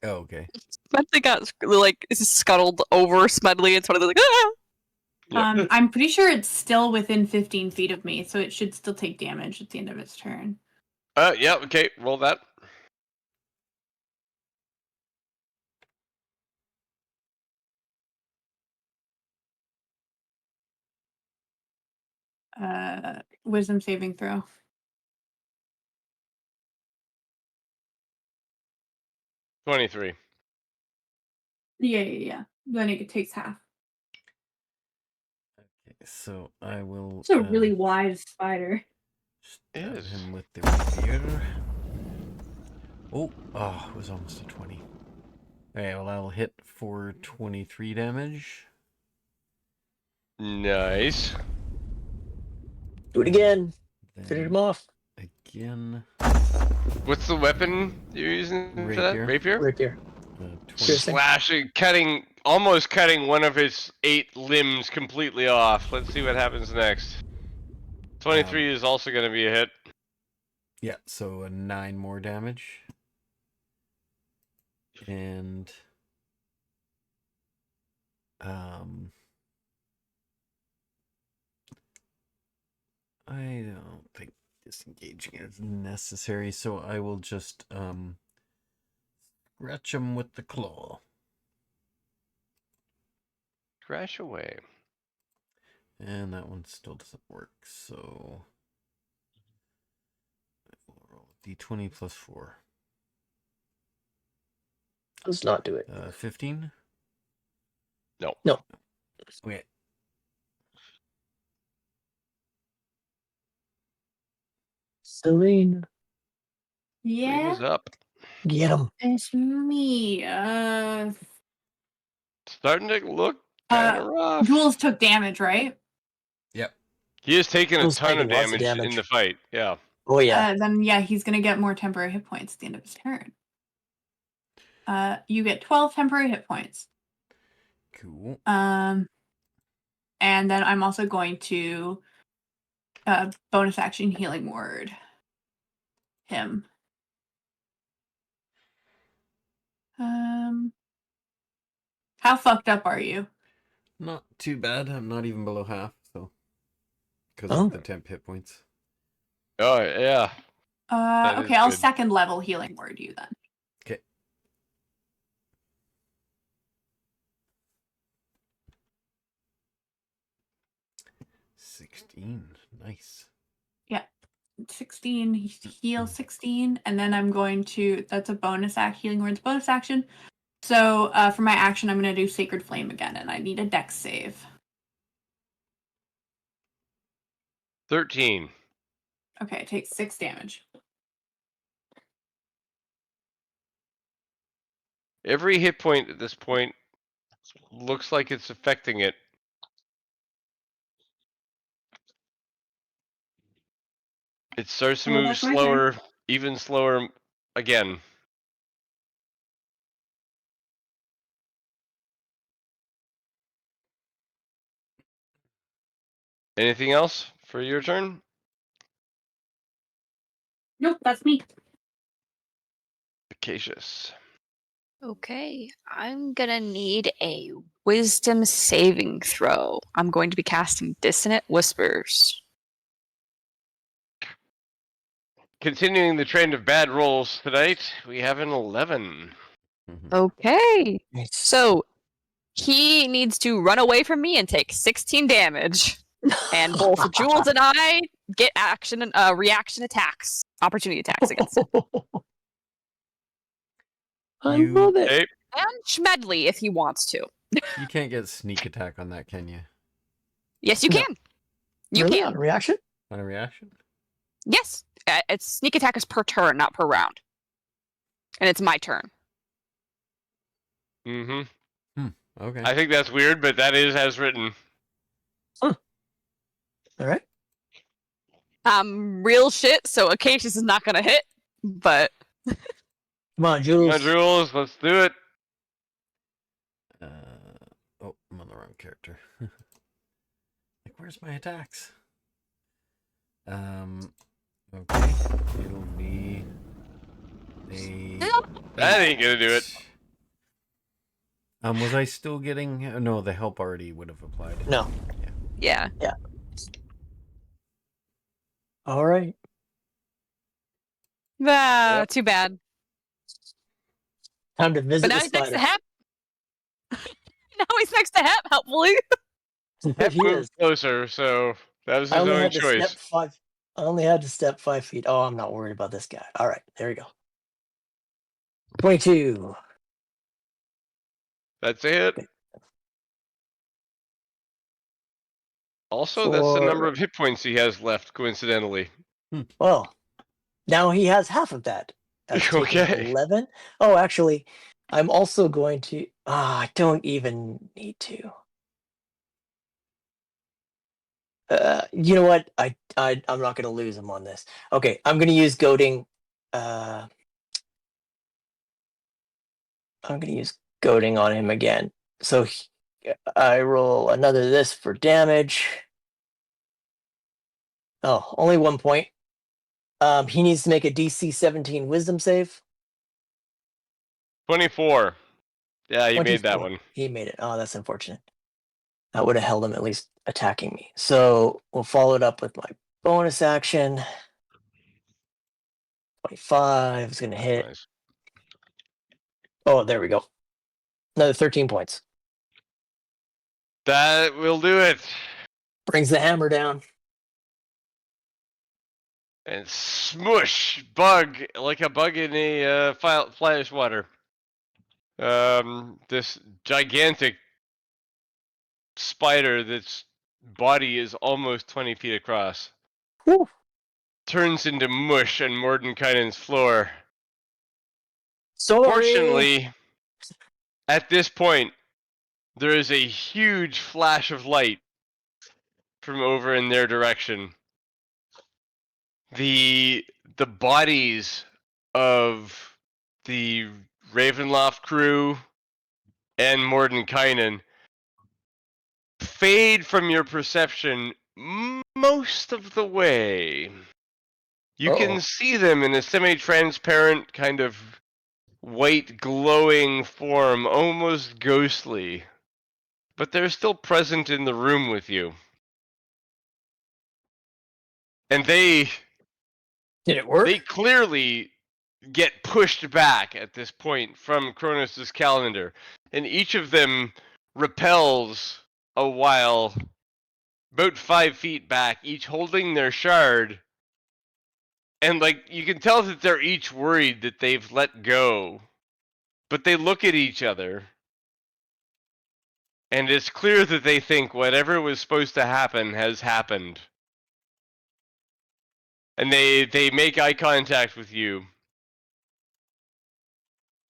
oh, okay. Smedley got like scuttled over Smedley and sort of like ah! Yep. I'm pretty sure it's still within 15 feet of me, so it should still take damage at the end of its turn. Yeah, okay, roll that. Wisdom saving throw. 23. Yeah. Then it takes half. Okay, so I will. It's a really wide spider. Stab Yes. him with the rapier. Oh, it was almost a 20. Okay, well, I'll hit for 23 damage. Nice. Do it again. Finish Then him off. again, What's the weapon you're using for that? Rapier. Rapier? Rapier. 20. Piercing. Slashing, almost cutting one of his 8 limbs completely off. Let's see what happens next. 23 is also going to be a hit. Yeah, so 9 more damage. And I don't think disengaging is necessary, so I will just scratch him with the claw. Crash away. And that one still doesn't work, so we'll roll d20 plus 4. Let's not do it. 15? No. No. Okay. Celine. Yeah, Is up. Get him. it's me. Starting to look kind of rough. Jules took damage, right? Yep. He has taken a Jules ton of taking lots of damage in damage. the fight. Yeah. Oh yeah. Then he's gonna get more temporary hit points at the end of his turn. You get 12 temporary hit points. Cool. And then I'm also going to bonus action healing word him. How fucked up are you? Not too bad. I'm not even below half, so because Oh. of the temp hit points. Oh, yeah. That Okay, is I'll good. second level healing word you then. Okay. $16. Nice. 16, heal 16, and then I'm going to, that's a bonus healing word's bonus action. So for my action, I'm going to do Sacred Flame again, and I need a dex save. 13. Okay, it takes 6 damage. Every hit point at this point looks like it's affecting it. It starts to Well, move that's my slower, even slower again. Anything else for your turn? Nope, that's me. Acacius. Okay, I'm gonna need a wisdom saving throw. I'm going to be casting Dissonant Whispers. Continuing the trend of bad rolls tonight, we have an 11. Okay, Nice. so he needs to run away from me and take 16 damage. And both Jules and I get action and reaction attacks, opportunity attacks against it. I You- love it. Hey, And Schmedley if he wants to. You can't get sneak attack on that, can you? Yes, you No. can. You Really? can. On a reaction? On a reaction? Yes. It's sneak attack is per turn, not per round. And it's my turn. mm-hmm. Okay. I think that's weird, but that is as written. All right. Real shit, so Acacius is not gonna hit, but Come on, Jules. Come on, Jules, let's do it. Oh, I'm on the wrong character. Like, where's my attacks? Okay. It'll be a. That ain't gonna do it. Was I still getting? No, the help already would have applied. No. yeah. All right. Ah, Yep. too bad. Time to But visit now the he's next to spider. Hep. Now he's next to Hep, helpfully. Hep he moved is. closer, so that was I his only own had to step choice. 5. I only had to step 5 feet. Oh, I'm not worried about this guy. All right, there we go. 22. That's a hit. Also, that's the number For- of hit points he has left, coincidentally. Well, now he has half of that. That's taking Okay. 11. Oh, actually, I'm also going to. I don't even need to. You know what? I'm not going to lose him on this. Okay, I'm going to use goading. I'm going to use goading on him again. So I roll another this for damage. Oh, only 1 point. He needs to make a DC 17 Wisdom save. 24. Yeah, he made that 24. one. He made it. Oh, that's unfortunate. That would have held him at least attacking me. So we'll follow it up with my bonus action. 25 is going to hit. Nice. Oh, there we go. Another 13 points. That will do it. Brings the hammer down. And smush, bug, like a bug in a flash water. This gigantic spider that's body is almost 20 feet across Whew. turns into mush on Mordenkainen's floor. Sorry. Fortunately, at this point, there is a huge flash of light from over in their direction. The bodies of the Ravenloft crew and Mordenkainen fade from your perception most of the way. You Uh-oh. can see them in a semi-transparent kind of white glowing form, almost ghostly. But they're still present in the room with you. And they Did it work? They clearly get pushed back at this point from Chronos' calendar, and each of them repels a while, about 5 feet back, each holding their shard. And like you can tell that they're each worried that they've let go, but they look at each other, and it's clear that they think whatever was supposed to happen has happened. And they make eye contact with you.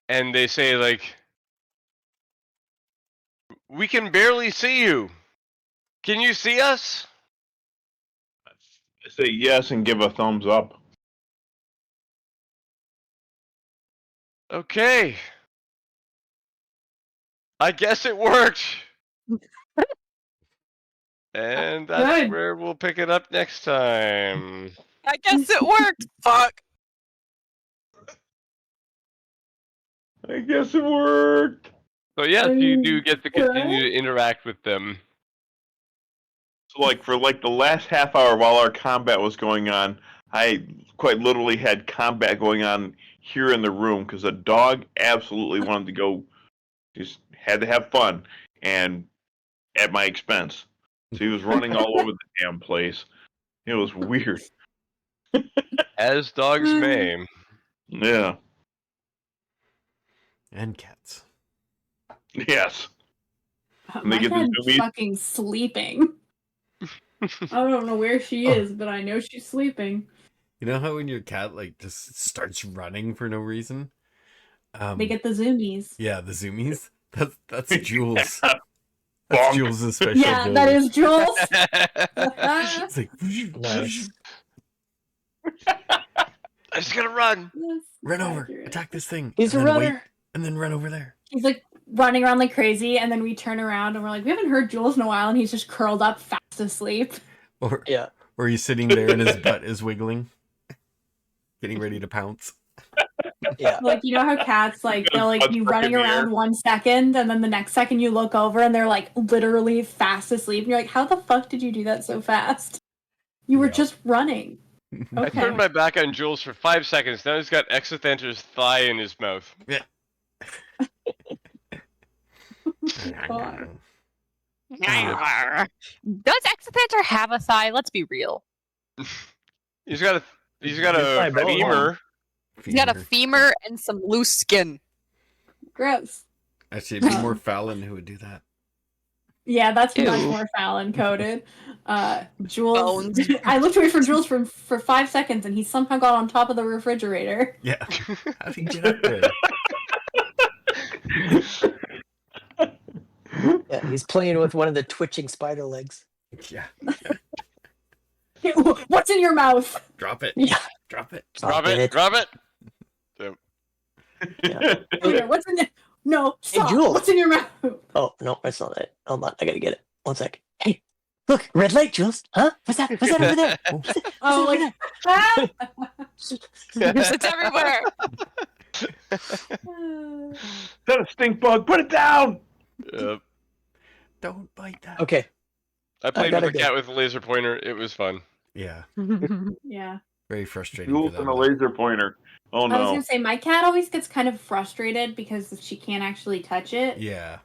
And they say, like, we can barely see you. Can you see us? I say yes and give a thumbs up. Okay. I guess it worked. And that's Good. where we'll pick it up next time. I guess it worked. Fuck. I guess it worked. So yes, you do get to continue to interact with them. So like for like the last half hour while our combat was going on, I quite literally had combat going on here in the room because the dog absolutely wanted to go, just had to have fun, and at my expense. So he was running all over the damn place. It was weird. As dogs may. Yeah. And cats. Yes. And they My get the cat's zoomies. fucking sleeping. I don't know where she is, but I know she's sleeping. You know how when your cat like just starts running for no reason? They get the zoomies. Yeah, the zoomies. That's Jules. Bonk. That's Jules' special Yeah, ability. that is Jules. It's like Nice. I just gotta run. run over, accurate. attack this thing. He's a and then runner. wait, and then run over there. He's like running around like crazy, and then we turn around and we're like, we haven't heard Jules in a while, and he's just curled up, fast asleep. Or Yeah. or he's sitting there and his butt is wiggling, getting ready to pounce. Yeah. Like, you know how cats, like, they'll like Butt be stuck in running the around air. 1 second, and then the next second you look over and they're like literally fast asleep, and you're like, how the fuck did you do that so fast? You were Yeah. just running. I Okay. turned my back on Jules for 5 seconds. Now he's got Exothenter's thigh in his mouth. God. Does Exothanter have a thigh? Let's be real. He's got a His thigh a bone. femur. He's got a femur and some loose skin. Gross. Actually, it'd be more Fallon who would do that. Yeah, that's much Ew. more Fallon coded. Jules. Bones. I looked away from Jules for 5 seconds, and he somehow got on top of the refrigerator. Yeah. How did he get up there? Yeah, he's playing with one of the twitching spider legs. Yeah. What's in your mouth? Drop it. Yeah. Drop it. Drop it. Drop it. Okay, what's in it? No, stop. Jules. What's in your mouth? Oh, no, that's not it. Hold on, I gotta get it. 1 sec. Hey, look, red light, Jules. Huh? What's that? What's that over there? Oh, like, ah! It's everywhere. Is that a stink bug? Put it down! Yep. Don't bite that. Okay. I played gotta with a cat with a laser pointer. It was fun. Yeah. Yeah. Very frustrating. Jules for and them, a though. laser pointer. Oh I was no. gonna say my cat always gets kind of frustrated because she can't actually touch it. Yeah.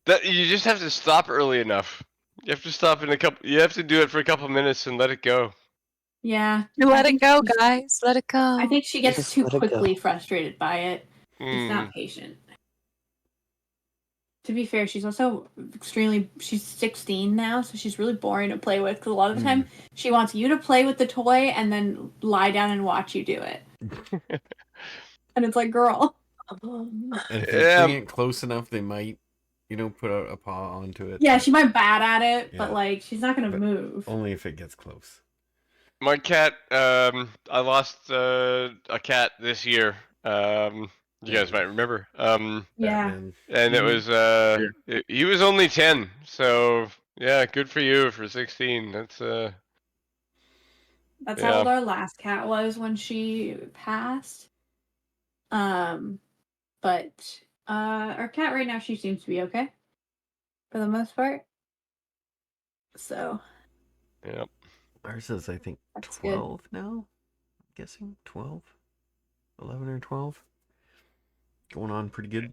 That you just have to stop early enough. You have to stop in a couple. You have to do it for a couple minutes and let it go. Yeah. Let I it think go, she's- guys. Let it go. I think she gets Just too let it go. quickly frustrated by it. She's Hmm. not patient. To be fair, she's also she's 16 now, so she's really boring to play with, because a lot of the time she wants you to play with the toy and then lie down and watch you do it. And it's like, girl. And if you Yeah. bring it close enough, they might, put out a paw onto it. Yeah, but she might bat at it, but Yeah. like she's not gonna But move. only if it gets close. My cat. I lost a cat this year. You guys might remember. Yeah. Batman. And it was he was only 10. So yeah, good for you for 16. That's That's Yeah. how old our last cat was when she passed. But our cat right now, she seems to be okay for the most part. So yeah. Ours is, I think, That's good. 12 now. I'm guessing 12, 11 or 12. Going on pretty good.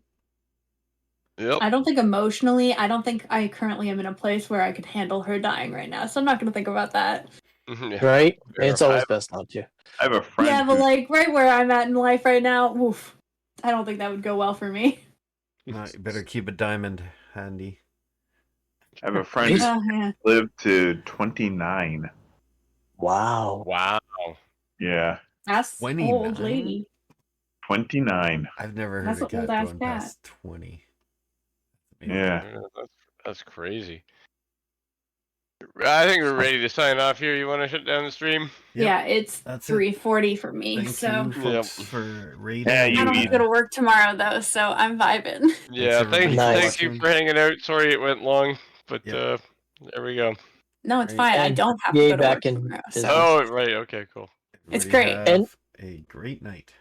Yep. I don't think emotionally, I don't think I currently am in a place where I could handle her dying right now. So I'm not gonna think about that. Yeah. Right? It's always I- best not to. I have a friend. Yeah, but who- like right where I'm at in life right now, oof, I don't think that would go well for me. You better keep a diamond handy. I have a friend who Oh, yeah. lived to 29. Wow. Wow. Yeah, That's 29? old lady. 29. I've never heard That's a an cat old-ass going cat. past 20. Amazing. Yeah. That's crazy. I think we're ready to sign off here. You want to shut down the stream? Yep. Yeah, it's That's it. 3:40 for me. Thank so you, folks, for rating. Yeah, I you don't have eat. to go to work tomorrow though, so I'm vibing. Yeah. everybody, for Thank you watching. for hanging out. Sorry it went long, but Yep. there we go. No, it's Right. fine. I And don't have to yay go to back work in tomorrow. business. So. Oh, right. Okay. Cool. It's Everybody great. have And- a great night.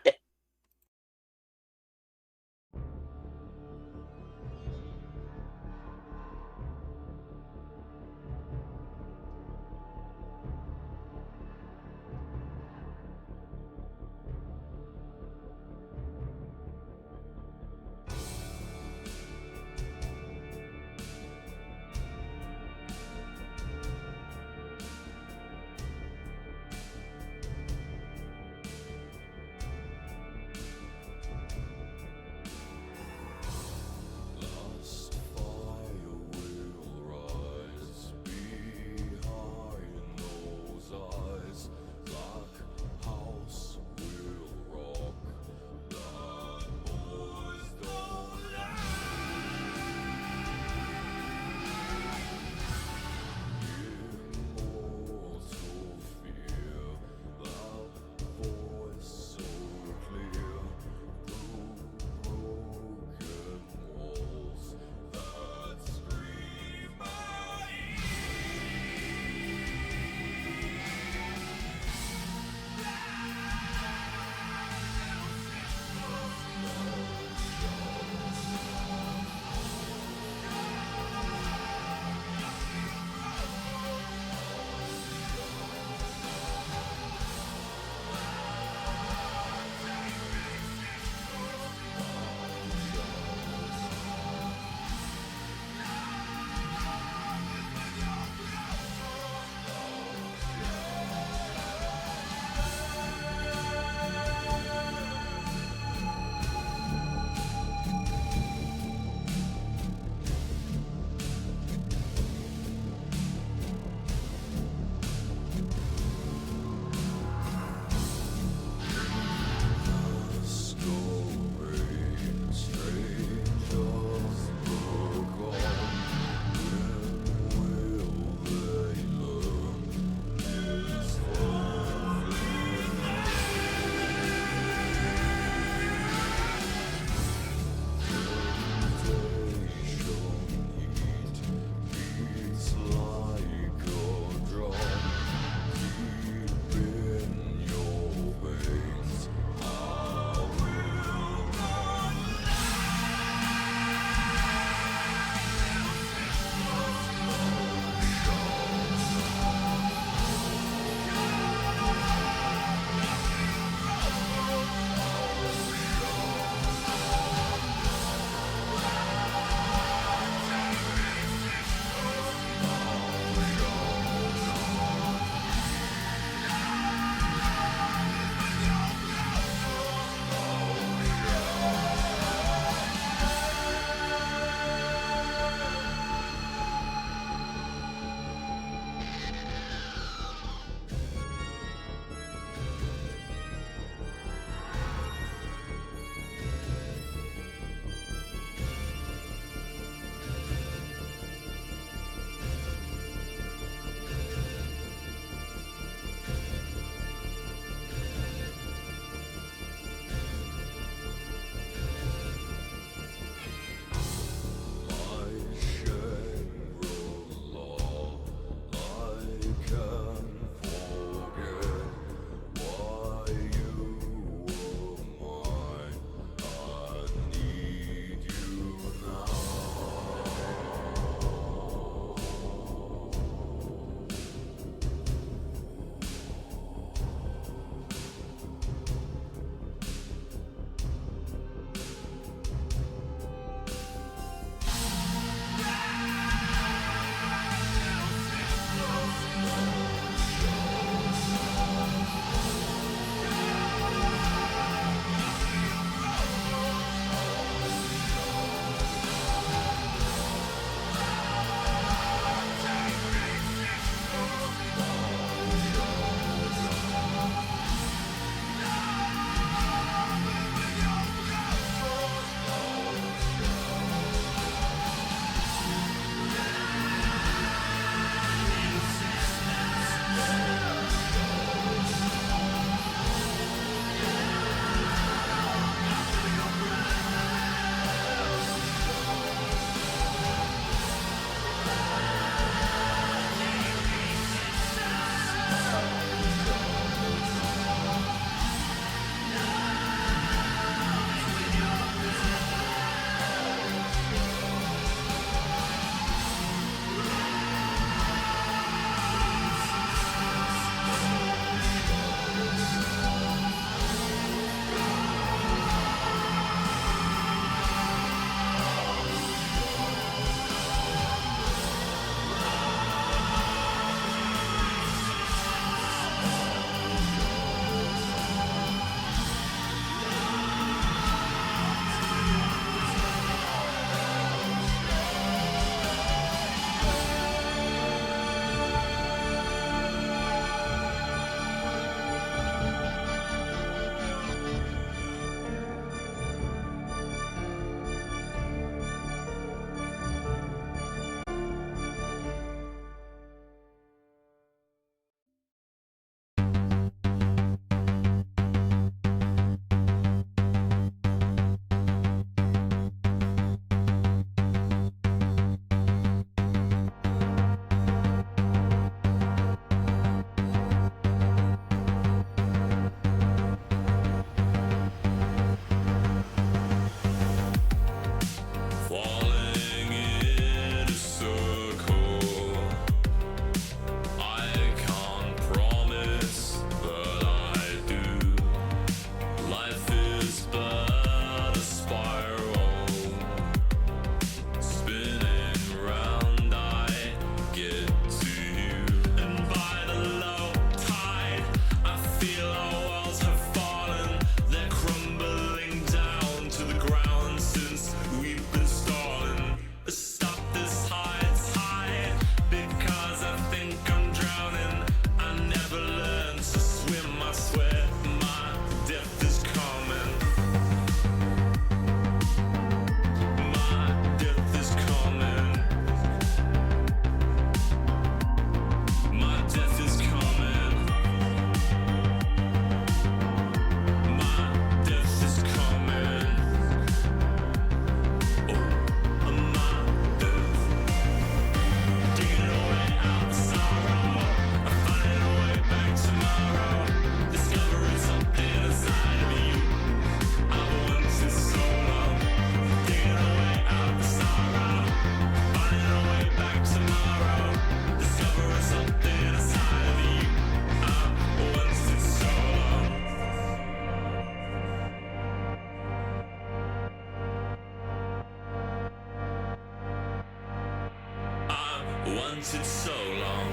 wanted so long.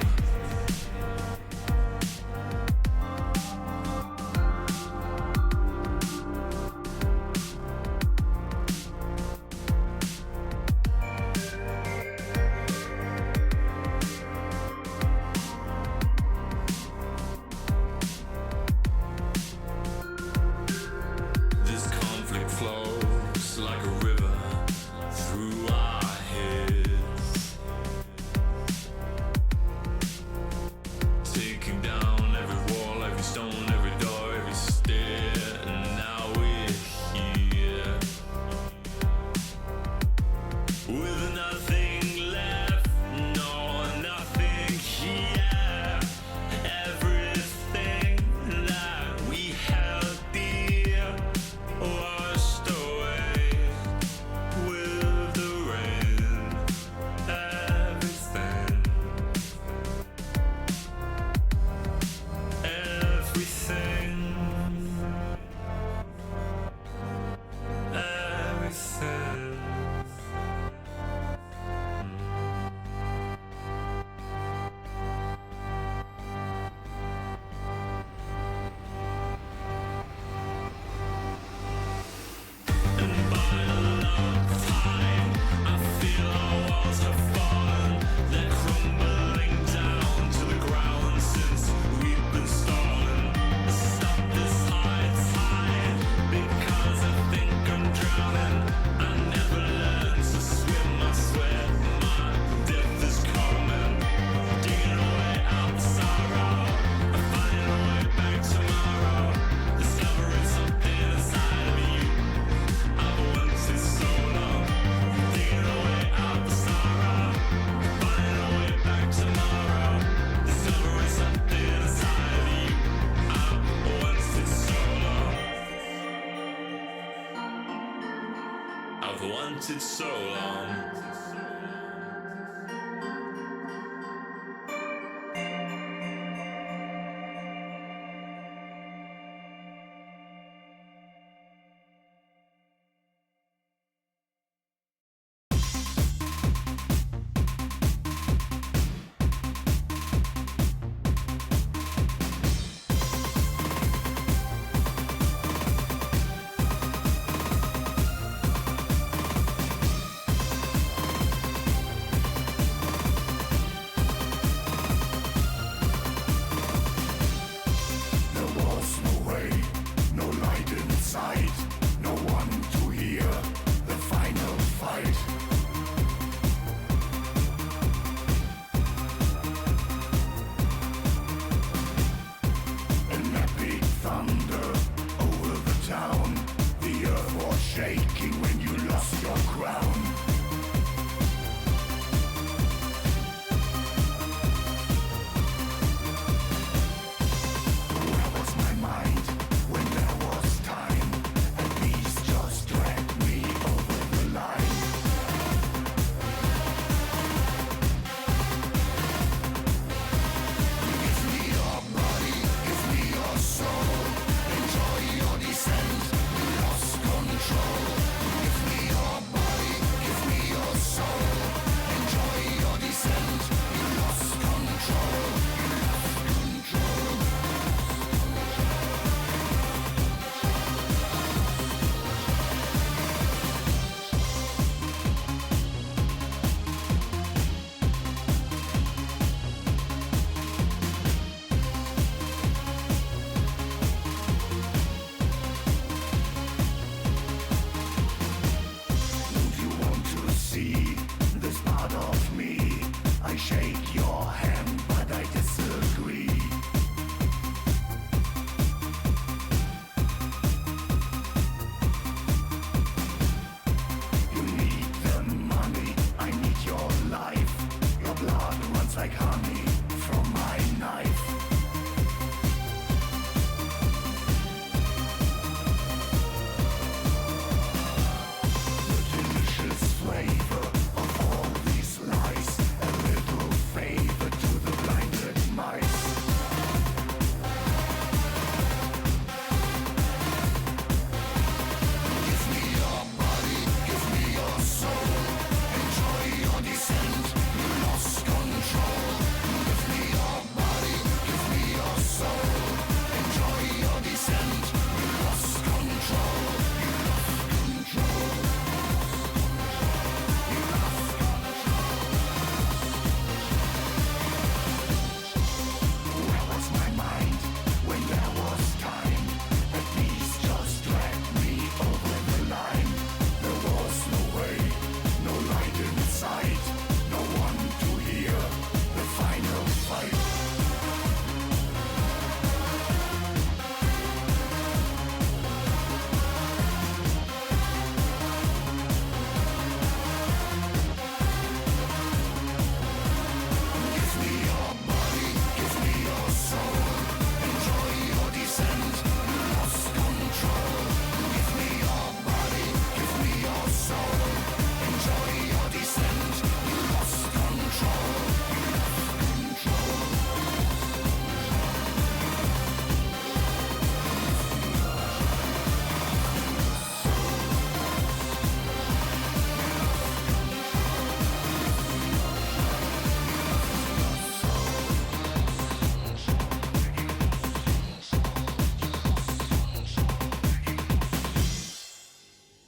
This conflict flows like a river through our heads, taking down every wall, every stone, every door, every stair, and now we're here with nothing left, no, nothing here. Everything that we held dear washed away with the rain. Everything, everything, everything. And by the love of time, I feel our walls have fallen. They're crumbling down to the ground since we've been stalling. Stop this high tide, because I think I'm drowning. I never learned to swim, I swear my death is coming. Digging away out the sorrow, finding a way back tomorrow. Discovering something inside of you I've wanted so long. Digging away out the sorrow, finding a way back tomorrow. Discovering something inside of you I've wanted so long. I've wanted so long. There was no way, no light in sight, no one to hear the final fight. An epic thunder over the town, the earth was shaken.